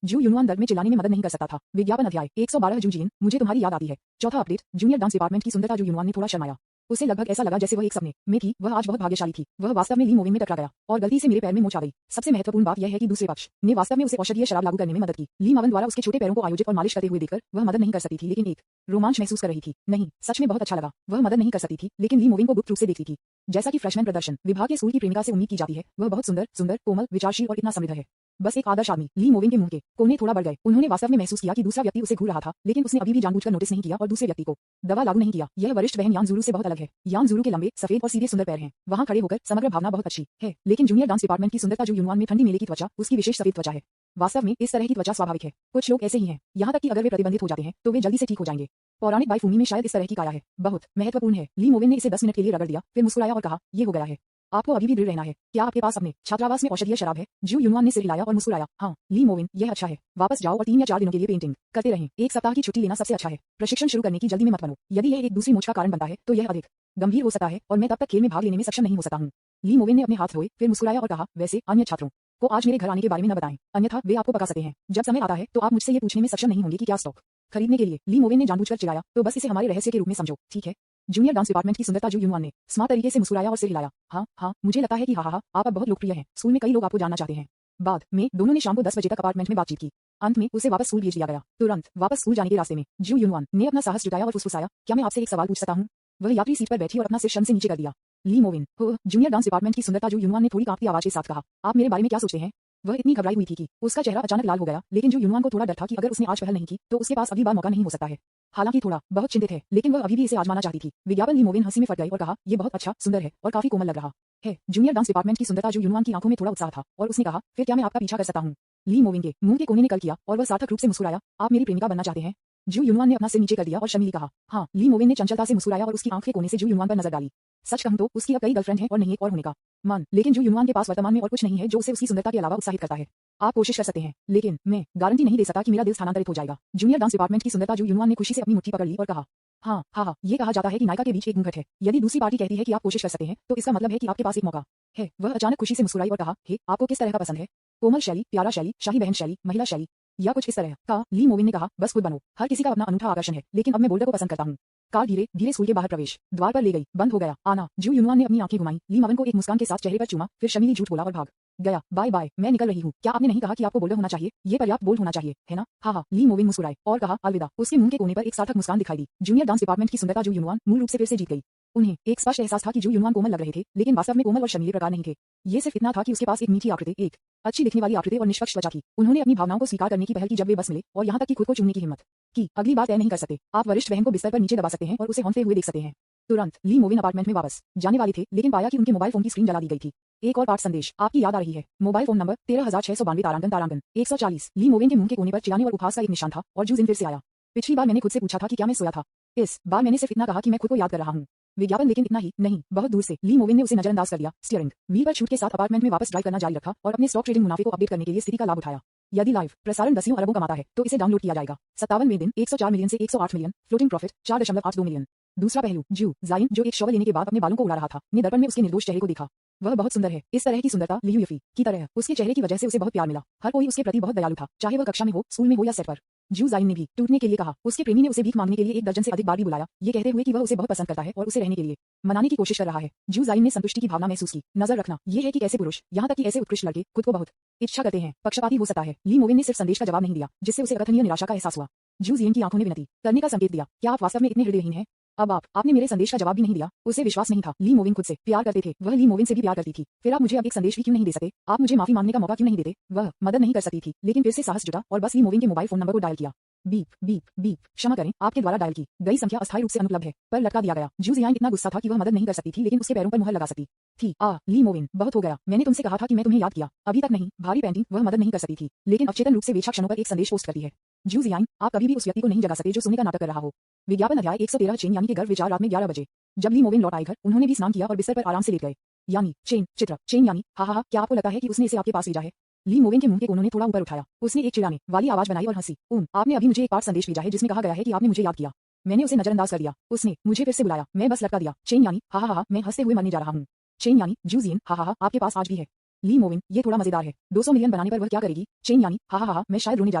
जू यूनवान दर्द में चिल्लाने में मदद नहीं कर सकता था। विज्ञापन अध्याय 112 जू जीन, मुझे तुम्हारी याद आती है। चौथा अपडेट, जूनियर डांस डिपार्टमेंट की सुंदरता। जू यूनवान ने थोड़ा शर्माया। उसे लगभग ऐसा लगा जैसे वह एक सपने में थी। वह आज बहुत भाग्यशाली थी। वह वास्तव में ली मोवेन में टकरा गया और गलती से मेरे पैर में मोच आ गई। सबसे महत्वपूर्ण बात यह है कि दूसरे पक्ष ने वास्तव में उसे औषधीय शराब लागू करने में मदद की। ली मोवेन द्वारा उसके छोटे पैरों को आयोजित और मालिश करते हुए देखकर वह मदद नहीं कर सकती थी, लेकिन एक रोमांच महसूस कर रही थी। नहीं, सच में बहुत अच्छा लगा। वह मदद नहीं कर सकती थी, लेकिन ली मोवेन को गुप्त रूप से देखती थी। जैसा कि फ्रेशमैन प्रदर्शन विभाग के स्कूल की प्रेमिका से उम्मीद की जाती है, वह बहुत सुंदर, कोमल, विचारशील और इतना समृद्ध है। बस एक आदर्श आदमी। ली मोवेन के मुंह के कोने थोड़ा बढ़ गए। उन्होंने वास्तव में महसूस किया कि दूसरा व्यक्ति उसे घूर रहा था, लेकिन उसने अभी भी जानबूझकर नोटिस नहीं किया और दूसरे व्यक्ति को दवा लागू नहीं किया। यह वरिष्ठ बहन यान जुरू से बहुत अलग है। यान जुरू के लंबे, सफेद और सीधे सुंदर पैर हैं। वहां खड़े होकर समग्र भावना बहुत अच्छी है, लेकिन जूनियर डांस डिपार्टमेंट की सुंदरता। जू यूनवान में ठंडी मेले की त्वचा उसकी विशेष सफेद त्वचा है। वास्तव में इस तरह की त्वचा स्वाभाविक है। कुछ लोग ऐसे ही हैं, यहाँ तक कि अगर वे प्रतिबंधित हो जाते हैं तो वे जल्दी से ठीक हो जाएंगे। पौराणिक बाईफूमी में शायद इस तरह की काया है। बहुत महत्वपूर्ण है। ली मोवेन ने इसे 10 मिनट के लिए रगड़ दिया, फिर मुस्कुराया और कहा, ये हो गया है। आपको अभी भी दृढ़ रहना है। क्या आपके पास अपने छात्रावास में औषधीय शराब है? जू यूनवान ने सिर हिलाया और मुस्कुराया। हाँ ली मोवेन, यह अच्छा है। वापस जाओ और 3 या 4 दिनों के लिए पेंटिंग करते रहें। एक सप्ताह की छुट्टी लेना सबसे अच्छा है। प्रशिक्षण शुरू करने की जल्दी में मत बनो। यदि यह एक दूसरी मोच का कारण बनता है तो यह अधिक गंभीर हो सकता है और मैं तब तक खेल में भाग लेने में सक्षम नहीं हो सकता हूँ। ली मोवेन ने अपने हाथ धोए, फिर मुस्कुराया और कहा, वैसे अन्य छात्रों को आज मेरे घर आने के बारे में न बताएं, अन्यथा वे आपको पका सकते हैं। जब समय आता है तो आप मुझसे ये पूछने में सक्षम नहीं होंगे कि क्या स्टॉक खरीदने के लिए। ली मोवेन ने जानबूझकर चिढ़ाया, तो बस इसे हमारे रहस्य के रूप में समझो, ठीक है? जूनियर डांस डिपार्टमेंट की सुंदरता। जू यूनवान ने स्मार्ट तरीके से मुस्कुराया और सिर हिलाया। हाँ, मुझे लगता है कि हाँ, आप अब बहुत लोकप्रिय हैं। स्कूल में कई लोग आपको जानना चाहते हैं। बाद में दोनों ने शाम को 10 बजे तक अपार्टमेंट में बातचीत की। अंत में उसे वापस स्कूल भेज दिया गया। तुरंत वापस स्कूल जाने के रास्ते में जू यूनवान ने अपना साहस जुटाया और फुसफुसाया, क्या मैं आपसे एक सवाल पूछ सकता हूँ? वह यात्री सीट पर बैठी और अपना सिर शर्म से नीचे कर दिया। ली मोवेन, जूनियर डांस डिपार्टमेंट की सुंदरता। जू यूनवान ने थोड़ी कांपती आवाज के साथ कहा, आप मेरे बारे में क्या सोचते हैं? वह इतनी घबराई हुई थी कि उसका चेहरा अचानक लाल हो गया, लेकिन जू यूनवान को थोड़ा डर था कि अगर उसने आज पहल नहीं की तो उसके पास अगली बार मौका नहीं हो सकता है। हालांकि थोड़ा बहुत चिंतित है, लेकिन वह अभी भी इसे आजमाना चाहती थी। विज्ञापन। ली मोवेन हंसी में फट गई और कहा, ये बहुत अच्छा, सुंदर है और काफी कोमल लग रहा है। जूनियर डांस डिपार्टमेंट की सुंदरता। जू यूनवान की आंखों में थोड़ा उत्साह था और उसने कहा, फिर क्या मैं आपका पीछा कर सकता हूँ? ली मोवेन के मुंह के कोने ने कल किया और वह सार्थक रूप से मुस्कुराया, आप मेरी प्रेमिका बनना चाहते हैं? जू यूनवान ने अपना सिर नीचे कर दिया और शर्मीली कहा, हाँ। ली मोवेन ने चंचलता से मुस्कुराया और उसकी आंख के कोने से जू यूनवान पर नजर डाली। सच कहूं तो उसकी अब कई गर्लफ्रेंड है और नहीं एक और होने का मन, लेकिन जू यूनवान के पास वर्तमान में और कुछ नहीं है जो उसे उसकी सुंदरता के अलावा उत्साहित करता है। आप कोशिश कर सकते हैं, लेकिन मैं गारंटी नहीं दे सकता कि मेरा दिल स्थानांतरित हो जाएगा। जूनियर डांस डिपार्टमेंट की सुंदरता। जू यूनवान ने खुशी से अपनी मुट्ठी पकड़ ली और कहा, हाँ, ये कहा जाता है कि नायिका के बीच एक घूंघट है। यदि दूसरी पार्टी कहती है कि आप कोशिश कर सकते हैं तो इसका मतलब है कि आपके पास एक मौका है। वह अचानक खुशी से मुस्कुराई और कहा, हे, आपको किस तरह का पसंद है? कोमल शैली, प्यारा शैली, शाही बहन शैली, महिला शैली, या कुछ इस तरह का? ली मोवेन ने कहा, बस खुद बनो। हर किसी का अपना अनूठा आकर्षण है, लेकिन अब मैं बोल्डर को पसंद करता हूँ। कार धीरे धीरे स्कूल के बाहर प्रवेश द्वार पर ले गई, बंद हो गया। आना। जू यूनवान ने अपनी आंखें घुमाई, ली मोवेन को एक मुस्कान के साथ चेहरे पर चूमा, फिर शर्मीली झूठ बोला और भाग गया। बाय बाय, मैं निकल रही हूँ। क्या आपने नहीं कहा कि आपको बोल्डर होना चाहिए? ये पर्याप्त बोल्ड होना चाहिए, है ना? हाँ। ली मोवेन मुस्कुराए और कहा, अलविदा। उसके मुंह के कोने पर एक सार्थक मुस्कान दिखाई दी। जूनियर डांस डिपार्टमेंट की सुंदरता। जू यूनवान मूल रूप से फिर से जीत गई। उन्हें एक स्पष्ट एहसास था कि जू यूनवान कोमल लग रहे थे, लेकिन वास्तव में कोमल और शर्मीले प्रकार नहीं थे। ये सिर्फ इतना था कि उसके पास एक मीठी आकृति, एक अच्छी दिखने वाली आकृति और निष्पक्ष त्वचा थी। उन्होंने अपनी भावनाओं को स्वीकार करने की पहल की जब वे बस मिले, और यहाँ तक कि खुद को चूमने की हिम्मत की। अगली बार तय नहीं कर सकते, आप वरिष्ठ बहन को बिस्तर पर नीचे दबा सकते हैं और उसे हौंकते हुए देख सकते हैं। तुरंत ली मोवेन अपार्टमेंट में वापस जाने वाले थे, लेकिन पाया कि उनके मोबाइल फोन की स्क्रीन जला दी गई थी। एक और पाठ संदेश, आपकी याद आ रही है? Mobile phone number 13,692 तारांकन 140। ली मोवेन के मुंह के कोने पर चिढ़ाने और उपहास का एक निशान था और जू जिन फिर से आया। पिछली बार मैंने खुद से पूछा था कि क्या मैं सोया था। इस बार मैंने सिर्फ इतना कहा कि मैं खुद को याद कर रहा हूँ। विज्ञापन। लेकिन इतना ही नहीं, बहुत दूर से। ली मोवेन ने उसे नजरअंदाज कर दिया। स्टीयरिंग व्हील पर छूट के साथ अपार्टमेंट में वापस ड्राइव करना जारी रखा और अपने स्टॉक ट्रेडिंग मुनाफे को अपडेट करने के लिए स्थिति का लाभ उठाया। यदि लाइव प्रसारण दसियों अरबों कमाता है तो इसे डाउनलोड किया जाएगा। 57वें दिन 104 मिलियन से 108 मिलियन, फ्लोटिंग प्रॉफिट 4.82 मिलियन। दूसरा पहलू, जू जाइन, जो एक शॉवर लेने के बाद अपने बालों को उड़ा रहा था, ने दर्पण में उसके निर्दोष चेहरे को देखा। वह बहुत सुंदर है। इस तरह की सुंदरता लियू यफी की तरह उसके चेहरे की वजह से उसे बहुत प्यार मिला। हर कोई उसके प्रति बहुत दयालु था, चाहे वह कक्षा में हो, स्कूल में हो या सेट पर। जू जाइन ने भी टूटने के लिए कहा। उसके प्रेमी ने उसे भीख मांगने के लिए 1 दर्जन से अधिक बार भी बुलाया, ये कहते हुए कि वह उसे बहुत पसंद करता है और उसे रहने के लिए मनाने की कोशिश कर रहा है। जू जाइन ने संतुष्टि की भावना महसूस की। नजर रखना ये है कि कैसे पुरुष, यहाँ तक कि ऐसे उत्कृष्ट लड़के, खुद को बहुत इच्छा करते हैं। पक्षपाती हो सकता है। ली मोवेन ने सिर्फ संदेश का जवाब नहीं दिया, जिससे उसे अकथनीय निराशा का एहसास हुआ। जू जिन की आंखों ने विनती करने का संकेत दिया, क्या आप वास्तव में इतने हृदयहीन हैं? अब आपने मेरे संदेश का जवाब भी नहीं दिया। उसे विश्वास नहीं था। ली मोवेन खुद से प्यार करते थे, वह ली मोवेन से भी प्यार करती थी। फिर आप मुझे अब एक संदेश भी क्यों नहीं दे सकते? आप मुझे माफी मांगने का मौका क्यों नहीं देते? वह मदद नहीं कर सकती थी, लेकिन फिर से साहस जुटा और बस ली मोवेन के मोबाइल फोन नंबर को डायल किया। Beep beep beep. क्षमा करें, आपके द्वारा डायल की गई संख्या अस्थायी रूप से अनुपलब्ध है पर लटका दिया गया। जू जियांग इतना गुस्सा था कि वह मदद नहीं कर सकती थी लेकिन उसके पैरों पर मुहर लगा सकती थी। ली मोविन, बहुत हो गया, मैंने तुमसे कहा था कि मैं तुम्हें याद किया। अभी तक नहीं, भारी पेंटिंग, वह मदद नहीं कर सकती थी लेकिन अवचेतन रूप से वेक्षा क्षणों पर एक संदेश पोस्ट करती है। जू जियांग, आप कभी भी उस व्यक्ति को नहीं जगा सकते जो सोने का नाटक कर रहा हो। विज्ञापन अध्याय 113 चेन यानी के गर्भ विचार रात में 11 बजे। जब ली मोविन लौट आए घर, उन्होंने भी स्नान किया और बिस्तर पर आराम से लेट गए। यानी चेन चित्र चेन यानी हा, क्या आपको लगता है कि उसने इसे आपके पास भेजा है? ली मोविन के मुंह के कोनों ने थोड़ा ऊपर उठाया। उसने एक चिढ़ाने वाली आवाज बनाई और हंसी। आपने अभी मुझे एक पाठ संदेश भेजा है जिसमें कहा गया है कि आपने मुझे याद किया। मैंने उसे नजरअंदाज कर दिया। उसने मुझे फिर से बुलाया, मैं बस लटका दिया। चेन यानी हा, मैं हंसते हुए मरने जा रहा हूँ। चेन यानी जू जिन, हा, आपके पास आज भी है। ली मोविन, ये थोड़ा मजेदार है। 200 मिलियन बनाने पर वह क्या करेगी? चेन यानी हा, मैं शायद रोने जा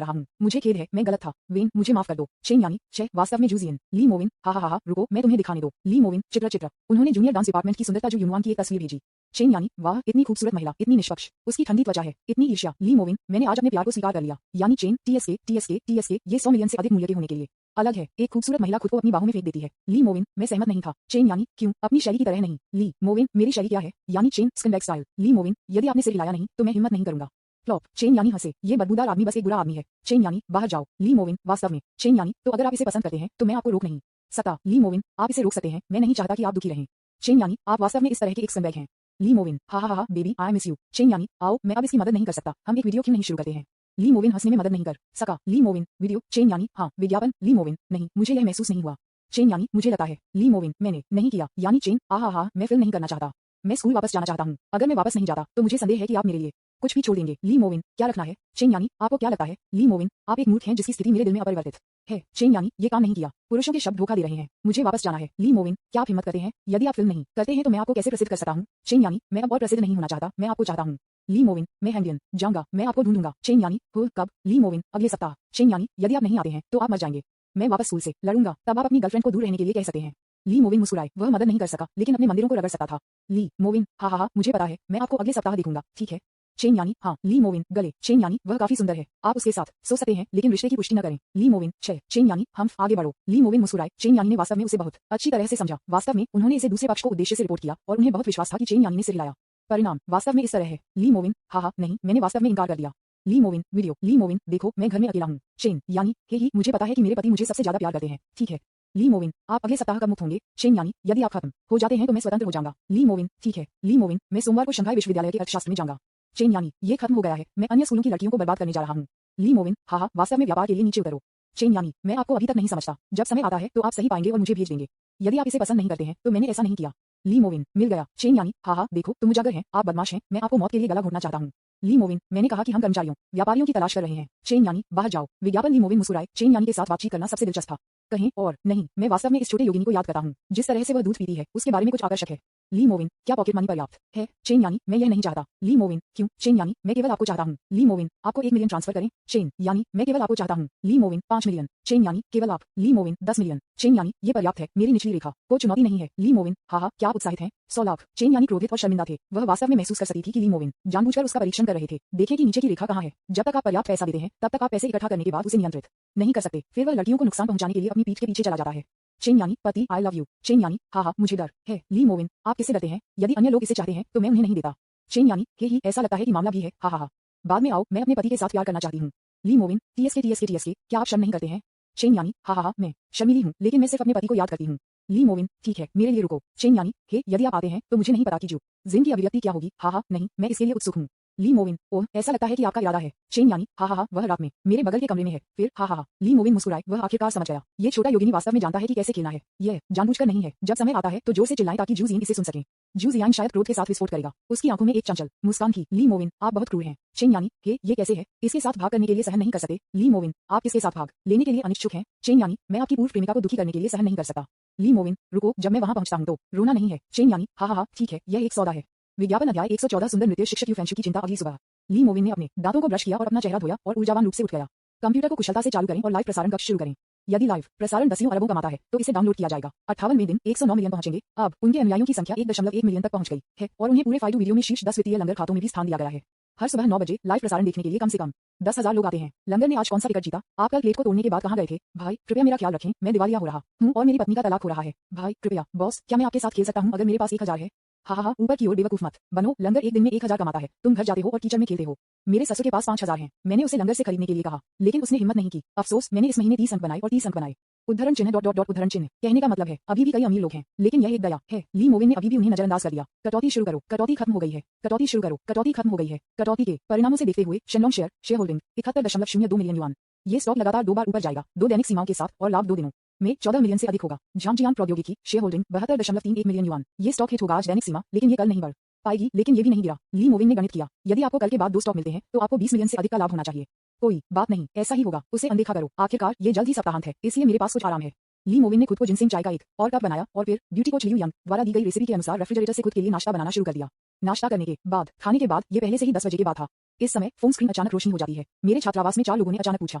रहा हूँ। मुझे खेद है, मैं गलत था। वेन, मुझे माफ कर दो। चेन यानी वास्तव में जू जिन। ली मोविन, हा, रुको, मैं तुम्हें दिखाने दो। ली मोविन, चित्र। उन्होंने जूनियर डांस डिपार्टमेंट की सुंदरता जो यूनुआन की एक तस्वीर भेजी। चेन यानी वाह, इतनी खूबसूरत महिला, इतनी निष्पक्ष, उसकी ठंडी त्वचा है, इतनी ईर्ष्या। ली मोविन, मैंने आज अपने प्यार को स्वीकार कर लिया। यानी चेन TSK, ये 100 मिलियन से अधिक मूल्य के होने के लिए अलग है। एक खूबसूरत महिला खुद को अपनी बाहों में फेंक देती है। ली मोविन, मैं सहमत नहीं था। चेन यानी क्यों? अपनी शैली की तरह नहीं। ली मोविन, मेरी शैली क्या है? यानी चेन स्किनबैग स्टाइल। ली मोविन, यदि आपने सिर हिलाया नहीं तो मैं हिम्मत नहीं करूंगा। फ्लॉप। चेन यानी हंसे, ये बदबूदार आदमी बस एक बुरा आदमी है। चेन यानी बाहर जाओ। ली मोविन, वास्तव में। चेन यानी तो अगर आप इसे पसंद करते हैं तो मैं आपको रोक नहीं सकता। ली मोविन, आप इसे रोक सकते हैं, मैं नहीं चाहता कि आप दुखी रहें। चेन यानी आप वास्तव में इस तरह के एक स्किनबैग हैं। ली मोविन, हा, baby, I miss you. Chain यानी आओ, मैं अब इसकी मदद नहीं कर सकता, हम एक वीडियो क्यों नहीं शुरू करते हैं? ली मोविन हंसने में मदद नहीं कर सका। ली मोविन, वीडियो। चेन यानी हाँ, विज्ञापन। ली मोविन, नहीं, मुझे यह महसूस नहीं हुआ। चेन यानी मुझे लगता है। ली मोविन, मैंने नहीं किया। यानी चेन, हा, मैं फिल्म नहीं करना चाहता, मैं स्कूल वापस जाना चाहता हूँ। अगर मैं वापस नहीं जाता तो मुझे संदेह है कि आप मेरे लिए कुछ भी छोड़ देंगे। ली मोविन, क्या रखना है? चेन यानी आपको क्या लगता है? ली मोविन, आप एक मूर्ख हैं जिसकी स्थिति मेरे दिल में अपरिवर्तित है। चेन यानी ये काम नहीं किया, पुरुषों के शब्द धोखा दे रहे हैं, मुझे वापस जाना है। ली मोविन, क्या आप हिम्मत करते हैं? यदि आप फिल्म नहीं करते हैं तो मैं आपको कैसे प्रसिद्ध कर सकता हूँ? चेन यानी मैं अब और प्रसिद्ध नहीं होना चाहता, मैं आपको चाहता हूँ। ली मोविन, मैं हैंडियन जाऊंगा, मैं आपको ढूंढूंगा। चेन यानी कब? ली मोविन, अगले सप्ताह। चेन यानी यदि आप नहीं आते हैं तो आप मर जाएंगे, मैं वापस स्कूल से लड़ूंगा, तब आप अपनी गर्लफ्रेंड को दूर रहने के लिए कह सकते हैं। ली मोविन मुस्कुराए, वह मदद नहीं कर सका लेकिन अपने मंदिरों को रगड़ सकता था। ली मोविन, हा, मुझे पता है, मैं आपको अगले सप्ताह दिखूंगा, ठीक है? चेन यानी हाँ। ली मोविन, गले। चेन यानी वह काफी सुंदर है, आप उसके साथ सो सकते हैं लेकिन रिश्ते की पुष्टि न करें। ली मोविन, चेन यानी हम आगे बढ़ो। ली मोविन मुस्कुराए, चेन यानी ने वास्तव में उसे बहुत अच्छी तरह से समझा। वास्तव में उन्होंने इसे दूसरे पक्ष को उद्देश्य से रिपोर्ट किया और उन्हें बहुत विश्वास था कि चेन यानी ने सिर हिलाया। परिणाम वास्तव में इस तरह है। ली मोविन, हा, नहीं, मैंने वास्तव में इनकार कर दिया। ली मोविन, वीडियो। ली मोविन, देखो, मैं घर में अकेला हूँ। चेन यानी ही, मुझे पता है कि मेरे पति मुझे सबसे ज्यादा प्यार करते हैं, ठीक है? ली मोविन, आप अगले सप्ताह कब मुक्त होंगे? चेन यानी यदि आप खत्म हो जाते हैं तो मैं स्वतंत्र हो जाऊंगा। ली मोविन, ठीक है। ली मोविन, मैं सोमवार को शंघाई विश्वविद्यालय के अर्थशास्त्र में जाऊंगा। चेन यानी ये खत्म हो गया है, मैं अन्य स्कूलों की लड़कियों को बर्बाद करने जा रहा हूँ। ली मोविन, हा, वास्तव में व्यापार के लिए नीचे उतरो। चेन यानी मैं आपको अभी तक नहीं समझता, जब समय आता है तो आप सही पाएंगे और मुझे भेज देंगे। यदि आप इसे पसंद नहीं करते हैं तो मैंने ऐसा नहीं किया। ली मोविन, मिल गया। चेन यानी हा, देखो, तुम उजागर हैं, आप बदमाश हैं, मैं आपको मौत के लिए गला घोटना चाहता हूँ। ली मोविन, मैंने कहा कि हम कर्मचारियों व्यापारियों की तलाश कर रहे हैं। चेन यानी बाहर जाओ। विज्ञापन। ली मोविन मुस्कुराए, चेन यानी के साथ बातचीत करना सबसे दिलचस्प था। कहीं और नहीं, मैं वास्तव में इस छोटे योगिनी को याद करता हूँ, जिस तरह से वह दूध पीती है उसके बारे में कुछ आकर्षक है। ली मोविन, क्या पॉकेट मनी पर्याप्त है? चेन यानी मैं यह नहीं चाहता। ली मोविन, क्यों? चेन यानी मैं केवल आपको चाहता हूँ। ली मोविन, आपको 1 मिलियन ट्रांसफर करें? चेन यानी मैं केवल आपको चाहता हूँ। ली मोविन, 5 मिलियन। चेन यानी केवल आप? ली मोविन, 10 मिलियन। चेन यानी ये पर्याप्त है, मेरी निचली रेखा को चुनौती नहीं है। ली मोविन, हा, क्या आप उत्साहित हैं? 100 लाख। चेन यानी क्रोधित और शर्मिंदा थे, वह वास्तव में महसूस कर सकती थी कि ली मोविन जानबूझकर उसका परीक्षण कर रहे थे। देखें कि नीचे की रेखा कहाँ है। जब तक आप पर्याप्त पैसा देते हैं तब तक आप पैसे इकट्ठा करने के बाद उसे नियंत्रित नहीं कर सकते, फिर वह लड़कियों को नुकसान पहुंचाने के लिए अपनी पीठ के पीछे चला जाता है। चेन यानी पति, आई लव यू। चेन यानी हा, मुझे डर है। ली मोविन, आप किससे डरते हैं? यदि अन्य लोग इसे चाहते हैं तो मैं उन्हें नहीं देता। चेन यानी ही, ऐसा लगता है कि मामला भी है, हा। बाद में आओ, मैं अपने पति के साथ प्यार करना चाहती हूँ। ली मोविन, TSK, क्या आप शर्म नहीं करते हैं? चेन यानी हा, मैं शर्मीली हूँ लेकिन मैं सिर्फ अपने पति को याद करती हूँ। ली मोविन, ठीक है, मेरे लिए रुको। चेन यानी यदि आप आते हैं तो मुझे नहीं पता कि जो जिन की अभिव्यक्ति क्या होगी, हा, नहीं, मैं इसके लिए उत्सुक हूँ। ली मोविन, ओह, ऐसा लगता है कि आपका इरादा है। चेन यानी हा, वह रात में मेरे बगल के कमरे में है, फिर हा। ली मोविन मुस्कुराए, वह आखिरकार समझ गया, ये छोटा योगिनी वास्तव में जानता है कि कैसे खेलना है, यह जानबूझकर नहीं है। जब समय आता है तो जोर से चिल्लाएं ताकि जू जियांग इसे सुन सके। जू जियांग शायद क्रोध के साथ विस्फोट करेगा, उसकी आंखों में एक चंचल मुस्कान थी। ली मोविन, आप बहुत क्रूर हैं। चेन यानी ये कैसे है? इसके साथ भाग करने के लिए सहन नहीं कर सकते? ली मोविन, आप किसके साथ भाग लेने के लिए अनिच्छुक हैं? चेन यानी मैं आपकी पूर्व प्रेमिका को दुखी करने के लिए सहन नहीं कर सकता। ली मोविन, रुको, जब मैं वहां पहुंचता हूं तो रोना नहीं है। चेन यानी हा, ठीक है, यह एक सौदा है। विज्ञापन। अध्याय 114 सुंदर नृत्य शिक्षक यूफेंशु की चिंता। अगली सुबह ली मोविन ने अपने दांतों को ब्रश किया और अपना चेहरा धोया और ऊर्जावान रूप से उठ गया। कंप्यूटर को कुशलता से चालू करें और लाइव प्रसारण कक्ष शुरू करें। यदि लाइव प्रसारण दसियों अरबों कमाता है तो इसे डाउनलोड किया जाएगा। 58वें दिन 109 मिलियन पहुंचेंगे। अब उनके अनुयायियों की संख्या 1.1 मिलियन तक पहुंच गई है और उन्हें पूरे फाइटू वीडियो में शीर्ष 10 वित्तीय लंगर खातों में भी स्थान दिया गया है। हर सुबह 9 बजे लाइव प्रसारण देखने के लिए कम से कम 10,000 लोग आते हैं। लंगर ने आज कौन सा टिकट जीता? आप कल प्लेट को तोड़ने के बाद कहाँ गए थे? भाई कृपया मेरा ख्याल रखें, मैं दिवालिया हो रहा हूँ और मेरी पत्नी का तलाक हो रहा है। भाई कृपया। बॉस, क्या मैं आपके साथ खेल सकता हूँ अगर मेरे पास 1000 है? हा, ऊपर की ओर बेवकूफ मत बनो। लंगर एक दिन में 1000 कमाता है, तुम घर जाते हो और कीचड़ में खेलते हो। मेरे ससुर के पास 5000 हैं, मैंने उसे लंगर से खरीदने के लिए कहा, लेकिन उसने हिम्मत नहीं की। अफसोस, मैंने इस महीने 30 अंक बनाए और 30 अंक बनाए। उद्धरण चिन्ह डॉट डॉट डॉट उद्धरण चिन्ह। कहने का मतलब है अभी भी कई अमीर लोग हैं, लेकिन यह एक दया है। ली मोविन ने अभी भी उन्हें नजरअंदाज कर दिया। कटौती शुरू करो, कटौती खत्म हो गई है, कटौती शुरू करो, कटौती खत्म हो गई है। कटौती के परिणामों से देखते हुए Shenlong share holding 71.02 million yuan. ये स्टॉक लगातार 2 बार ऊपर जाएगा, 2 दैनिक सीमाओं के साथ, और लाभ 2 दिनों में 14 मिलियन से अधिक होगा। झांगजियांग प्रौद्योगिकी शेयर होल्डिंग 72.31 मिलियन युआन। ये स्टॉक हिट होगा आज दैनिक सीमा, लेकिन ये कल नहीं बढ़ पाएगी, लेकिन ये भी नहीं गिरा। ली मोविन ने गणित किया, यदि आपको कल के बाद 2 स्टॉक मिलते हैं तो आपको 20 मिलियन से अधिक का लाभ होना चाहिए। कोई बात नहीं, ऐसा ही होगा, उसे अनदेखा करो। आखिरकार ये जल्द ही सप्ताहांत है, इसलिए मेरे पास कुछ आराम है। ली मोविन ने खुद को जिनसिंग चाय का एक और कप बनाया और फिर ब्यूटी कोच लियू यंग द्वारा दी गई रेसिपी के अनुसार रेफ्रिजरेटर से खुद के लिए नाश्ता बनाना शुरू कर दिया। नाश्ता करने के बाद, खाने के बाद, ये पहले से ही 10 बजे के बाद था। इस समय फोन स्क्रीन अचानक रोशनी हो जाती है। मेरे छात्रावास में 4 लोगों ने अचानक पूछा,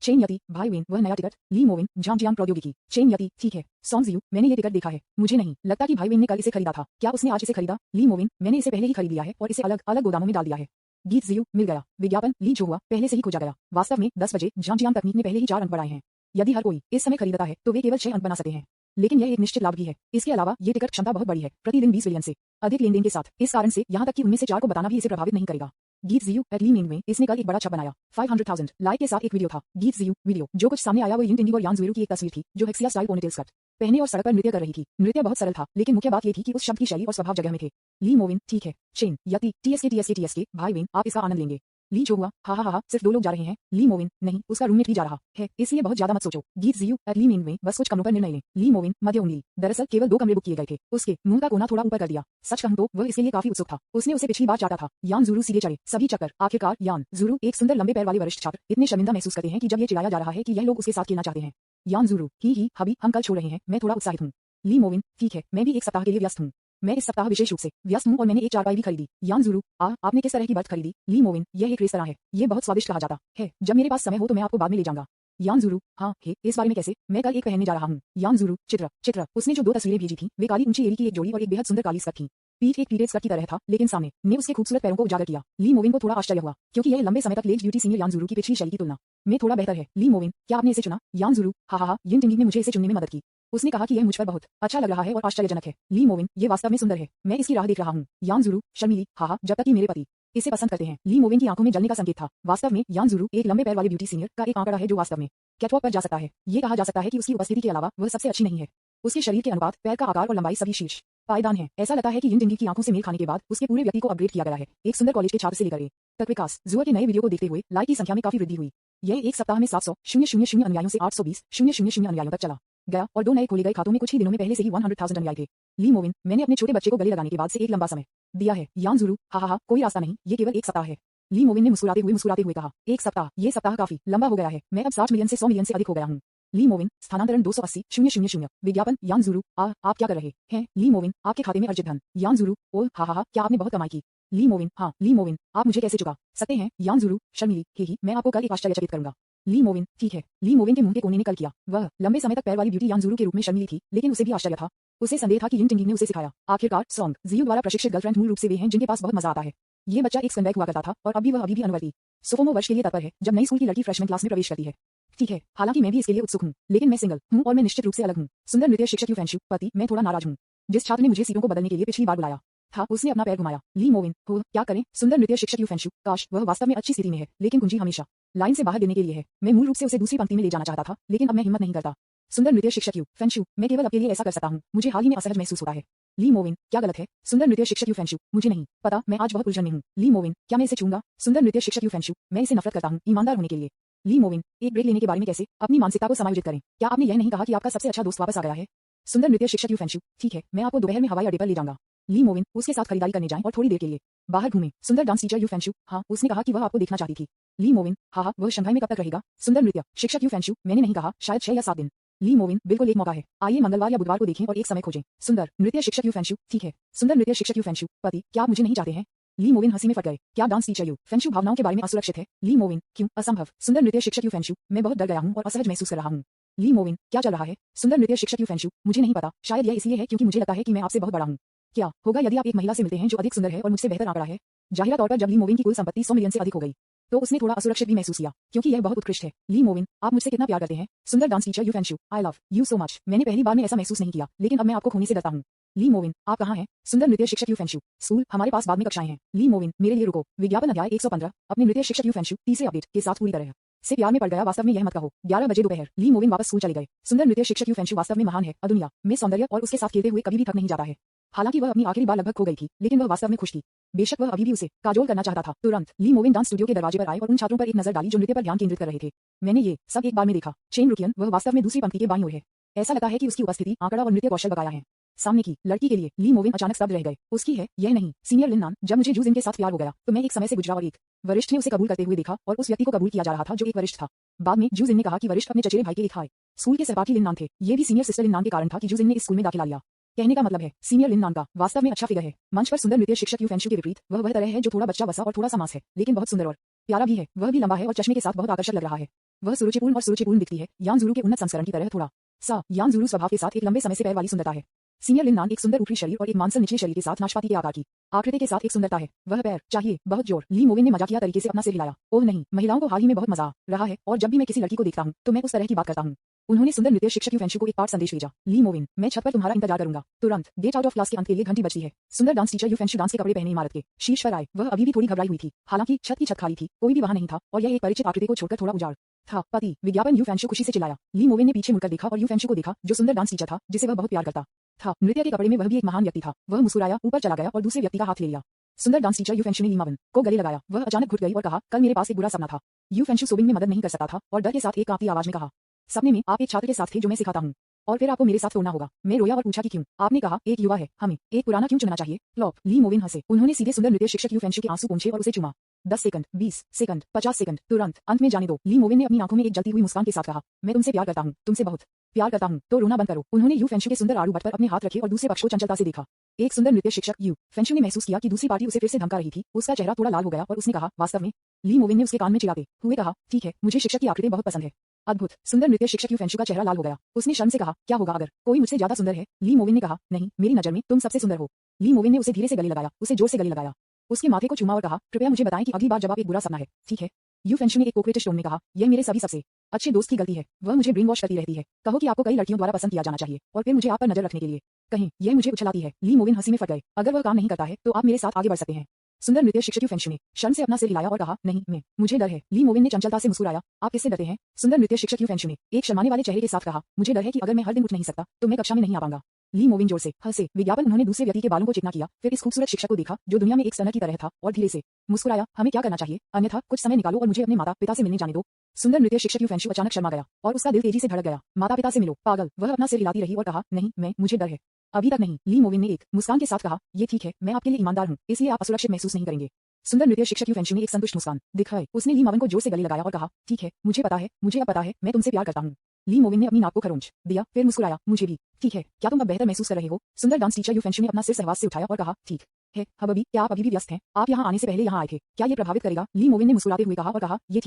चेन यति, भाई वेन, वह नया टिकट? ली मोविन, झांगजियांग प्रौद्योगिकी। चेन यति, ठीक है। सॉन्ग्स यू, मैंने ये टिकट देखा है। मुझे नहीं लगता कि भाई वेन ने कल इसे खरीदा था। क्या उसने आज इसे खरीदा? ली मोविन, मैंने इसे पहले ही खरीद लिया है और इसे अलग अलग गोदामों में डाल दिया है। गीत जियू, मिल गया। विज्ञापन, ली जो हुआ पहले से ही खोजा गया। वास्तव में 10 बजे झांगजियांग तकनीक ने पहले ही 4 अंक बढ़ाए हैं। यदि हर कोई इस समय खरीदता है तो वे केवल 6 अंक बना सकते हैं, लेकिन यह एक निश्चित लाभ भी है। इसके अलावा ये टिकट क्षमता बहुत बड़ी है, प्रतिदिन 20 बिलियन से अधिक लेनदेन के साथ। इस कारण से यहाँ तक कि उनमें से 4 को बताना भी इसे प्रभावित नहीं करेगा। गीत जियू एट ली मिंग में इसने कल एक बड़ा छाप बनाया। 500,000 लाइक के साथ एक वीडियो था। गीत जियू वीडियो जो कुछ सामने आया वो यून और यान जुएरू की एक तस्वीर थी, जो हेक्सिया स्टाइल पोनीटेल स्कर्ट पहने और सड़क पर नृत्य कर रही थी। नृत्य बहुत सरल था, लेकिन मुख्य बात ये थी कि उस शब्द की शैली और स्वभाव जगह में थे। ली मोविन, ठीक है। चेन यति, टीएसके, भाई वेन, आप इसका आनंद लेंगे। ली जो हुआ, हा, सिर्फ 2 लोग जा रहे हैं। ली मोविन, नहीं, उसका रूममेट भी जा रहा है, इसलिए बहुत ज्यादा मत सोचो। गीत जियू एट ली मिंग में बस कुछ कमरों पर निर्णय लें। ली मोविन, मध्य उंगली। दरअसल केवल 2 कमरे बुक किए गए थे। उसके मुंह का कोना थोड़ा ऊपर कर दिया। सच कहूं तो वह इसके लिए काफी उत्सुक था। उसने उसे पिछली बार चाटा था। यान जुरू सीधे चढ़े, सभी चक्कर। आखिरकार यान जुरू, एक सुंदर लंबे पैर वाले वरिष्ठ छात्र, इतने शर्मिंदा महसूस करते हैं कि जब ये चिढ़ाया जा रहा है कि यह लोग उसके साथ खेलना चाहते हैं। यान जुरू, ही हबी, हम कल छोड़ रहे हैं, मैं थोड़ा उत्साहित हूँ। ली मोविन, ठीक है, मैं भी 1 सप्ताह के लिए व्यस्त हूँ। मैं इस सप्ताह विशेष रूप से व्यस्त हूँ और मैंने एक चारपाई भी खरीदी। यान जुरू, आपने किस तरह की बर्थ खरीदी? ली मोविन, यह एक रेस्तरां है, ये बहुत स्वादिष्ट कहा जाता है। जब मेरे पास समय हो तो मैं आपको बाद में ले जाऊंगा। यान जुरू, हाँ, इस बारे में कैसे? मैं कल एक पहनने जा रहा हूँ। यान जुरू, चित्र, उसने जो 2 तस्वीरें भेजी थी वे काली ऊंची एड़ी की एक जोड़ी और एक बेहद सुंदर काली स्कर्ट थी। पीठ एक प्लीटेड स्कर्ट की तरह था, लेकिन सामने ने उसके खूबसूरत पैरों को उजागर किया। ली मोविन को थोड़ा आश्चर्य हुआ, क्योंकि यह लंबे समय तक लेग्स ब्यूटी सीनियर यान जुरू की पिछली शैली की तुलना में थोड़ा बेहतर है। ली मोविन, क्या आपने इसे चुना? यान जुरू, हा, यिन टिंगी ने मुझे इसे चुनने में मदद की। उसने कहा कि यह मुझ पर बहुत अच्छा लग रहा है और आश्चर्यजनक है। ली मोविन, ये वास्तव में सुंदर है, मैं इसकी राह देख रहा हूँ। यान जुरू, शर्मीली, हा, जब तक कि मेरे पति इसे पसंद करते हैं। ली मोविन की आंखों में जलने का संकेत था। वास्तव में यान जुरू एक लंबे पैर वाले ब्यूटी सीनियर का एक आंकड़ा है जो वास्तव में कैटवॉक पर जा सकता है। ये कहा जा सकता है कि उसकी उपस्थिति के अलावा वह सबसे अच्छी नहीं है। उसके शरीर के अनुपात, पैर का आकार और लंबाई सभी शीर्ष पायदान है। ऐसा लगता है कि यिन टिंगी की आंखों से मेल खाने के बाद उसके पूरे व्यक्ति को अपग्रेड किया गया है। एक सुंदर कॉलेज के छात्र से लेकर तक विकास जुआ के नए वीडियो को देखते हुए लाइक की संख्या में काफी वृद्धि हुई। यह एक सप्ताह में 700,000 अनुयायियों से 820,000 अनुयायियों तक चला गया और 2 नए खोले गए खातों में कुछ ही दिनों में पहले से ही 100,000 अनुयायी थे। ली मोविन, मैंने अपने छोटे बच्चे को गले लगाने के बाद से एक लंबा समय दिया है। यान जुरू, हा, कोई रास्ता नहीं, ये केवल 1 सप्ताह है। ली मोविन ने मुस्कुराते हुए कहा, 1 सप्ताह, ये सप्ताह काफी लंबा हो गया है। मैं अब 60 मिलियन से 100 मिलियन से अधिक हो गया हूँ। ली मोविन, स्थानांतरण 280,000। विज्ञापन, यान जुरू, आप क्या कर रहे हैं? ली मोविन, आपके खाते में अर्जित धन। यान जुरू, ओह, हा, क्या आपने बहुत कमाई की? ली मोविन, हाँ। ली मोविन, आप मुझे कैसे चुका सकते हैं? यान जुरू, शर्मीली, ही, मैं आपको कल एक आश्चर्यचकित करूंगा। ली मोविन, ठीक है। ली मोविन के मुंह के कोने ने कल किया। वह लंबे समय तक पैर वाली ब्यूटी यान जुरू के रूप में शर्मीली थी, लेकिन उसे भी आश्चर्य था। उसे संदेह था कि यिन टिंगी ने उसे सिखाया। आखिरकार सॉन्ग जियू द्वारा प्रशिक्षित गर्लफ्रेंड मूल रूप से वे हैं जिनके पास बहुत मजा आता है। ये बच्चा एक स्कंबैक हुआ करता था और वह अभी भी अनुवर्ती सोफोमो वर्ष के लिए तत्पर है जब नई स्कूल की लड़की फ्रेशमैन क्लास में प्रवेश करती है। ठीक है, हालांकि मैं भी इसके लिए उत्सुक हूँ, लेकिन मैं सिंगल हूँ और मैं निश्चित रूप से अलग हूँ। सुंदर नृत्य शिक्षक यू फैंशु, पति, मैं थोड़ा नाराज हूँ। जिस छात्र ने मुझे सीटों को बदलने के लिए पिछली बार बुलाया था उसने अपना पैर घुमाया। ली मोविन, हो, क्या करें? सुंदर नृत्य शिक्षक यू फैंशु, काश वह वास्तव में अच्छी स्थिति में है, लेकिन कुंजी हमेशा लाइन से बाहर गिरने के लिए है। मैं मूल रूप से उसे दूसरी पंक्ति में ले जाना चाहता था, लेकिन अब मैं हिम्मत नहीं करता। सुंदर नृत्य शिक्षक यू फैंशु, मैं केवल आपके लिए ऐसा कर सकता हूँ, मुझे हाल ही में असहज महसूस होता है। ली मोविन, क्या गलत है? सुंदर नृत्य शिक्षक यू फैंशु, मुझे नहीं पता, मैं आज बहुत उलझन में हूँ। ली मोविन, क्या मैं इसे छूंगा? सुंदर नृत्य शिक्षक यू फैंशु, मैं इसे नफरत करता हूँ, ईमानदार होने के लिए। ली मोविन, एक ब्रेक लेने के बारे में कैसे? अपनी मानसिकता को समायोजित करें। क्या आपने यह नहीं कहा कि आपका सबसे अच्छा दोस्त वापस आ गया है? सुंदर नृत्य शिक्षक यू फैंशु, ठीक है, मैं आपको दोपहर में हवाई अड्डे पर ले जाऊंगा। ली मोविन, उसके साथ खरीदारी करने जाएं और थोड़ी देर के लिए बाहर घूमें। सुंदर डांस टीचर यू फैंशु, हाँ, उसने कहा कि वह आपको देखना चाहती थी। ली मोविन, हाँ, वह शंघाई में कब तक रहेगा? सुंदर नृत्य शिक्षक यू फैंशु, मैंने नहीं कहा, शायद 6 या 7 दिन। ली मोविन, बिल्कुल एक मौका है, आइए मंगलवार या बुधवार को देखें और एक समय खोजें। सुंदर नृत्य शिक्षक यू फैंशु, ठीक है। सुंदर नृत्य शिक्षक यू फैंशु, पति, क्या आप मुझे नहीं चाहते हैं? ली मोविन हंसी में फट गए। क्या डांस टीचर यू फैंशु भावनाओं के बारे में असुरक्षित है? ली मोविन, क्यों? असंभव। सुंदर नृत्य शिक्षक यू फैंशु, मैं बहुत डर गया हूँ और असहज महसूस कर रहा हूँ। ली मोविन, क्या चल रहा है? सुंदर नृत्य शिक्षक यू फैंशु, मुझे नहीं पता, शायद यह इसलिए है क्योंकि मुझे लगता है कि मैं आपसे बहुत बड़ा हूँ। क्या होगा यदि आप एक महिला से मिलते हैं जो अधिक सुंदर है और मुझसे बेहतर आंकड़ा है? जाहिरा तौर पर जब ली मोविन की कुल संपत्ति 100 मिलियन से अधिक हो गई तो उसने थोड़ा असुरक्षित भी महसूस किया, क्योंकि यह बहुत उत्कृष्ट है। ली मोविन, आप मुझसे कितना प्यार करते हैं? सुंदर dance teacher Yu Fanshu, I love you so much. मैंने पहली बार में ऐसा महसूस नहीं किया, लेकिन अब मैं आपको खोने से डरता हूँ। ली मोविन, आप कहाँ हैं? सुंदर नृत्य शिक्षक यू फेंशु, स्कूल, हमारे पास बाद में कक्षाएं हैं। ली मोविन, मेरे लिए रुको। विज्ञापन अध्याय 115, अपने नृत्य शिक्षक यू फेंशु तीसरे अपडेट के साथ पूरी तरह से प्यार में पड़ गया, वास्तव में यह मत कहो। 11 बजे दोपहर, ली मोविन वापस स्कूल चले गए। सुंदर नृत्य शिक्षक यू फेंशु वास्तव में महान है, अदुनिया में सौंदर्य और उसके साथ खेलते हुए कभी भी थक नहीं जाता है। हालांकि वह अपनी आखिरी बार लगभग खो गई थी, लेकिन वह वास्तव में खुश थी। बेशक वह अभी भी उसे काजोल करना चाहता था। तुरंत ली मोविन डांस स्टूडियो के दरवाजे पर आए और उन छात्रों पर एक नजर डाली जो नृत्य पर ध्यान केंद्रित कर रहे थे। मैंने ये सब एक बार में देखा। चेन रुकियन, वह वास्तव में दूसरी पंक्ति के बाईं ओर है। ऐसा लगता है कि उसकी उपस्थिति आंकड़ा और नृत्य कौशल बकाया है। सामने की लड़की के लिए ली मोविन अचानक स्तब्ध रह गए। उसकी है, यह नहीं, सीनियर लिन नान, जब मुझे जूजिन के साथ प्यार हो गया तो मैं एक समय से गुजरा और एक वरिष्ठ ने उसे कबूल करते हुए देखा और उस व्यक्ति को कबूल किया जा रहा था जो एक वरिष्ठ था। बाद में जूजिन ने कहा कि वरिष्ठ अपने चचेरे भाई के एक हाई स्कूल के सहपाठी लिन नान थे। ये भी सीनियर सिस्टर लिन नान के कारण था कि जूजिन ने इस स्कूल में दाखिला लिया। कहने का मतलब है सीनियर लिन नान का वास्तव में अच्छा फिगर है। मंच पर सुंदर नृत्य शिक्षक यू फेंशु के विपरीत वह तरह है जो थोड़ा बच्चा बसा और थोड़ा सा मांस है, लेकिन बहुत सुंदर और प्यारा भी है। वह भी लंबा है और चश्मे के साथ बहुत आकर्षक लग रहा है। वह सुरुचिपूर्ण और सुरुचिपूर्ण दिखती है, यान ज़ुरू के उन्नत संस्करण की तरह थोड़ा सा यान ज़ुरू स्वभाव के साथ एक लंबे समय से पैर वाली सुंदरता है। सीनियर लिन नान एक सुंदर ऊपरी शरीर और एक मांसल निचले शरीर के साथ नाशपाती के आकार की आकृति के साथ एक सुंदरता है। वह पैर चाहिए बहुत जोर। ली मोविन ने मजाकिया तरीके से अपना सिर हिलाया। ओह नहीं, महिलाओं को हाल ही में बहुत मजा आ रहा है और जब भी मैं किसी लड़की को देखता हूँ तो मैं उस तरह की बात करता हूँ। उन्होंने सुंदर नृत्य शिक्षक यू फेंशु को एक पाठ संदेश भेजा। ली मोविन, मैं छत पर तुम्हारा इंतजार करूंगा। तुरंत गेट आउट ऑफ क्लास के अंत के लिए घंटी बजती है। सुंदर डांस टीचर यू फेंशु डांस के कपड़े पहने इमारत के शीर्ष पर आए। वह अभी भी थोड़ी घबराई हुई थी, हालांकि छत की छत खाली थी, कोई भी वहां नहीं था और यह एक परिचित आकृति को छोड़कर थोड़ा उजाड़ था। पति विज्ञापन, यू फेंशु खुशी से चिल्लाया। ली मोविन ने पीछे मुड़कर देखा और यू फेंशु को देखा जो सुंदर डांस टीचर था जिसे वह बहुत प्यार करता था। नृत्य के कपड़े में वह भी एक महान व्यक्ति था। वह मुस्कुराया, ऊपर चला गया और दूसरे व्यक्ति का हाथ ले लिया। सुंदर डांस टीचर यू फेंशु ने ली मोविन को गले लगाया। वह अचानक घुट गई और कहा, कल मेरे पास एक बुरा सपना था। यू फेंशु सोबिंग में मदद नहीं कर सकता था और डर के साथ एक कांपती आवाज में कहा, सपने में आप एक छात्र के साथ थे जो मैं सिखाता हूँ और फिर आपको मेरे साथ तोड़ना होगा। मैं रोया और पूछा कि क्यों? आपने कहा, एक युवा है, हमें एक पुराना क्यों चुनना चाहिए? फ्लॉप। ली मोविन हंसे। उन्होंने सीधे सुंदर नृत्य शिक्षक यू फेंशु के आंसू पोंछे और उसे चूमा। 10 सेकंड, 20 सेकंड, 50 सेकंड, तुरंत अंत में जाने दो। ली मोविन ने अपनी आंखों में एक जलती हुई मुस्कान के साथ कहा, मैं तुमसे प्यार करता हूँ, तुमसे बहुत प्यार करता हूँ, तो रोना बंद करो। उन्होंने यू फेंशु के सुंदर आड़ू बट पर अपने हाथ रखे और दूसरे पक्ष को चंचलता से देखा। एक सुंदर नृत्य शिक्षक यू फेंशु ने महसूस किया कि दूसरी पार्टी उसे फिर से धमका रही थी। उसका चेहरा थोड़ा लाल हो गया और उसने कहा, वास्तव में? ली मोविन ने उसके कान में चिल्लाते हुए कहा, ठीक है, मुझे शिक्षक की आकृति बहुत पसंद है। अद्भुत। सुंदर नृत्य शिक्षक यू फेंशु का चेहरा लाल हो गया। उसने शर्म से कहा, क्या होगा अगर कोई मुझसे ज्यादा सुंदर है? ली मोविन ने कहा, नहीं, मेरी नजर में तुम सबसे सुंदर हो। ली मोविन ने उसे धीरे से गले लगाया, उसे जोर से गले लगाया, उसके माथे को चूमा और कहा, कृपया मुझे बताएं कि अगली बार जब आप एक बुरा सपना है, ठीक है? यू फेंशु ने एक कोक्रेटिश टोन में कहा, यह मेरे सभी सबसे अच्छे दोस्त की गलती है। वह मुझे ब्रेन वॉश करती रहती है। कहो कि आपको कई लड़कियों द्वारा पसंद किया जाना चाहिए और फिर मुझे आप पर नजर रखने के लिए कहीं यह मुझे उछलाती है। ली मोविन हंसी में फट गए। अगर वह काम नहीं करता है तो आप मेरे साथ आगे बढ़ सकते हैं। सुंदर नृत्य शिक्षक यू फेंशु ने शर्म से अपना सिर हिलाया और कहा, नहीं, मुझे डर है। ली मोविन ने चंचलता से मुस्कुराया, आप किससे डरते हैं? सुंदर नृत्य शिक्षक यू फेंशु ने एक शर्माने वाले चेहरे के साथ कहा, मुझे डर है कि अगर मैं हर दिन उठ नहीं सकता तो मैं कक्षा में नहीं आ पाऊंगा। ली मोविन जोर से हंसे। विज्ञापन, उन्होंने दूसरे व्यक्ति के बालों को चिकना किया, फिर इस खूबसूरत शिक्षक को देखा जो दुनिया में एक सनक की तरह था और धीरे से मुस्कुराया, हमें क्या करना चाहिए? अन्यथा कुछ समय निकालो और मुझे अपने माता पिता से मिलने जाने दो। सुंदर नृत्य शिक्षक यू फेंशु अचानक शर्मा गया और उसका दिल तेजी से धड़क गया। माता पिता से मिलो, पागल। वह अपना सिर हिलाती रही और कहा, नहीं, मुझे डर है, अभी तक नहीं। ली मोविन ने एक मुस्कान के साथ कहा, ये ठीक है, मैं आपके लिए ईमानदार हूँ, इसलिए आप असुरक्षित महसूस नहीं करेंगे। सुंदर नृत्य शिक्षक यू फेंशु ने एक संतुष्ट मुस्कान दिखाई। उसने ली मोविन को जोर से गले लगाया और कहा, ठीक है, मुझे पता है, मुझे अब पता है, मैं तुमसे प्यार करता हूँ। ली मोविन ने अपनी नाक को खरोंच दिया, फिर मुस्कुराया, मुझे भी। ठीक है, क्या तुम अब बेहतर महसूस कर रहे हो? सुंदर डांस टीचर यू फेंशु ने अपना सिर सहवास से उठाया और कहा, ठीक है हबीबी, क्या आप अभी भी व्यस्त हैं? आप यहाँ आने से पहले यहाँ आए थे, क्या ये प्रभावित करेगा? ली मोविन ने मुस्कुराते हुए कहा और कहा, ये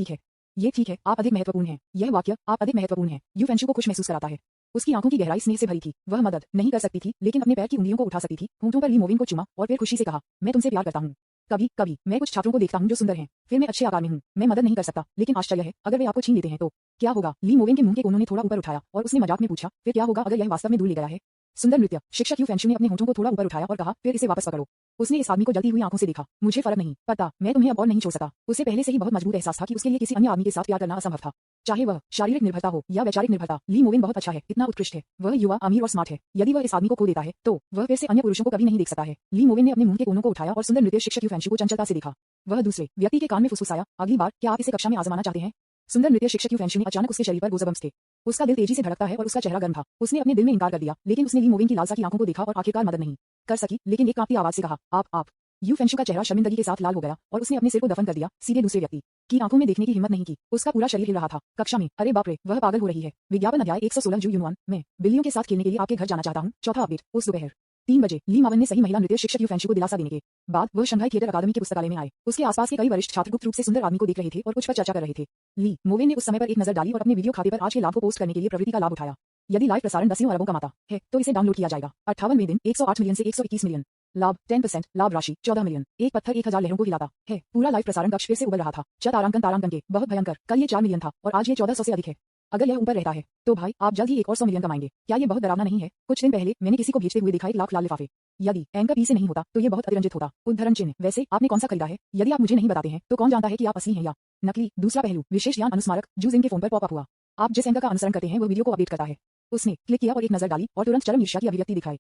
ठीक है, आप अधिक महत्वपूर्ण हैं। यह वाक्य, आप अधिक महत्वपूर्ण हैं, यू फेंशु को खुश महसूस कराता है। उसकी आंखों की गहराई स्नेह से भरी थी। वह मदद नहीं कर सकती थी, लेकिन अपने पैर की उंगलियों को उठा सकती थी। होंठों पर ली मोविन को चुमा और फिर खुशी से कहा, मैं तुमसे प्यार करता हूँ। कभी कभी मैं कुछ छात्रों को देखता हूँ जो सुंदर हैं, फिर मैं अच्छे आकार में हूँ, मैं मदद नहीं कर सकता, लेकिन आश्चर्य है, अगर वे आपको छीन लेते हैं तो क्या होगा? ली मोविन के मुंह के कोनों ने थोड़ा ऊपर उठाया और उसने मजाक में पूछा, फिर क्या होगा अगर यह वास्तव में दूर ले गया है? सुंदर नृत्य शिक्षक यू फेंशु ने अपने होठों को थोड़ा ऊपर उठाया और कहा, फिर इसे वापस पकड़ो। उसने इस आदमी को जलती हुई आंखों से देखा। मुझे फर्क नहीं पड़ता, मैं तुम्हें अब और नहीं छोड़ सकता। उसे पहले से ही बहुत मजबूत एहसास था कि उसके लिए किसी अन्य आदमी के साथ प्यार करना असंभव था, चाहे वह शारीरिक निर्भरता हो या वैचारिक निर्भरता। ली मोविन बहुत अच्छा है, इतना उत्कृष्ट है, वह युवा, अमीर और स्मार्ट है। यदि वह इस आदमी को खो देता है तो वह फिर से अन्य पुरुषों को कभी नहीं देख सकता है। ली मोविन ने अपने मुंह के कोनों को उठाया और सुंदर नृत्य शिक्षक यू फेंशु को चंचलता से देखा। वह दूसरे व्यक्ति के कान में फुसफुसाया, अगली बार क्या आप इसे कक्षा में आजमाना चाहते हैं? सुंदर नृत्य शिक्षक यू फेंशु ने अचानक उसके शरीर पर गोज़बम्स थे। उसका दिल तेजी से धड़कता है और उसका चेहरा गर्म था। उसने अपने दिल में इनकार कर दिया, लेकिन उसने ली मोविन की लालसा की आंखों को देखा और आखिरकार मदद नहीं कर सकी, लेकिन एक कांपती आवाज से कहा, आप। यू फेंशु का चेहरा शर्मिंदगी के साथ लाल हो गया और उसने अपने सिर को दफन कर दिया, सीधे दूसरे व्यक्ति की आंखों में देखने की हिम्मत नहीं की। उसका पूरा शरीर हिल रहा था। कक्षा में, अरे बाप रे, वह पागल हो रही है। विज्ञापन अध्याय 116 जू यूनियन में बिल्लियों के साथ खेलने के लिए आपके घर जाना चाहता हूँ। चौथा अपडेट, उस दोपहर 3 बजे ली मोविन ने सही महिला नृत्य शिक्षक यू फेंशु को दिलासा देने के बाद वह शंघाई थिएटर अकादमी के पुस्तकालय में आए। उसके आसपास के कई वरिष्ठ छात्र गुप्त रूप से सुंदर आदमी को देख रहे थे और कुछ पर चर्चा कर रहे थे। ली मोविन ने उस समय पर एक नजर डाली और अपने वीडियो खाते पर आज के लाभ को पोस्ट करने के लिए प्रवृत्ति का लाभ उठाया। यदि लाइव प्रसारण दसियों अरबों कमाता है तो इसे डाउनलोड किया जाएगा। 58वें दिन 108 मिलियन से 121 मिलियन लाभ 10%, लाभ राशि 14 मिलियन। एक पत्थर 1000 लहरों को हिलाता है। पूरा लाइव प्रसारण कक्ष फिर से उबल रहा था। तारांकन के बहुत भयंकर। कल ये 4 मिलियन था और आज ये 1400 से अधिक है। अगर यह ऊपर रहता है तो भाई आप जल्द ही एक और 100 मिलियन कमाएंगे। क्या ये बहुत डरावना नहीं है? कुछ दिन पहले मैंने किसी को भेजते हुए देखा 1 लाख लाल लिफाफे। यदि एंकर पी से नहीं होता तो ये बहुत अतिरंजित होता। उद्धरण चिन्ह। वैसे आपने कौन सा खरीदा है? यदि आप मुझे नहीं बताते हैं तो कौन जानता है कि आप असली हैं या नकली? दूसरा पहलू, विशेष ज्ञान अनुस्मारक जो जिनके फोन पर पॉपअप हुआ। आप जिस एंकर का अनुसरण करते हैं वो वीडियो को अपडेट करता है। उसने क्लिक किया और एक नजर डाली और तुरंत चरम ईर्ष्या की अभिव्यक्ति दिखाई।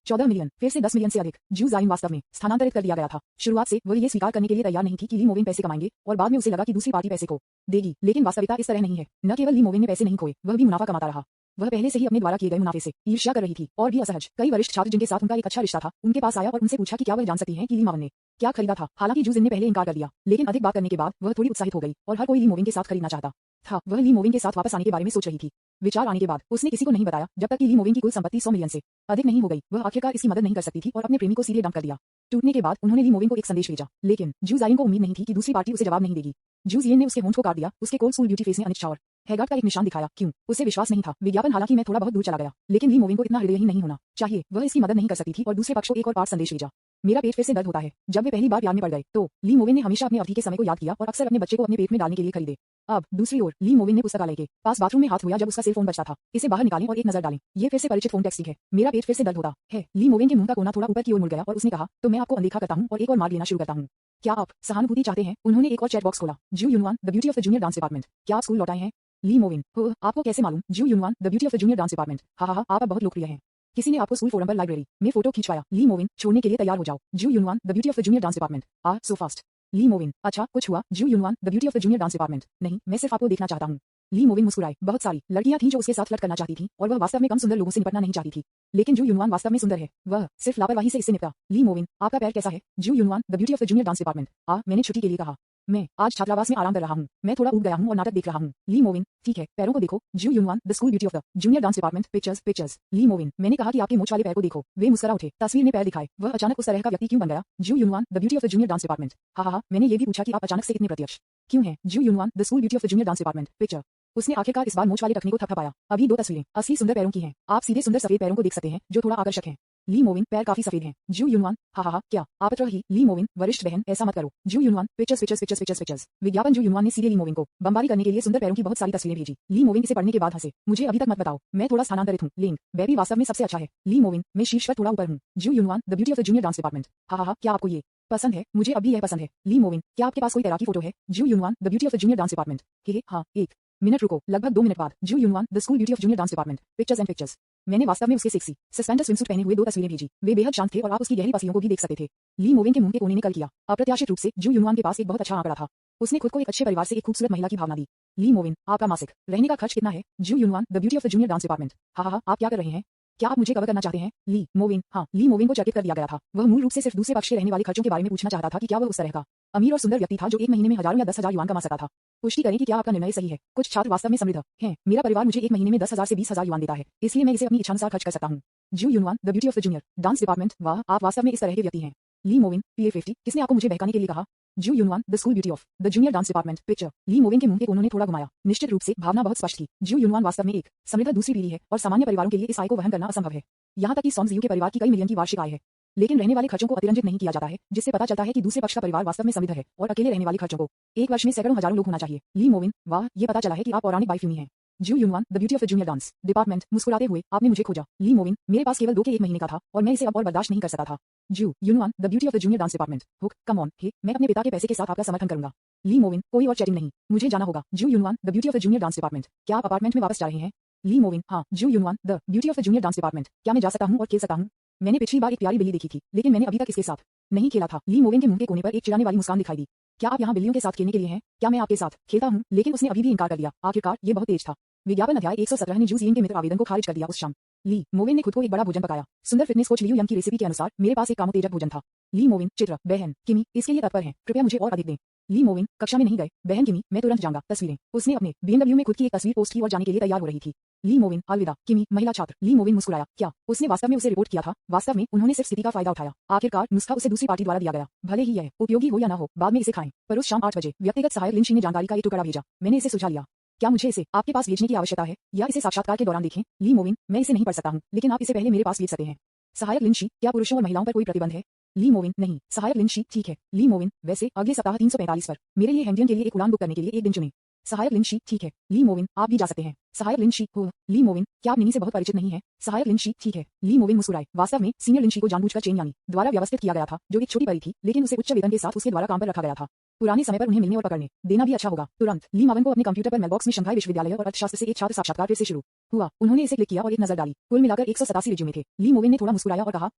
14 मिलियन, फिर से 10 मिलियन से अधिक। जू जाइन वास्तव में स्थानांतरित कर दिया गया था। शुरुआत से वह ये स्वीकार करने के लिए तैयार नहीं थी कि ली मोविन पैसे कमाएंगे और बाद में उसे लगा कि दूसरी पार्टी पैसे को देगी। लेकिन वास्तविकता इस तरह नहीं है। न केवल ली मोविन ने पैसे नहीं खोए, वह भी मुनाफा कमाता रहा। वह पहले से ही अपने द्वारा किए गए मुनाफे से ईर्ष्या कर रही थी और भी असहज। कई वरिष्ठ छात्र जिनके साथ उनका एक अच्छा रिश्ता था उनके पास आया और उनसे पूछा कि क्या वह जान सकती हैं कि ली मोविन ने क्या खरीदा था। हालांकि जू जिन ने पहले इनकार कर दिया, लेकिन अधिक बात करने के बाद वह थोड़ी उत्साहित हो गई और हर कोई ली मोविन के साथ खरीदना चाहता था। वह ली मोविन के साथ वापस आने के बारे में सोच रही थी। विचार आने के बाद उसने किसी को नहीं बताया जब तक कि ली मोविन की कुल संपत्ति 100 मिलियन से अधिक नहीं हो गई। वह आखिरकार इसकी मदद नहीं कर सकती थी और अपने प्रेमी को सीधे डंप कर दिया। टूटने के बाद उन्होंने ली मोविन को एक संदेश भेजा, लेकिन जू जाइन को उम्मीद नहीं थी कि दूसरी पार्टी उसे जवाब नहीं देगी। जू जियन ने उसके होंठ को काट दिया। उसके कोल्ड स्कूल ब्यूटी फेस ने अनिच्छा और हैगार्ड का एक निशान दिखाया। क्यों? उसे विश्वास नहीं था। विज्ञापन हालांकि मैं थोड़ा बहुत दूर चला गया, लेकिन ली मोविन को इतना हृदयहीन नहीं होना चाहिए। वह इसकी मदद नहीं कर सकती थी और दूसरे पक्ष को एक और पाठ संदेश भेजा। मेरा पेट फिर से दर्द होता है। जब वे पहली बार प्यार में पड़ गए तो ली मोविन ने हमेशा अपने अवधि के समय को याद किया और अक्सर अपने बच्चे को अपने पेट में डालने के लिए खरीदे। अब दूसरी ओर ली मोविन ने पुस्तकालय के पास बाथरूम में हाथ धोया जब उसका सेल फोन बजता था। इसे बाहर निकालें और एक नजर डालें। ये फिर से परिचित फोन टेक्स्टिंग है। मेरा पेट फिर से दर्द होता है। ली मोविन के मुंह का कोना थोड़ा ऊपर की ओर मुड़ गया और उसने कहा, तो मैं आपको अनदेखा करता हूं और एक और मार लेना शुरू करता हूं। क्या आप सहानुभूति चाहते हैं? उन्होंने एक और चैट बॉक्स खोला। Zhu Yunwan, the beauty of the junior dance department. क्या आप स्कूल लौटाए हैं? ली मोविन, हो आपको कैसे मालूम? Zhu Yunwan, the beauty of the junior dance department. हाँ, आप बहुत लोकप्रिय हैं। किसी ने आपको स्कूल फोरम पर लाइब्रेरी में फोटो खिंचवाया। ली मोविन, छोड़ने के लिए तैयार हो जाओ। Zhu Yunwan, the beauty of the junior dance department. So fast. Li Mowen, अच्छा कुछ हुआ? Zhu Yunwan, the beauty of the junior dance department. नहीं, मैं सिर्फ आपको देखना चाहता हूँ। ली मोविन मुस्कुराए। बहुत सारी लड़कियां थीं जो उसके साथ फ्लर्ट करना चाहती थीं और वह वास्तव में कम सुंदर लोगों से निपटना नहीं चाहती थी। लेकिन जू यूनवान वास्तव में सुंदर है। वह सिर्फ लापरवाही से इससे निपटा। ली मोविन, आपका पैर कैसा है? जू Yunwan, the beauty of the junior dance department. मैंने छुट्टी के लिए कहा। मैं आज छात्रावास में आराम कर रहा हूँ। मैं थोड़ा ऊब गया हूँ और नाटक देख रहा हूँ। ली मोविन, ठीक है, पैरों को देखो। Zhu Yunwan, the school beauty of the junior dance department. Pictures. Li Mowen, मैंने कहा कि आपके मोच वाले पैर को देखो। वे मुस्कुरा उठे। तस्वीर ने पैर दिखाए। वह अचानक उस तरह का व्यक्ति क्यों बन गया? Ju Yunwan, the beauty of the junior dance department. हाँ, मैंने ये भी पूछा कि आप अचानक से इतने प्रत्यक्ष क्यों हैं? Ju Yunwan, the school beauty of the junior dance department. Picture. उसने आखिरकार इस बार मोच वाले टखने को थपथपाया। अभी 2 तस्वीरें असली सुंदर पैरों की हैं। आप सीधे सुंदर सफेद पैरों को देख सकते हैं जो थोड़ा आकर्षक हैं। ली मोविन, पैर काफी सफेद हैं। जू यूनवान, हाँ, क्या आप ही? ली मोविन, वरिष्ठ बहन, ऐसा मत करो। जू यूनवान, पिक्चर्स। विज्ञापन। जू यूनवान ने सीधे ली मोविन को बमबारी करने के लिए सुंदर पैरों की बहुत सारी तस्वीरें भेजी। ली मोविन इसे पढ़ने के बाद हंसे। मुझे अभी तक मत बताओ, मैं थोड़ा स्थानांतरित हूँ। लिंक, बेबी वास्तव में सबसे अच्छा है। ली मोविन, मैं शीर्ष पर थोड़ा ऊपर हूँ। Ju Yunwan, the beauty of the junior dance department. हाँ, क्या आपको ये पसंद है? मुझे अभी यह पसंद है। ली मोविन, क्या आपके पास कोई तैराकी फोटो है? जू Yunwan, the beauty of the junior dance department. हाँ, 1 मिनट रुको। लगभग 2 मिनट बाद। Ju Yunwan, the school beauty of junior dance department. Pictures. मैंने वास्तव में उसके सेक्सी सस्पेंडर स्विमसूट पहने हुए 2 तस्वीरें भेजी। वे बेहद शांत थे और आप उसकी गहरी पसलियों को भी देख सकते थे। ली मोविन के मुंह के कोने ने कल किया। अप्रत्याशित रूप से जू यूनवान के पास एक बहुत अच्छा आंकड़ा था। उसने खुद को एक अच्छे परिवार से एक खूबसूरत महिला की भावना दी। ली मोविन, आपका मासिक रहने का खर्च कितना है? जू Yunwan, the beauty of the junior dance department. हाँ, आप क्या कर रहे हैं? क्या आप मुझे कवर करना चाहते हैं? ली मोविन, हाँ। ली मोविन को चकित कर दिया गया था। वह मूल रूप से सिर्फ दूसरे पक्ष के रहने वाले खर्चों के बारे में पूछना चाहता था कि क्या वह उस तरह का अमीर और सुंदर व्यक्ति था जो 1 महीने में 1000 या 10,000 युआन कमा सकता था। पुष्टि करें कि क्या आपका निर्णय सही है। कुछ छात्र वास्तव में समृद्ध हैं। मेरा परिवार मुझे 1 महीने में 10,000 से 20,000 युआन देता है, इसलिए मैं इसे अपनी इच्छानुसार खर्च कर सकता हूँ। Ju Yunwan, the beauty of the junior dance department. वाह, आप वास्तव में इस तरह के व्यक्ति हैं। ली मोविन, PA50, किसने आपको मुझे बहकाने के लिए कहा? Ju Yunwan, the school beauty of the junior dance department. Picture. Li Movin के मुंह के कोनों ने थोड़ा घुमाया। निश्चित रूप से भावना बहुत स्पष्ट थी। जू यूनवान वास्तव में एक समृद्ध दूसरी पीढ़ी है और सामान्य परिवारों के लिए इस आय को वहन करना असंभव है। यहाँ तक कि सॉन्गजियू के परिवार की कई मिलियन की वार्षिक आय है, लेकिन रहने वाले खर्चों को अतिरंजित नहीं किया जाता है, जिससे पता चलता है कि दूसरे पक्ष का परिवार वास्तव में समृद्ध है और अकेले रहने वाले खर्चों को एक वर्ष में सैकड़ों हजारों लोग होना चाहिए। ली मोविन, वाह, ये पता चला है कि आप पौराणिक बाईफ्यूमी हैं। Ju Yunwan, the beauty of the junior dance department. मुस्कुराते हुए, आपने मुझे खोजा। ली मोविन, मेरे पास केवल 2 के 1 महीने का था और मैं इसे अब और बर्दाश्त नहीं कर सकता था। Ju Yunwan, the beauty of the junior dance department. हुक, कम ऑन, हे, मैं अपने पिता के पैसे के साथ आपका समर्थन करूंगा। ली मोविन, कोई और चैटिंग नहीं, मुझे जाना होगा। Ju Yunwan, the beauty of the junior dance department. क्या आप अपार्टमेंट में वापस जा रहे हैं? ली मोविन, हाँ। Ju Yunwan, the beauty of the junior dance department. क्या मैं जा सकता हूँ और खेल सकता हूँ? मैंने पिछली बार एक प्यारी बिल्ली देखी थी, लेकिन मैंने अभी तक इसके साथ नहीं खेला था। ली मोविन के मुंह के कोने पर एक चिढ़ाने वाली मुस्कान दिखाई दी। क्या आप यहाँ बिल्लियों के साथ खेलने के लिए हैं? क्या मैं आपके साथ खेलता हूँ? लेकिन उसने अभी भी इनकार कर दिया। आखिरकार ये बहुत तेज था। विज्ञापन अध्याय 117 ने जू जियन के मित्र आवेदन को खारिज कर दिया। उस शाम ली मोविन ने खुद को एक बड़ा भोजन पकाया। सुंदर फिटनेस कोच लियू यंग की रेसिपी के अनुसार मेरे पास एक कामोत्तेजक भोजन था। ली मोविन, चित्र, बहन किमी, इसके लिए तत्पर हैं। कृपया मुझे और अधिक दें। ली मोविन, कक्षा में नहीं गए? बहन किमी, मैं तुरंत जाऊंगा। तस्वीरें। उसने अपने BMW में खुद की एक तस्वीर पोस्ट की और जाने के लिए तैयार हो रही थी। ली मोविन, अलविदा किमी। महिला छात्र। ली मोविन मुस्कुराया। क्या उसने वास्तव में उसे रिपोर्ट किया था? वास्तव में उन्होंने सिर्फ स्थिति का फायदा उठाया। आखिरकार नुस्खा उसे दूसरी पार्टी द्वारा दिया गया। भले ही यह उपयोगी हो या न हो, बाद में इसे खाएं। पर उस शाम 8 बजे व्यक्तिगत सहायक लिंशी ने जानकारी का एक टुकड़ा भेजा। मैंने इसे सुझा लिया। क्या मुझे इसे आपके पास भेजने की आवश्यकता है या इसे साक्षात्कार के दौरान देखें? ली मोविन, मैं इसे नहीं पढ़ सकता हूँ, लेकिन आप इसे पहले मेरे पास भेज सकते हैं। सहायक लिंशी, क्या पुरुषों और महिलाओं पर कोई प्रतिबंध है? ली मोविन, नहीं। सहायक लिंशी, ठीक है। ली मोविन, वैसे अगले सप्ताह 345 पर मेरे लिए हैंगडियन के लिए एक उड़ान बुक करने के लिए एक दिन चुनें। सहायक लिन शी, ठीक है ली मोविन, आप भी जा सकते हैं। सहायक लिन शी, हो ली मोविन, क्या आप निनी से बहुत परिचित नहीं है? सहायक लिन शी, ठीक है ली मोविन मुस्कुराए। वास्तव में सीनियर लिन शी को जानबूझकर चेन यानी द्वारा व्यवस्थित किया गया था, जो एक छोटी परी थी, लेकिन उसे उच्च वेतन के साथ उसके द्वारा काम पर रखा गया था। पुराने समय पर उन्हें मिलने और पकड़ने देना भी अच्छा होगा। तुरंत ली मावन को अपने कंप्यूटर पर मेलबॉक्स में शंघाई विश्वविद्यालय और अर्थशास्त्र से एक छात्र साक्षात्कार फिर से शुरू हुआ। उन्होंने इसे क्लिक किया और एक नजर डाली। कुल मिलाकर 187 रिज्यूमे थे। ली मोविन ने थोड़ा मुस्कुराया और कहा,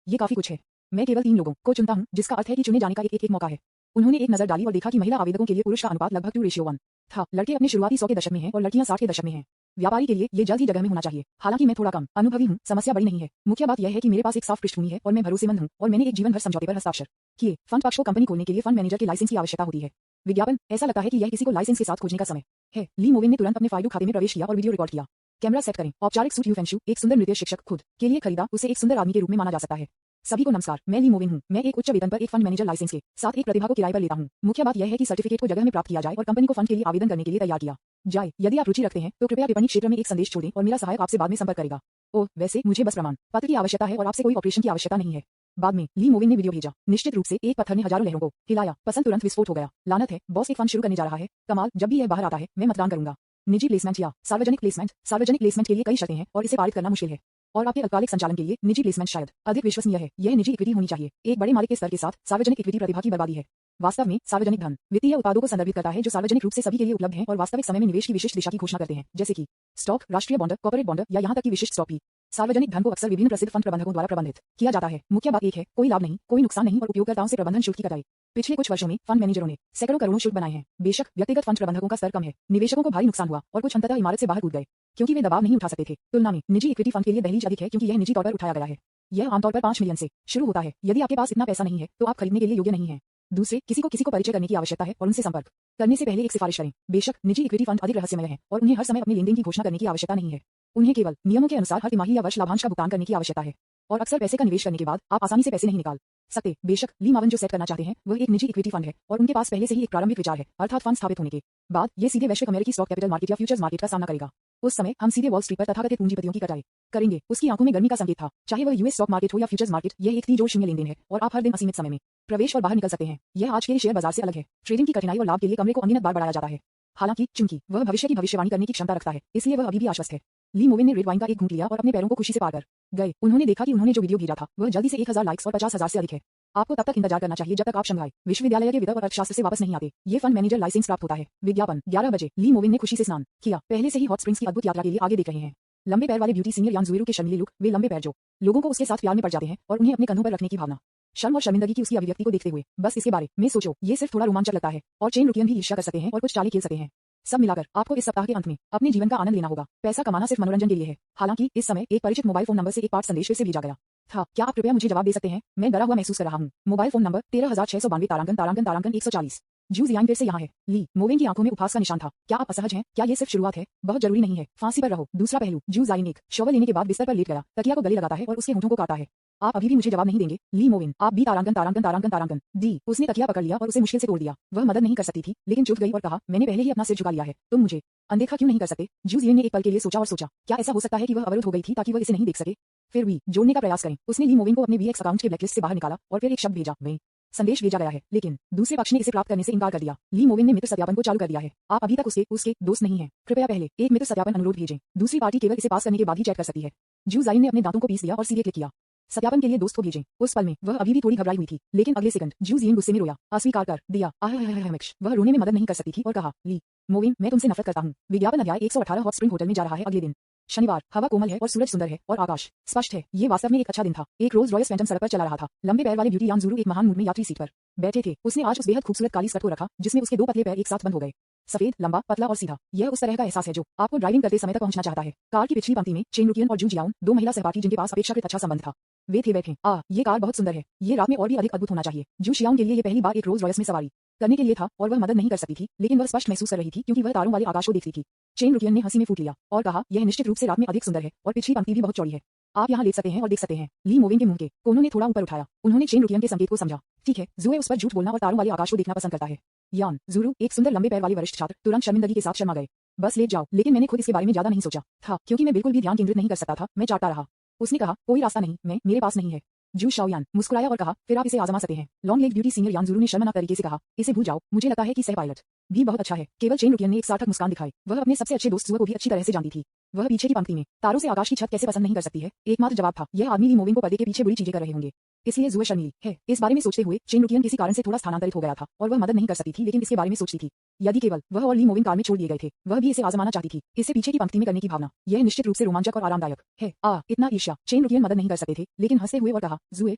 ये काफी कुछ है। मैं केवल 3 लोगों को चुनता हूँ, जिसका अर्थ है कि चुने जाने का एक मौका है। उन्होंने एक नजर डाली और देखा कि महिला आवेदकों के लिए पुरुष का अनुपात लगभग 2:1 था। लड़के अपने शुरुआती 100 के दशक में हैं और लड़कियां 60 के दशक में हैं। व्यापारी के लिए ये जल्द ही जगह में होना चाहिए। हालांकि मैं थोड़ा कम अनुभवी हूँ, समस्या बड़ी नहीं है। मुख्य बात यह है कि मेरे पास एक साफ पृष्ठभूमि है और मैं भरोसेमंद हूँ और मैंने एक जीवन भर समझौते पर हस्ताक्षर किए। फंड पक्ष को कंपनी खोलने के लिए फंड मैनेजर के लाइसेंस की आवश्यकता होती है। विज्ञापन, ऐसा लगता है कि यह किसी को लाइसेंस के साथ खोजने का समय है। ली मोविन ने तुरंत अपने फाइडू खाते में प्रवेश किया और वीडियो रिकॉर्ड किया। कैमरा सेट करें। औपचारिक सूट यूफेंशु, एक सुंदर नृत्य शिक्षक खुद के लिए खरीदा, उसे एक सुंदर आदमी के रूप में माना जा सकता है। सभी को नमस्कार, मैं ली मोविन हूँ। मैं एक उच्च वेतन पर एक फंड मैनेजर लाइसेंस के साथ एक प्रतिभा को किराए पर लेता हूँ। मुख्य बात यह है कि सर्टिफिकेट को जगह में प्राप्त किया जाए और कंपनी को फंड के लिए आवेदन करने के लिए तैयार किया जाए। यदि आप रुचि रखते हैं तो कृपया टिप्पणी क्षेत्र में एक संदेश छोड़ें और मेरा सहायक आपसे बाद में संपर्क करेगा। ओह, वैसे मुझे बस प्रमाण पत्र की आवश्यकता है और आपसे कोई ऑपरेशन की आवश्यकता नहीं है। बाद में ली मोविन ने वीडियो भेजा। निश्चित रूप से एक पत्थर ने हजारों लहरों को हिलाया। पसंद तुरंत विस्फोट हो गया। लानत है, बॉस एक फंड शुरू करने जा रहा है। कमाल, जब भी यह बाहर आता है मैं मतदान करूंगा। निजी प्लेसमेंट या सार्वजनिक प्लेसमेंट। सार्वजनिक प्लेसमेंट के लिए कई शर्तें हैं और इसे पारित करना मुश्किल है। और आपके अल्पकालिक संचालन के लिए निजी प्लेसमेंट शायद अधिक विश्वसनीय है। यह निजी इक्विटी होनी चाहिए। एक बड़े मालिक के स्तर के साथ सार्वजनिक इक्विटी प्रतिभा की बर्बादी है। वास्तव में सार्वजनिक धन वित्तीय उत्पादों को संदर्भित करता है जो सार्वजनिक रूप से सभी के लिए उपलब्ध हैं और वास्तविक समय में निवेश की विशिष्ट दिशा की घोषणा करते हैं, जैसे कि स्टॉक, राष्ट्रीय बॉन्ड, कॉर्पोरेट बॉन्ड या यहां तक कि विशिष्ट स्टॉक भी। सार्वजनिक धन को अक्सर विभिन्न प्रसिद्ध फंड प्रबंधकों द्वारा प्रबंधित किया जाता है। मुख्य बात एक है, कोई लाभ नहीं, कोई नुकसान नहीं और उपयोगकर्ताओं से प्रबंधन शुल्क की कटाई। पिछले कुछ वर्षों में फंड मैनेजरों ने सैकड़ों करोड़ों शुल्क बनाए हैं। बेशक व्यक्तिगत फंड प्रबंधकों का स्तर कम है, निवेशकों को भारी नुकसान हुआ और कुछ अंततः इमारत से बाहर कूद गए क्योंकि वे दबाव नहीं उठा सकते थे। तुलना में निजी इक्विटी फंड के लिए दहलीज अधिक है क्योंकि यह निजी तौर पर उठाया गया है। यह आमतौर पर 5 मिलियन से शुरू होता है। यदि आपके पास इतना पैसा नहीं है तो आप खरीदने के लिए योग्य नहीं हैं। दूसरे, किसी को परिचय करने की आवश्यकता है और उनसे संपर्क करने से पहले एक सिफारिश करें। बेशक निजी इक्विटी फंड अधिक रहस्यमय है और उन्हें हर समय अपने लेनदेन की घोषणा करने की आवश्यकता नहीं है। उन्हें केवल नियमों के अनुसार हर तिमाही या वर्ष लाभांश का भुगतान करने की आवश्यकता है और अक्सर पैसे का निवेश करने के बाद आप आसानी से पैसे नहीं निकाल सकते। बेशक ली मावन जो सेट करना चाहते हैं वह एक निजी इक्विटी फंड है और उनके पास पहले से ही एक प्रारंभिक विचार है, अर्थात फंड स्थापित होने के बाद ये सीधे वैश्विक अमेरिकी स्टॉक कैपिटल मार्केट या फ्यूचर्स मार्केट का सामना करेगा। उस समय हम सीधे वॉल स्ट्रीट पर तथाकथित पूंजीपतियों की कटाई करेंगे। उसकी आंखों में गर्मी का संकेत था, चाहे वह यूएस स्टॉक मार्केट हो या फ्यूचर्स मार्केट। यह एक 3 जोड़ 0 लेनदेन है और आप हर दिन असीमित समय में प्रवेश और बाहर निकल सकते हैं। यह आज के शेयर बाजार से अलग है। ट्रेडिंग की कठिनाई और लाभ के लिए कमरे को अनगिनत बार बढ़ाया जाता है। हालांकि चूंकि वह भविष्य की भविष्यवाणी करने की क्षमता रखता है, इसलिए वह अभी भी आश्वस्त है। ली मोविन ने रेड वाइन का एक घूंट लिया और अपने पैरों को खुशी से पार कर गए। उन्होंने देखा कि उन्होंने जो वीडियो भेजा था वह जल्दी से 1000 लाइक्स और 50,000 से अधिक है। आपको तब तक इंतजार करना चाहिए जब तक आप शंघाई विश्वविद्यालय के वित्त और अर्थशास्त्र से वापस नहीं आते। ये फंड मैनेजर लाइसेंस प्राप्त होता है। विज्ञापन 11 बजे। ली मोविन ने खुशी से स्नान किया। पहले से ही हॉट स्प्रिंग्स की अद्भुत यात्रा के लिए आगे देख रहे हैं। लंबे पैर वाले ब्यूटी सीनियर यान जुएरू के शर्मीले लुक, वे लंबे पैर जो लोगों को उसके साथ प्यार में पड़ जाते हैं और उन्हें अपने कंधों पर रखने की भावना। शर्म और शर्मिंदगी की उसकी अभिव्यक्ति को देखते हुए बस इसके बारे में सोचो। ये सिर्फ थोड़ा रोमांचक लगता है और चेन रुकियन भी ईर्ष्या कर सकते हैं और कुछ चालें खेल सकते हैं। सब मिलाकर आपको इस सप्ताह के अंत में अपने जीवन का आनंद लेना होगा। पैसा कमाना सिर्फ मनोरंजन के लिए है। हालांकि इस समय एक परिचित मोबाइल फोन नंबर से एक पाठ संदेश फिर से भेजा गया था। क्या आप कृपया मुझे जवाब दे सकते हैं? मैं डरा हुआ महसूस कर रहा हूँ। Mobile phone number 13,692 तारांकन तारांकन तारांकन 140। जू जियांग फिर से यहाँ है। ली मोविन की आंखों में उपहास का निशान था। क्या आप असहज हैं? क्या ये सिर्फ शुरुआत है? बहुत जरूरी नहीं है, फांसी पर रहो। दूसरा पहलू, जू जियांग एक शॉवर लेने के बाद बिस्तर पर लेट गया, तकिया को गले लगाता है और उसके होंठों को काटता है। आप अभी भी मुझे जवाब नहीं देंगे? ली मोविन, आप भी तारांकन तारांकन तारांकन तारांकन दी। उसने तकिया पकड़ लिया और उसे मुश्किल से तोड़ दिया। वह मदद नहीं कर सकती थी लेकिन चुप गई और कहा, मैंने पहले ही अपना सिर झुका लिया है, तुम मुझे अनदेखा क्यों नहीं कर सकते? जू जियांग ने एक पल के लिए सोचा और सोचा, क्या ऐसा हो सकता है कि वह अवरुद्ध हो गई थी ताकि वह इसे नहीं देख सके? फिर भी जोड़ने का प्रयास करें। उसने ली मोविन को अपने वीएक्स अकाउंट के ब्लैकलिस्ट से बाहर निकाला और फिर एक शब्द भेजा, वे संदेश भेजा गया है, लेकिन दूसरे पक्ष ने इसे प्राप्त करने से इनकार कर दिया। ली मोविन ने मित्र सत्यापन को चालू कर दिया है। आप अभी तक उसके दोस्त नहीं हैं। कृपया पहले एक मित्र सत्यापन अनुरोध भेजें। दूसरी पार्टी केवल इसे पास करने के बाद ही चेक कर सकती है। जू जियांग ने अपने दांतों को पीस दिया और सीधे क्लिक किया। सत्यापन के लिए दोस्त को भेजें। उस पल में वह अभी भी थोड़ी घबराई हुई थी, लेकिन अगले सेकंड जू जियांग गुस्से में रोया, अस्वीकार कर दिया। वह रोने में मदद नहीं कर सकती थी और कहा, ली मोविन, मैं तुमसे नफरत करता हूँ। विज्ञापन अध्याय 118 हॉट स्प्रिंग होटल में जा रहा है अगले दिन शनिवार। हवा कोमल है और सूरज सुंदर है और आकाश स्पष्ट है। ये वास्तव में एक अच्छा दिन था। एक रोज रॉयस फैंटम सड़क पर चला रहा था। लंबे पैर वाले ब्यूटी यान जुरू एक महान मूड में यात्री सीट पर बैठे थे। उसने आज उस बेहद खूबसूरत काली स्कर्ट को रखा जिसमें उसके 2 पतले पैर एक साथ बंद हो गए। सफेद, लंबा, पतला और सीधा। यह उस तरह का एहसास है जो आपको ड्राइविंग करते समय तक पहुंचना चाहता है। कार की पिछली पंक्ति में चेन रुकियन और जू जियांग, 2 महिला सहपाठी जिनके पास अपेक्षाकृत अच्छा संबंध था, वे थे बैठे। ये कार बहुत सुंदर है। ये रात में और भी अधिक अद्भुत होना चाहिए। जू जियांग के लिए ये पहली बार एक रोज रॉयस में सवारी करने के लिए था और वह मदद नहीं कर सकती थी, लेकिन वह स्पष्ट महसूस कर रही थी क्योंकि वह तारों वाले आकाश को देखती थी। चेन रुकियन ने हंसी में फूट लिया और कहा, यह निश्चित रूप से रात में अधिक सुंदर है और पिछली पंक्ति भी बहुत चौड़ी है। आप यहाँ लेट सकते हैं और देख सकते हैं। ली मोविन के मुंह के कोनों ने थोड़ा ऊपर उठाया। उन्होंने चेन रुकियन के संकेत को समझा। ठीक है, जुए उस पर झूठ बोलना और तारों वाले आकाश को देखना पसंद करता है। यान जुरू, एक सुंदर लंबे पैर वाले वरिष्ठ छात्र, तुरंत शर्मिंदगी के साथ शर्मा गए। बस लेट जाओ। लेकिन मैंने खुद इसके बारे में ज्यादा नहीं सोचा था क्योंकि मैं बिल्कुल भी ध्यान केंद्रित नहीं कर सकता था। मैं चाहता रहा। उसने कहा, कोई रास्ता नहीं, मेरे पास नहीं है। जू शाओयान मुस्कुराया और कहा, फिर आप इसे आजमा सकते हैं। Long leg beauty senior Yan ज़ुरू ने शर्मनाक तरीके से कहा, इसे भूल जाओ, मुझे लगता है कि सह पायलट भी बहुत अच्छा है। केवल चेन रुकियन ने एक सार्थक मुस्कान दिखाई। वह अपने सबसे अच्छे दोस्त जुआ को भी अच्छी तरह से जानती थी। वह पीछे की पंक्ति में तारों से आकाश की छत कैसे पसंद नहीं कर सकती है, एकमात्र जवाब था। यह आदमी ली मोविन को पर्दे के पीछे बुरी चीजें कर रहे होंगे, इसलिए जुए शर्मीली है। इस बारे में सोचते हुए चेन रुकियन किसी कारण से थोड़ा स्थानांतरित हो गया था और वह मदद नहीं कर सकती थी, लेकिन इसके बारे में सोचती थी। यदि केवल वह और ली मोविन कार में छोड़ दिए गए थे, वह भी इसे आजमाना चाहती थी। इसे पीछे की पंक्ति में करने की भावना, यह निश्चित रूप से रोमांचक और आरामदायक है। इतना ईर्ष्या। चेन रुकियन मदद नहीं कर सकते थे, लेकिन हंसते हुए और कहा, जुए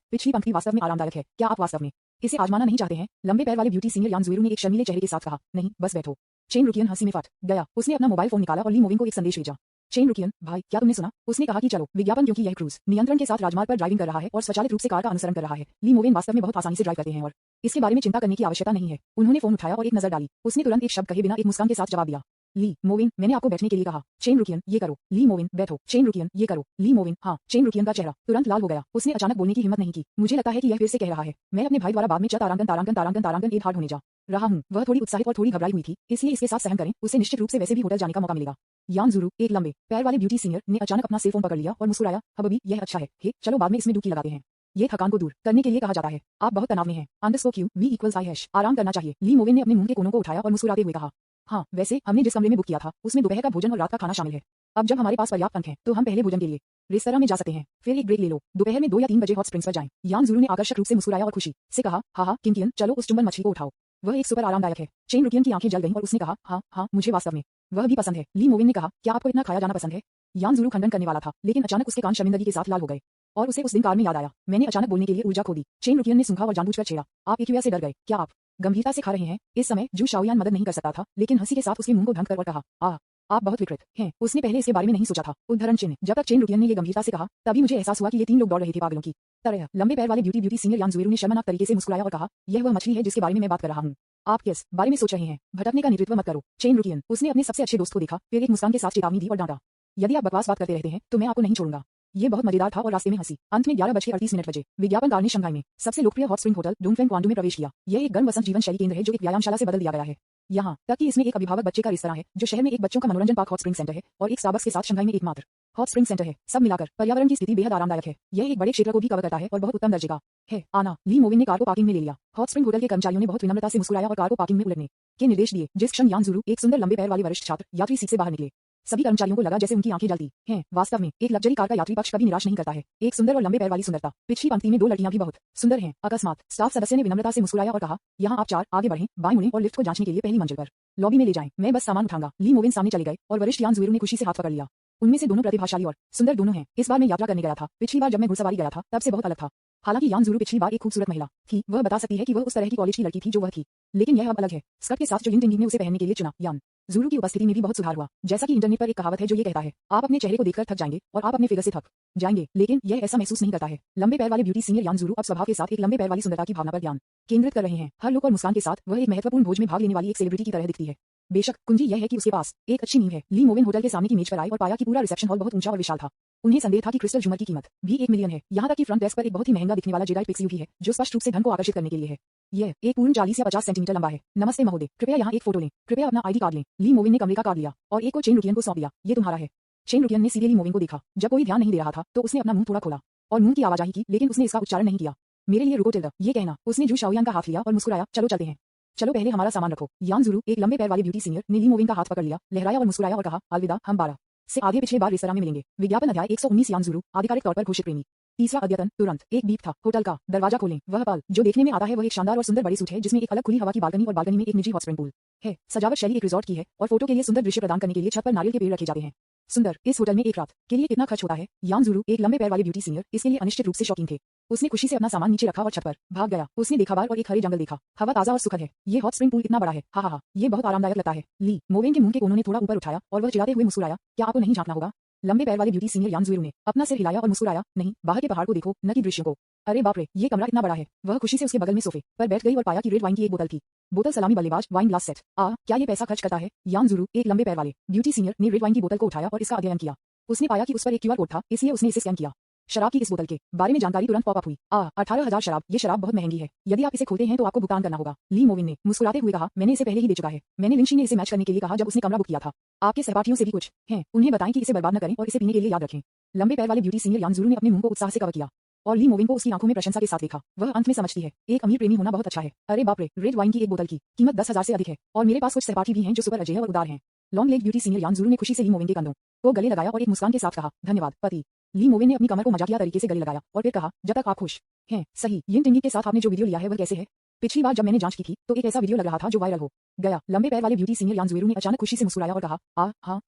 पिछली पंक्ति वास्तव में आरामदायक है। क्या आप वास्तव में इसे आजमाना नहीं चाहते हैं? लंबे पैर वाले ब्यूटी सीनियर यान ज़ुएरू ने एक शर्मीले चेहरे के साथ कहा, नहीं, बस बैठो। चेन रुकियन हंसी में फट गया। उसने अपना मोबाइल फोन निकाला और ली मोविन को एक संदेश भेजा। चेन रुकियन, भाई, क्या तुमने सुना? उसने कहा कि चलो विज्ञापन, क्योंकि यह क्रूज नियंत्रण के साथ राजमार्ग पर ड्राइविंग कर रहा है और स्वचालित रूप से कार का अनुसरण कर रहा है। ली मोविन वास्तव में बहुत आसानी से ड्राइव करते हैं और इसके बारे में चिंता करने की आवश्यकता नहीं है। उन्होंने फोन उठाया और एक नजर डाली। उसने तुरंत एक शब्द कहे बिना एक मुस्कान के साथ जवाब दिया, ली मोविन, मैंने आपको बैठने के लिए कहा। चेन रुकियन, ये करो। ली मोविन, बैठो। चेन रुकियन, ये करो। ली मोविन, हाँ। चेन रुकियन का चेहरा तुरंत लाल हो गया। उसने अचानक बोलने की हिम्मत नहीं की। मुझे लगता है कि यह फिर से कह रहा है, मैं अपने भाई द्वारा बाद में तारांकन तारांकन तारांकन तारांकन एट हार्ड होने जा रहा हूँ। वह थोड़ी उत्साहित और थोड़ी घबराई हुई थी, इसलिए इसके साथ सहन करें, उसे निश्चित रूप से वैसे भी होटल जाने का मौका मिलेगा। यान ज़ुरू, एक लंबे पैर वाले ब्यूटी सीनियर ने अचानक अपना सेल फोन पकड़ लिया और मुस्कुराया, हबीबी, यह अच्छा है। हे, चलो बाद में इसमें डुबकी लगाते हैं। ये थकान को दूर करने के लिए कहा जाता है। आप बहुत तनाव में हैं। Underscore V=I#। आराम करना चाहिए। ली मोविन ने अपने मुंह के कोनों को उठाया और मुस्कुराते हुए कहा, हाँ, वैसे हमने जिस कमरे में बुक किया था उसमें दोपहर का भोजन और रात का खाना शामिल है। अब जब हमारे पास पर्याप्त अंक हैं, तो हम पहले भोजन के लिए रेस्तरां में जा सकते हैं, फिर एक ब्रेक ले लो। दोपहर में 2 या 3 बजे हॉट स्प्रिंग्स पर जाएं। यान ज़ुरू ने आकर्षक रूप से मुस्कुराया और खुशी से कहा, हाँ, किंकियन, चलो उस चुंबन मछली को उठाओ। वह एक सुपर आरामदायक है। चेन रुकियन की आंखें जल गईं और उसने कहा, हाँ, मुझे वास्तव में वह भी पसंद है। ली मोविन ने कहा, क्या आपको इतना खाया जाना पसंद है? यान ज़ुरू खंडन करने वाला था, लेकिन अचानक उसके कान शर्मिंदगी के साथ लाल हो गए और उसे उस दिन कार में याद आया, मैंने अचानक बोलने के लिए ऊर्जा खो दी। चेन रुकियन ने सूंघा और जानबूझकर छेड़ा, आप एक्विया से डर गए क्या? आप गंभीरता से खा रहे हैं? इस समय जू शाओयान मदद नहीं कर सकता था, लेकिन हंसी के साथ उसके मुंह को ढंक कर और कहा, आप बहुत विकृत हैं। उसने पहले इसके बारे में नहीं सोचा था। उद्धरण चिन्ह। जब तक चेन रुकियन ने ये गंभीरता से कहा, तभी मुझे एहसास हुआ कि ये 3 लोग दौड़ रहे थे पागलों की तरह। लंबे पैर वाले ब्यूटी सीनियर यान ज़ुएरू ने शर्मनाक तरीके से मुस्कुराया और कहा, यह वह मछली है जिसके बारे में मैं बात कर रहा हूँ। आप किस बारे में सोच रहे हैं? भटकने का नेतृत्व मत करो। चेन रुकियन। उसने अपने सबसे अच्छे दोस्त को देखा, फिर एक मुस्कान के साथ चेतावनी दी और डांटा, यदि आप बकवास बात करते रहते हैं तो मैं आपको नहीं छोड़ूंगा। ये बहुत मजेदार था और रास्ते में हंसी। अंत में 11:38 बजे विज्ञापनकार ने शंघाई में सबसे लोकप्रिय हॉट स्प्रिंग होटल डोंगफेंग क्वांडू में प्रवेश किया। यह एक गर्म वसंत जीवन शैली केंद्र है जो एक व्यायामशाला से बदल दिया गया है। यहाँ तक कि इसमें एक अभिभावक बच्चे का रेस्तरां है, जो शहर में एक बच्चों का मनोरंजन पार्क हॉट स्प्रिंग सेंटर है और एक स्टारबक्स के साथ शंघाई में एकमात्र हॉट स्प्रिंग सेंटर है। सब मिलाकर पर्यावरण की स्थिति बेहद आरामदायक है। यह एक बड़े क्षेत्र को भी कवर करता है और बहुत उत्तम दर्जे का है। आना, ली मोविन ने कार को पार्किंग में ले लिया। हॉट स्प्रिंग होटल के कर्मचारियों ने बहुत विनम्रता से मुस्कुराया और कार को पार्किंग में उलटने के निर्देश दिए। जिस क्षण यान ज़ुरू, एक सुंदर लंबे पैर वाले वरिष्ठ छात्र यात्री सीट से बाहर निकले, सभी कर्मचारियों को लगा जैसे उनकी आंखें जलती हैं। वास्तव में एक लग्जरी कार का यात्री पक्ष कभी निराश नहीं करता है। एक सुंदर और लंबे पैर वाली सुंदरता। पिछली पंक्ति में 2 लड़कियां भी बहुत सुंदर हैं। अकस्मात स्टाफ सदस्य ने विनम्रता से मुस्कुराया और कहा, यहाँ आप 4 आगे बढ़ें, बाएं मुड़ें और लिफ्ट को जांचने के लिए पहली मंजिल पर लॉबी में ले जाएं। मैं बस सामान उठाऊंगा। ली मोविन सामने चले गए और वरिष्ठ यान ज़ुएरू ने खुशी से हाथ पकड़ लिया। उनमें से दोनों प्रतिभाशाली और सुंदर दोनों हैं। इस बार मैं यात्रा करने गया था। पिछली बार जब मैं घुड़सवारी गया था तब से बहुत अलग था। हालांकि यान ज़ुरू पिछली बार एक खूबसूरत महिला थी, वह बता सकती है कि वह उस तरह की कॉलेज की लड़की थी जो वह थी, लेकिन यह अब अलग है। स्कर्ट के साथ जो लिंक्डइन ने उसे पहनने के लिए चुना, यान ज़ुरू की उपस्थिति में भी बहुत सुधार हुआ। जैसा कि इंटरनेट पर एक कहावत है जो ये कहता है, आप अपने चेहरे को देखकर थक जाएंगे और आप अपने फिगर से थक जाएंगे, लेकिन यह ऐसा महसूस नहीं करता है। लंबे पैर वाले ब्यूटी सीनियर यान ज़ुरू अब स्वभाव के साथ एक लंबे पैर वाली सुंदरता की भावना पर ध्यान केंद्रित कर रहे हैं। हर लुक और मुस्कान के साथ वह एक महत्वपूर्ण भोज में भाग लेने वाली एक सेलिब्रिटी की तरह दिखती है। बेशक कुंजी यह है कि उसके पास एक अच्छी नींव है। ली मोविन होटल के सामने की मेज पर आए और पाया कि पूरा रिसेप्शन हॉल बहुत ऊंचा और विशाल था। उन्हें संदेह था कि क्रिस्टल झूमर की कीमत भी 1 मिलियन है। यहाँ तक कि फ्रंट डेस्क पर एक बहुत ही महंगा दिखने वाला जेडाइट पिक्सी भी है, जो स्पष्ट रूप से धन को आकर्षित करने के लिए है। यह एक पूर्ण 40 या 50 सेंटीमीटर लंबा है। नमस्ते महोदय, कृपया यहाँ एक फोटो लें। कृपया अपना ID कार्ड लें। ली मोविन ने कमरे का कार्ड लिया और एक को चेन रुकियन को सौंप दिया। ये तुम्हारा है। चेन रुकियन ने सीधे ली मोविन को देखा। जब कोई ध्यान नहीं दे रहा था तो उसने अपना मुंह थोड़ा खोला और मुंह की आवाजाही की, लेकिन उसने इसका उच्चारण नहीं किया। मेरे लिए रुको टिल्डा, ये कहना। उसने जू शाओयान का हाथ लिया और मुस्कुराया, चलो चलते हैं। चलो पहले हमारा सामान रखो। यान ज़ुरू, एक लंबे पैर वाले ब्यूटी सीनियर ने ली मोविन का हाथ पकड़ लिया, लहराया और मुस्कुराया और कहा, अलविदा, हम 12 से आगे पिछले बार रेस्तरां में मिलेंगे। विज्ञापन अध्याय 119। यान ज़ुरू, आधिकारिक तौर पर घोषित प्रेमी। तीसरा अद्यतन। तुरंत एक बीप था। होटल का दरवाजा खोलें। वह पल जो देखने में आता है वह एक शानदार और सुंदर बड़ी सूट है, जिसमें एक अलग खुली हवा की बालकनी और बालकनी में एक निजी हॉट स्प्रिंग पूल है। सजावट शैली एक रिजॉर्ट की है और फोटो के लिए सुंदर दृश्य प्रदान करने के लिए छत पर नारियल के पेड़ रखे जाते हैं। सुंदर। इस होटल में एक रात के लिए कितना खर्च होता है? यान ज़ुरू, एक लंबे पैर वाले ब्यूटी सीनियर, इसके लिए अनिश्चित रूप से शौकीन थे। उसने खुशी से अपना सामान नीचे रखा और छत पर भाग गया। उसने देखा बार और एक हरे जंगल देखा। हवा ताजा और सुखद है। ये हॉट स्प्रिंग पूल इतना बड़ा है। हा, ये बहुत आरामदायक लगता है। ली मोविन के मुंह के कोनों ने थोड़ा ऊपर उठाया और वह चिढ़ाते हुए मुस्कुराया, क्या आपको नहीं झांकना होगा? लंबे पैर वाले ब्यूटी सीनियर यान ज़ुरू ने अपना सिर हिलाया और मुस्कुराया, नहीं, बाहर के पहाड़ को देखो, न कि दृश्यों को। अरे बाप रे, ये कमरा इतना बड़ा है। वह खुशी से उसके बगल में सोफे पर बैठ गई और पाया कि रेड वाइन की एक बोतल थी। बोतल सलामी बल्लेबाज वाइन ग्लास सेट। क्या ये पैसा खर्च करता है? यान ज़ुरू, एक लंबे पैर वाले ब्यूटी सीनियर ने रेड वाइन की बोतल को उठाया और इसका अध्ययन किया। उसने पाया कि उस पर एक QR कोड था, इसलिए उसने इसे स्कैन किया। शराब की इस बोतल के बारे में जानकारी तुरंत पॉप अप हुई। 18,000 शराब। ये शराब बहुत महंगी है। यदि आप इसे खोलते हैं तो आपको भुगतान करना होगा। ली मोविन ने मुस्कुराते हुए कहा, मैंने इसे पहले ही दे चुका है। मैंने लिंशी ने इसे मैच करने के लिए कहा जब उसने कमरा बुक किया था। आपके सहपाठियों से भी कुछ हैं, उन्हें बताएं कि इसे बर्बाद न करें और इसे पीने के लिए याद रखें। लंबे पैर वाले ब्यूटी सीनियर यान ज़ुरू ने अपने मुंह को उत्साह से कवर किया। और ली मोविन को उसकी आंखों में प्रशंसा के साथ देखा। वह अंत में समझती है, एक अमीर प्रेमी होना बहुत अच्छा है। अरे बाप रे, रेड वाइन की एक बोतल की कीमत 10,000 से अधिक है और मेरे पास कुछ सहपाठी भी हैं जो सुपर अजय और उदार हैं। Long leg beauty senior Yan ज़ुरू ने खुशी से ली मोविन के कंधों को गले लगाया और एक मुस्कान के साथ कहा, धन्यवाद पति। ली मोविन ने अपनी कमर को मजाकिया तरीके से गले लगाया और फिर कहा, जब तक आप खुश हैं। सही, यिन टिंगी के साथ आपने जो वीडियो लिया है वह कैसे है? पिछली बार जब मैंने जांच की थी तो एक ऐसा वीडियो लग रहा था जो वायरल हो गया। लंबे पैर वाले ब्यूटी सीनियर यान ज़ुरू ने अचानक खुशी से मुस्कुराया और कहा,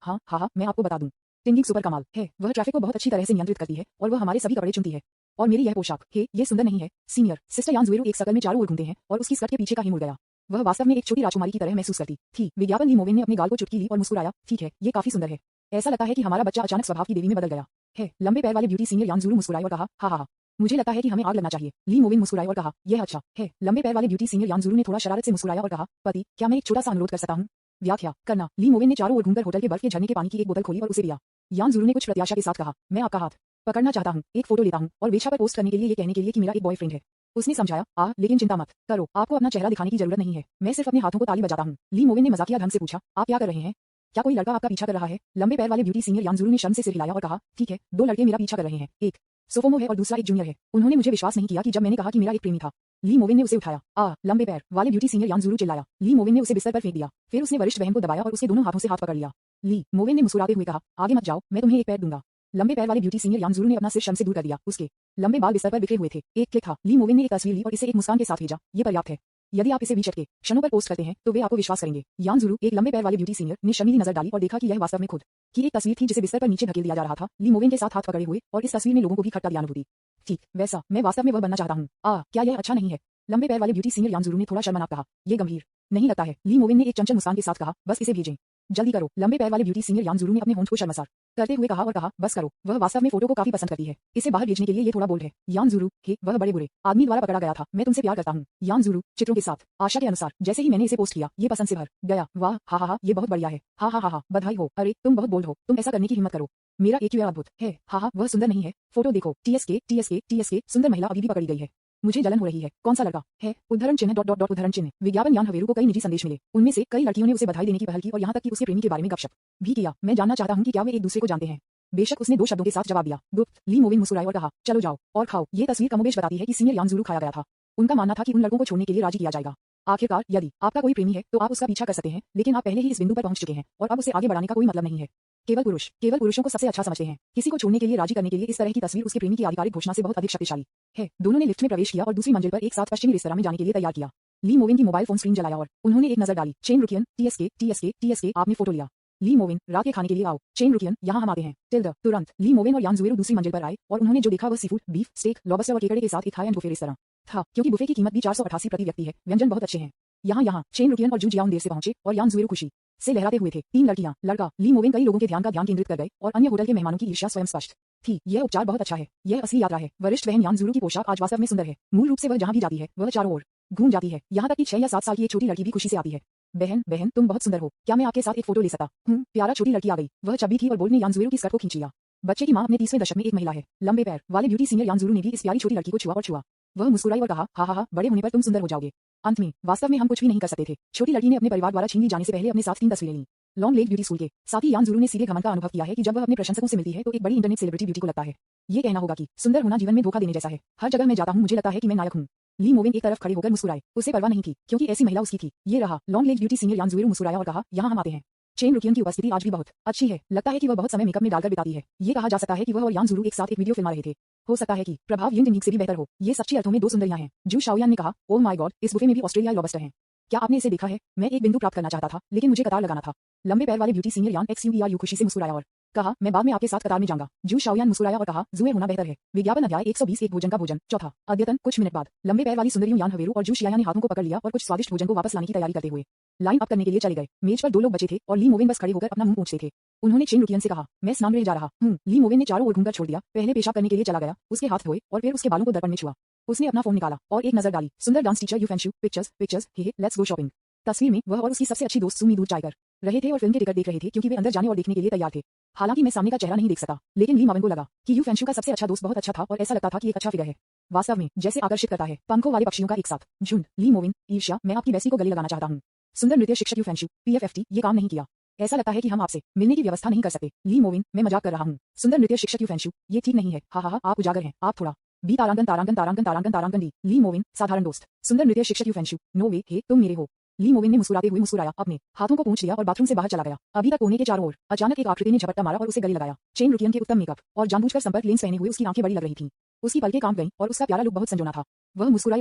हाँ, मैं आपको बता दूं, टिंगिंग सुपर कमाल है। वह ट्रैफिक को बहुत अच्छी तरह से नियंत्रित करती है और वह हमारे सभी कपड़े चुनती है। और मेरी यह पोशाक, हे, ये सुंदर नहीं है? सीनियर सिस्टर यान ज़ुरू एक सर्कल में चारों ओर घूमते हैं और उसकी स्कर्ट के पीछे का ही मुड़ गया। वह वास्तव में एक छोटी राजकुमारी की तरह महसूस करती थी। विज्ञापन ली मोविन ने अपने गाल को चुटकी ली और मुस्कुराया, ठीक है, ये काफी सुंदर है। ऐसा लगता है कि हमारा बच्चा अचानक स्वभाव की देवी में बदल गया है। लंबे पैर वाले ब्यूटी सीनियर यान ज़ुरू मुस्कुराए और कहा, हाँ, मुझे लगता है कि हमें आग लगना चाहिए। ली मोविन मुस्कुराए और कहा, यह अच्छा है। लंबे पैर वाले ब्यूटी सीनियर यान ज़ुरू ने थोड़ा शरारत से मुस्कुराया और कहा, पति, क्या मैं एक छोटा सा अनुरोध कर सकता हूँ? व्याख्या करना। ली मोविन ने चारों ओर घूमकर होटल के बर्फ के झरने के पानी की एक बोतल खोली और उसे दिया। यान ज़ुरू ने कुछ प्रत्याशा के साथ कहा, मैं आपका हाथ पकड़ना चाहता हूँ, एक फोटो लेता हूँ और वेशा पर पोस्ट करने के लिए ये कहने के लिए कि मेरा एक बॉयफ्रेंड है। उसने समझाया, लेकिन चिंता मत करो, आपको अपना चेहरा दिखाने की जरूरत नहीं है, मैं सिर्फ अपने हाथों को ताली बजाता हूँ। ली मोविन ने मजाकिया ढंग से पूछा, आप क्या कर रहे हैं? क्या कोई लड़का आपका पीछा कर रहा है? लंबे पैर वाले ब्यूटी सीनियर यान ज़ुरू ने शर्म से सिर हिलाया और कहा, ठीक है, दो लड़के मेरा पीछा कर रहे हैं, एक सोफोमो है और दूसरा एक जूनियर है। उन्होंने मुझे विश्वास नहीं किया कि जब मैंने कहा कि मेरा एक प्रेमी था। ली मोविन ने उसे उठाया। लंबे पैर वाले ब्यूटी सीनियर यान ज़ुरू चिल्लाया। ली मोविन ने उसे बिस्तर पर फेंक दिया। फिर उसने वरिष्ठ बहन को दबाया और उसके दोनों हाथों से हाथ पकड़ लिया। ली मोविन ने मुस्कुराते हुए कहा, आगे मत जाओ, मैं तुम्हें एक पैर दूंगा। लंबे पैर वाले ब्यूटी सीनियर यान ज़ुरू ने अपना सिर शर्म से दूर कर दिया। उसके लंबे बाल बिस्तर पर बिखरे हुए थे। एक क्लिक था। ली मोविन ने एक तस्वीर ली और इसे एक मुस्कान के साथ भेजा। ये पर्याप्त है। यदि आप इसे वीचैट के क्षणों पर पोस्ट करते हैं तो वे आपको विश्वास करेंगे। यान ज़ुरू, एक लंबे पैर वाले ब्यूटी सीनियर ने शर्मीली नजर डाली और देखा कि यह वास्तव में खुद की एक तस्वीर थी जिसे बिस्तर पर नीचे धकेल दिया जा रहा था। ली मोविन के साथ हाथ पकड़े हुए और इस तस्वीर ने लोगों को भी खटका दिया अनुभूति। ठीक वैसा मैं वास्तव में वह बनना चाहता हूँ। क्या यह अच्छा नहीं है? लंबे पैर वाले ब्यूटी सीनियर यान ज़ुरू ने थोड़ा शर्मनाक कहा, ये गंभीर नहीं लगता है। ली मोविन ने एक चंचल मुस्कान के साथ कहा, बस इसे भेजें, जल्दी करो। लंबे पैर वाले ब्यूटी सीनियर यान ज़ुरू ने अपने होंठ को शर्मसार करते हुए कहा, बस करो। वह वास्तव में फोटो को काफी पसंद करती है, इसे बाहर भेजने के लिए ये थोड़ा बोल्ड है। यान ज़ुरू, हे, वह बड़े बुरे आदमी द्वारा पकड़ा गया था, मैं तुमसे प्यार करता हूँ। यान ज़ुरू, चित्रों के साथ आशा के अनुसार जैसे ही मैंने इसे पोस्ट किया ये पसंद से भर गया। वाह, हा, ये बहुत बढ़िया है। हा, बधाई हो। अरे तुम बहुत बोल्ड हो, तुम ऐसा करने की हिम्मत करो। मेरा एक अद्भुत है। हा, वह सुंदर नहीं है? फोटो देखो। TSK, सुंदर महिला अभी भी पकड़ी गई है। मुझे जलन हो रही है। कौन सा लड़का है? उद्धरण चिन्ह डॉट उद्धरण चिन्ह। विज्ञापन यान हवेरू को कई निजी संदेश मिले, उनमें से कई लड़कियों ने उसे बधाई देने की पहल की और यहाँ तक कि उसके प्रेमी के बारे में गपशप भी किया। मैं जानना चाहता हूँ कि क्या वे एक दूसरे को जानते हैं? बेशक, उसने 2 शब्दों के साथ जवाब दिया, गुप्त। ली मोविन मुस्कुराए और कहा, चलो जाओ और खाओ। ये तस्वीर कमोबेश बताती है कि सीनियर यान ज़ुरू खाया गया था। उनका मानना था कि उन लड़कों को छोड़ने के लिए राजी किया जाएगा। आखिरकार, यदि आपका कोई प्रेमी है तो आप उसका पीछा कर सकते हैं, लेकिन आप पहले ही इस बिंदु पर पहुंच चुके हैं और अब उसे आगे बढ़ाने का कोई मतलब नहीं है। केवल पुरुषों को सबसे अच्छा समझते हैं। किसी को छोड़ने के लिए राजी करने के लिए इस तरह की तस्वीर उसके प्रेमी की आधिकारिक घोषणा से बहुत अधिक शक्तिशाली है। दोनों ने लिफ्ट में प्रवेश किया और दूसरी मंजिल पर एक साथ पश्चिमी रेस्तरां में जाने के लिए तैयार किया। ली मोविन की मोबाइल फोन स्क्रीन जलाया और उन्होंने एक नजर डाली। चेन रुकियन, TSK, आपने फोटो लिया। ली मोविन, रात के खाने के लिए आओ। चेन रुकियन, यहाँ हम आते हैं। तुरंत। ली मोविन और यान ज़ुरू दूसरी मंजिल पर आए और उन्होंने जो देखा वह सीफूड, बीफ, स्टेक, लॉबस्टर और केकड़े के साथ एक हाई एंड बुफे रेस्तरां था। क्योंकि बुफे की कीमत भी 488 प्रति व्यक्ति है, व्यंजन बहुत अच्छे हैं। यहाँ चेन रुकियन और जू जियाओन देर से पहुंचे और यान ज़ुरू खुशी से लहराते हुए थे। 3 लड़कियां, लड़का। ली मोविन कई लोगों के ध्यान केंद्रित कर गए और अन्य होटल के मेहमानों की ईर्ष्या स्वयं स्पष्ट थी। यह उपचार बहुत अच्छा है, यह असली यात्रा है। वरिष्ठ बहन यान ज़ुरू की पोशाक आज वास्तव में सुंदर है। मूल रूप से वह जहाँ भी जाती है वह चारों ओर घूम जाती है। यहाँ तक कि 6 या 7 साल की एक छोटी लड़की भी खुशी से आती है। बहन, तुम बहुत सुंदर हो, क्या मैं आपके साथ एक फोटो ले सकता हूँ? प्यारा। छोटी लड़की आ गई। वह चब्बी थी और बोल्ड ने यान ज़ुरू की स्कर्ट को खींच लिया। बच्चे की माँ अपने 30वें दशक में एक महिला है। लंबे पैर वाले ब्यूटी सीनियर यान ज़ुरू ने भी इस प्यारी छोटी लड़की को छुआ। वह मुस्कुराई और कहा, हा, बड़े होने पर तुम सुंदर हो जाओगे। अंत में वास्तव में हम कुछ भी नहीं कर सकते थे। छोटी लड़की ने अपने परिवार द्वारा छीन ली जाने से पहले अपने साथ 3 तस्वीरें लीं। लॉन्ग लेग ब्यूटी स्कूल के साथ ही यान ज़ुरू ने सीधे घमंड का अनुभव किया है कि जब वह अपने प्रशंसकों से मिलती है तो एक बड़ी इंटरनेट सेलिब्रिटी ब्यूटी को लगता है। ये कहना होगा कि सुंदर होना जीवन में धोखा देने जैसा है। हर जगह मैं जाता हूँ मुझे लगता है कि मैं नायक हूँ। ली मोविन एक तरफ खड़े होकर मुस्कुराए, उसे परवाह नहीं थी क्योंकि ऐसी महिला उसकी थी। ये रहा। Long leg beauty senior Yan ज़ुरू मुस्कुराया और कहा, यहाँ हम आते हैं। चेन रुकियन की उपस्थिति आज भी बहुत अच्छी है। लगता है कि वह बहुत समय मेकअप में डालकर बिताती है। ये कहा जा सकता है कि वह और यान ज़ुरू एक साथ एक वीडियो फिल्मा रहे थे। हो सकता है कि प्रभाव यिन टिंग से भी बेहतर हो। ये सच्ची अर्थों में 2 सुंदरियां हैं। जू शाओयान ने कहा, ओह माय गॉड, इस बुफे में भी ऑस्ट्रेलियाई लॉबस्टर हैं। क्या आपने इसे देखा है? मैं एक बिंदु प्राप्त करना चाहता था लेकिन मुझे कतार लगाना था। लंबे पैर वाले ब्यूटी सीनियर यान XUERU खुशी से मुस्कुराया और कहा, मैं बाद में आपके साथ कतार में जाऊंगा। जू शाओयान मुस्कुराया और कहा, जुए होना बेहतर है। विज्ञापन अध्याय 120 एक भोजन का भोजन। चौथा अद्यतन। कुछ मिनट बाद लंबे पैर वाली सुंदरियों यान हवेरू और जू शियाया ने हाथों को पकड़ लिया और कुछ स्वादिष्ट भोजन को वापस लाने की तैयारी करते हुए लाइन अप करने के लिए चले गए। मेज पर 2 लोग बचे थे और ली मोविन बस खड़े होकर अपना मुंह पूछते थे। उन्होंने चेन रुकियन से कहा, मैं स्नान में जा रहा हूँ। ली मोविन ने चारों ओर घूमकर छोड़ दिया। पहले पेशाब करने के लिए चला गया, उसके हाथ धोए और फिर उसके बालों को दर्पण में छुआ। उसने अपना फोन निकाला और एक नजर डाली। सुंदर dance teacher Yu Fanshu, pictures, hey let's go shopping. तस्वीर में वह और उसकी सबसे अच्छी दोस्त सुमी दूध चाय कर रहे थे और फिल्म के टिकट देख रहे थे क्योंकि वे अंदर जाने और देखने के लिए तैयार थे। हालांकि मैं सामने का चेहरा नहीं देख सका, लेकिन ली मोविन को लगा कि यू फैंशू का सबसे अच्छा दोस्त बहुत अच्छा था और ऐसा लगता था कि एक अच्छा फिगर है। वास्तव में जैसे आकर्षित करता है पंखों वाले पक्षियों का एक साथ झुंड। ली मोविन, ईर्ष्या, मैं आपकी बेसी को गले लगाना चाहता हूँ। सुंदर नृत्य शिक्षक यू फैंशू, PFFT, ये काम नहीं किया। ऐसा लगता है कि हम आपसे मिलने की व्यवस्था नहीं कर सकते। ली मोविन, मैं मजाक कर रहा हूँ। सुंदर नृत्य शिक्षक यू फैंशू, ये ठीक नहीं है। हा, आप उजागर हैं, आप थोड़ा बी तारांकन तारांकन तारांकन तारांकन तारांकन डी ली मोविन साधारण दोस्त सुंदर नृत्य शिक्षक यू फेंशु नो वे हे तुम मेरे हो। ली मोविन ने मुस्कुराते हुए मुस्कुराया, अपने हाथों को पोंछ लिया और बाथरूम से बाहर चला गया। अभी तक कोने के चारों ओर अचानक एक आकृति ने झपट्टा मारा और उसे गले लगाया। चेन रुकियन के उत्तम मेकअप और जानबूझकर संपर्क लेंस पहने हुए उसकी आंखें बड़ी लग रही थीं। उसकी पलकें कांप गईं और उसका प्यारा लुक बहुत संजोना था। वह मुस्कुराई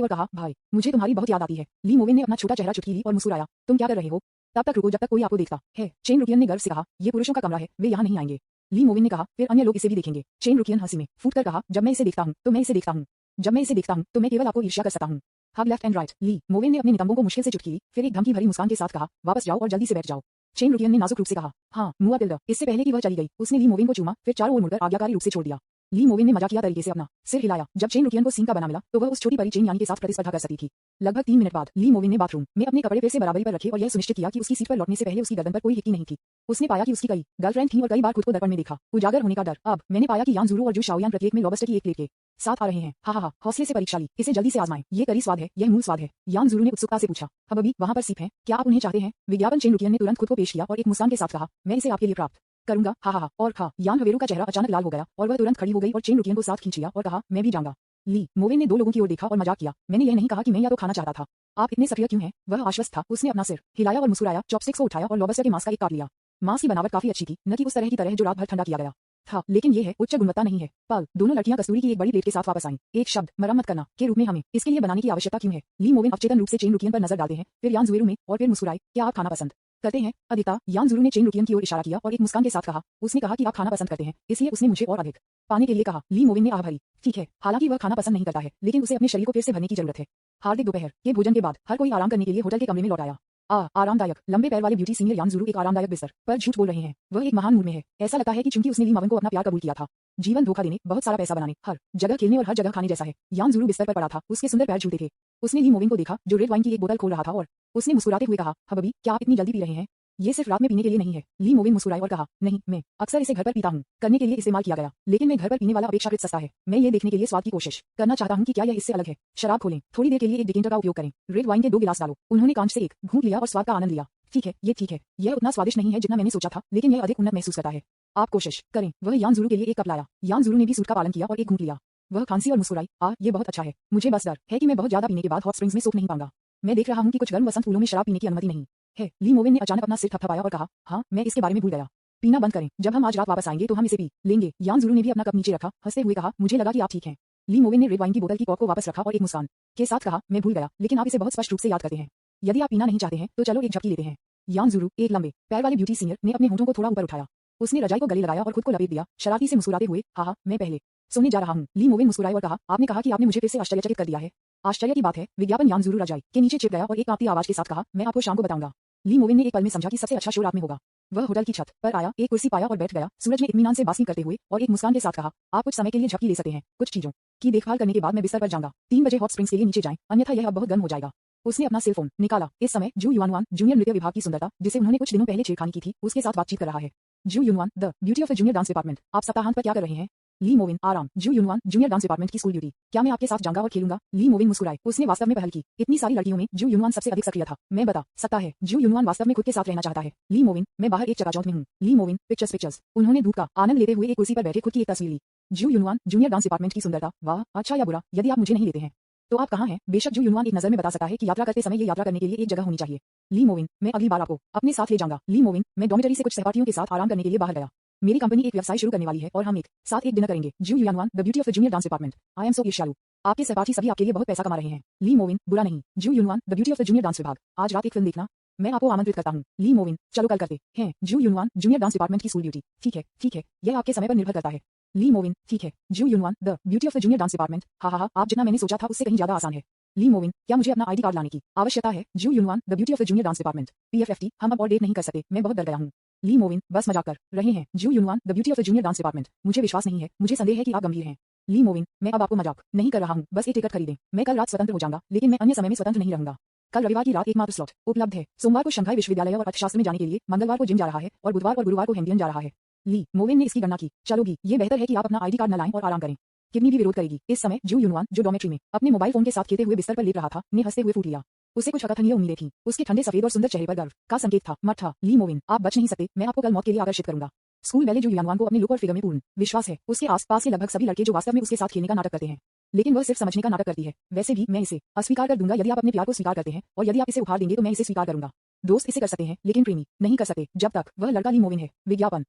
और कहा, भाई मुझे तुम्हारी बहुत याद आती है। ली मोविन ने अपना छोटा चेहरा चुटकी ली और मुस्कुराया, तुम क्या कर रहे हो? तब तक रुको जब तक कोई आपको देखता है। चेन रुकियन ने गर्व से कहा, ये पुरुषों का कमरा है, वे यहाँ नहीं आएंगे। ली मोविन ने कहा, फिर अन्य लोग इसे भी देखेंगे। चेन रुकियन हंसी में फूट कर कहा, जब मैं इसे देखता हूँ तो मैं इसे देखता हूँ, जब मैं इसे देखता हूँ तो मैं केवल आपको ईर्ष्या कर सकता हूँ। हग लेफ्ट एंड राइट। ली मोविन ने अपने नितंबों को मुश्किल से चुटकी ली, फिर एक धमकी भरी मुस्कान के साथ कहा, वापस जाओ और जल्दी से बैठ जाओ। चेन रुकियन ने नाजुक रूप से कहा, हाँ मुआ टिल्डा। इससे पहले कि वह चली गई उसने ली मोविन को चूमा, फिर चारों ओर मुड़कर आज्ञाकारी रूप से छोड़ दिया। ली मोविन ने मजाकिया तरीके से अपना सिर हिलाया। जब चेन रुकियन को सीन का बना मिला तो वह उस छोटी परी चेन यानी के साथ प्रतिस्पर्धा कर सकती थी। लगभग 3 मिनट बाद ली मोविन ने बाथरूम में अपने कपड़े फिर से बराबरी पर रखे और यह सुनिश्चित किया कि उसकी सीट पर लौटने से पहले उसकी गर्दन पर कोई हिक्की नहीं थी। उसने पाया कि उसकी कई गर्लफ्रेंड थी और कई बार खुद को दर्पण में देखा। उजागर होने का डर। अब मैंने पाया कि यान ज़ुरू और जू शाओयान प्रत्येक में लॉबस्टर की एक प्लेट के साथ आ रहे हैं। हा, हौसले से परीक्षा ली, इसे जल्दी से आजमाएं। ये करी स्वाद है, यह मूल स्वाद है। यान ज़ुरू ने उत्सुकता से पूछा, अब अभी वहाँ पर सीप है, क्या आप उन्हें चाहते हैं? विज्ञापन। चेन रुकियन ने तुरंत खुद को पेश किया और एक मुस्कान के साथ कहा, मैं इसे आपके लिए प्राप्त करूंगा। हा और खा। यान हवेरू का चेहरा अचानक लाल हो गया और वह तुरंत खड़ी हो गई और चेन रुकियन को साथ खींच लिया और कहा, मैं भी जाऊंगा। ली मोविन ने 2 लोगों की ओर देखा और मजाक किया, मैंने यह नहीं कहा कि मैं या तो खाना चाहता था। आप इतने सक्रिय क्यों हैं? वह आश्वस्त था। उसने अपना सिर हिलाया और मुस्कुराया, चॉपस्टिक्स को उठाया और लॉबस्टर के मांस का एक काट लिया। मांस की बनावट काफी अच्छी थी, न कि उस तरह की जो रात भर ठंडा किया गया था, लेकिन ये है उच्च गुणवत्ता नहीं है। पल दोनों लड़कियां कस्तूरी की एक बड़ी प्लेट के साथ वापस आईं। एक शब्द मरम्मत करना के रूप में हमें इसके लिए बनाने की आवश्यकता क्यों है? ली मोविन अवचेतन रूप से चेन रुकियन पर नजर डालते हैं, फिर यान ज़ुरू में और फिर मुस्कुराए, क्या आप खाना पसंद करते हैं? अधिकता। यान ज़ुरू ने चेन रुकियन की ओर इशारा किया और एक मुस्कान के साथ कहा, उसने कहा कि आप खाना पसंद करते हैं, इसलिए उसने मुझे और अधिक पाने के लिए कहा। ली मोविन ने आह भरी, ठीक है, हालांकि वह खाना पसंद नहीं करता है, लेकिन उसे अपने शरीर को फिर से भरने की जरूरत है। हार्दिक दोपहर के भोजन के बाद हर कोई आराम करने के लिए होटल के कमरे में लौट आया। आरामदायक लंबे पैर वाले ब्यूटी सीनियर यान ज़ुरू एक आरामदायक बिस्तर पर झूठ बोल रहे हैं। वह एक महान मूड में है। ऐसा लगता है कि चूंकि उसने ली मोविन को अपना प्यार कबूल किया था, जीवन धोखा देने, बहुत सारा पैसा बनाने, हर जगह खेलने और हर जगह खाने जैसा है। यान ज़ुरू बिस्तर पर पड़ा था, उसके सुंदर पैर झूलते थे। उसने ली मोविन को देखा जो रेड वाइन की एक बोतल खोल रहा था और उसने मुस्कुराते हुए कहा, हबीबी क्या आप इतनी जल्दी पी रहे हैं? ये सिर्फ रात में पीने के लिए नहीं है। ली मोविन मुस्कुराई और कहा, नहीं, मैं अक्सर इसे घर पर पीता हूँ, करने के लिए इस्तेमाल किया गया, लेकिन मैं घर पर पीने वाला अपेक्षाकृत सस्ता है। मैं ये देखने के लिए स्वाद की कोशिश करना चाहता हूँ कि क्या यह इससे अलग है। शराब खोलें, थोड़ी देर के लिए एक डिकेंटर का उपयोग करें, रेड वाइन के 2 गिलास डालो। उन्होंने कांच से एक घूंट लिया और स्वाद का आनंद लिया। ठीक है, ये ठीक है, यह उतना स्वादिष्ट नहीं है जितना मैंने सोचा था, लेकिन यह अधिक उन्नत महसूस करता है। आप कोशिश करें। वह यान ज़ुरू के लिए एक कप लाया। यान ज़ुरू ने भी सूट का पालन किया और एक घूंट लिया। वह खांसी और मुस्कुराई, ये बहुत अच्छा है। मुझे बस डर है कि मैं बहुत ज्यादा पीने के बाद हॉट स्प्रिंग्स में सूख नहीं पाऊंगा। मैं देख रहा हूँ कि कुछ गर्म वसंत फूलों में शराब पीने की अनुमति नहीं है। ली मोविन ने अचानक अपना सिर थपथपाया और कहा, हाँ मैं इसके बारे में भूल गया। पीना बंद करें, जब हम आज रात वापस आएंगे तो हम इसे पी लेंगे। यान ज़ुरू ने भी अपना कप नीचे रखा, हंसते हुए कहा, मुझे लगा कि आप ठीक हैं। ली मोविन ने रेड वाइन की बोतल की कॉर्क को वापस रखा और एक मुस्कान के साथ कहा, मैं भूल गया, लेकिन आप इसे बहुत स्पष्ट रूप से याद करते हैं। यदि आप पीना नहीं चाहते हैं तो चलो एक झपकी लेते हैं। यान ज़ुरू एक लंबे पैर वाले ब्यूटी सीनियर ने अपने होठों को थोड़ा ऊपर उठाया। उसने रजाई को गले लगाया और खुद को लपेट दिया, शरारती से मुस्कुराते हुए, हाँ मैं पहले सोने जा रहा हूँ। ली मोविन मुस्कुराए और कहा, आपने कहा कि आपने मुझे फिर से आश्चर्यचकित कर दिया है। आश्चर्य की बात है। विज्ञापन। यान ज़ुरू रजाई के नीचे छिप गया और एक कांपती आवाज के साथ कहा, मैं आपको शाम को बताऊंगा। ली मोविन ने एक पल में समझा कि सबसे अच्छा शो रात में होगा। वह होटल की छत पर आया, एक कुर्सी पाया और बैठ गया, सूरज में इत्मीनान से बास्किंग करते हुए, और एक मुस्कान के साथ कहा, आप कुछ समय के लिए झपकी ले सकते हैं, कुछ चीजों की देखभाल करने के बाद मैं बिस्तर पर जाऊंगा। 3 बजे हॉट स्प्रिंग्स के लिए नीचे जाएं, अन्यथा यह अब बहुत गर्म हो जाएगा। उसने अपना सेल फोन निकाला। इस समय जू युआनवान जूनियर नृत्य विभाग की सुंदरता, जिसे उन्होंने कुछ दिनों पहले छेड़खानी की थी, उसके साथ बातचीत कर रहा है। Ju Yunwan, the beauty of the junior dance department, आप सप्ताहांत पर क्या कर रहे हैं? ली मोविन, आराम। जू युनवान, जूनियर डांस डिपार्टमेंट की स्कूल ड्यूटी, क्या मैं आपके साथ जाऊंगा और खेलूंगा? ली मोविन मुस्कुराए। उसने वास्तव में पहल की। इतनी सारी लड़कियों में जू युनवान सबसे अधिक सक्रिय था। मैं बता सकता है, जू युनवान वास्तव में खुद के साथ रहना चाहता है। ली मोविन, मैं बाहर एक चकाचौंध में हूँ। ली मोविन, पिक्चर्स। उन्होंने धूप का आनंद लेते हुए एक कुर्सी पर बैठे खुद की एक तस्वीर ली। जू युनवान, जूनियर डांस डिपार्टमेंट की सुंदरता, वाह, अच्छा या बुरा, यदि आप मुझे नहीं लेते हैं तो आप कहाँ हैं? बेशक जू युनवान एक नजर में बता सकता है कि यात्रा करते समय ये यात्रा करने के लिए एक जगह होनी चाहिए। ली मोविन, मैं अगली बार आपको अपने साथ ले जाऊंगा। ली मोविन, मैं डॉर्मिटरी से कुछ सहपाठियों के साथ आराम करने के लिए बाहर गया। मेरी कंपनी एक व्यवसाय शुरू करने वाली है और हम एक साथ एक डिनर करेंगे। Ju Yunwan, the beauty of the junior dance department, I am so ईर्ष्यालु। आपके सहपाठी सभी आपके लिए बहुत पैसा कमा रहे हैं। ली मोविन, बुरा नहीं। Ju Yunwan, the beauty of the junior dance विभाग, आज रात एक फिल्म देखना, मैं आपको आमंत्रित करता हूँ। ली मोविन, चलो कल करते हैं। जू युनवान, जूनियर डांस डिपार्टमेंट की स्कूल ड्यूटी, ठीक है, यह आपके समय पर निर्भर करता है। ली मोविन, ठीक है। Ju Yunwan, the beauty of the junior dance department, हाँ, आप जितना मैंने सोचा था उससे कहीं ज्यादा आसान है। ली मोविन, क्या मुझे अपना आईडी कार्ड लाने की आवश्यकता है? Ju Yunwan, the beauty of the junior dance department, pfft, हम अब और डेट नहीं कर सकते, मैं बहुत डर गया हूँ। ली मोविन, बस मजाक कर रहे हैं। Ju Yunwan, the beauty of the junior dance department, मुझे विश्वास नहीं है, मुझे संदेह है कि आप गंभीर हैं। ली मोविन, मैं अब आपको मजाक नहीं कर रहा हूँ, बस एक टिकट खरीदें, मैं कल रात स्वतंत्र हो जाऊंगा, लेकिन मैं अन्य समय में स्वतंत्र नहीं रहूंगा। कल रविवार की रात एकमात्र स्लॉट उपलब्ध है। सोमवार को शंघाई विश्वविद्यालय और अर्थशास्त्र में जाने के लिए, मंगलवार को जिम जा रहा है और बुधवार और गुरुवार को हेम्बियन जा रहा है। ली मोविन ने इसकी गणना की। चलोगी, ये बेहतर है कि आप अपना आईडी कार्ड न लाएं और आराम करें। किडनी भी विरोध करेगी। इस समय जू युनवान, जो डॉर्मेट्री में अपने मोबाइल फोन के साथ खेते हुए बिस्तर पर लेट रहा था, ने हंसते हुए फूट लिया। उसे कुछ अकथनीय उम्मीदें थीं। उसके ठंडे सफेद और सुंदर चेहरे पर गर्व का संकेत था। मत था, ली मोविन, आप बच नहीं सकते, मैं आपको कल मौत के लिए आकर्षित करूंगा। स्कूल वाले जू युनवान को अपने लुक और फिगर में पूर्ण विश्वास है। उसके आस-पास के लगभग सभी लड़के जो वास्तव में उसके साथ खेलने का नाटक करते हैं, लेकिन वह सिर्फ समझने का नाटक करती है। वैसे भी मैं इसे अस्वीकार कर दूंगा यदि आप अपने प्यार को स्वीकार करते हैं, और यदि आप इसे उपहार देंगे तो मैं इसे स्वीकार करूंगा। दोस्त इसे कर सकते हैं लेकिन प्रेमी नहीं कर सकते जब तक वह लड़का ली मोविन है। विज्ञापन।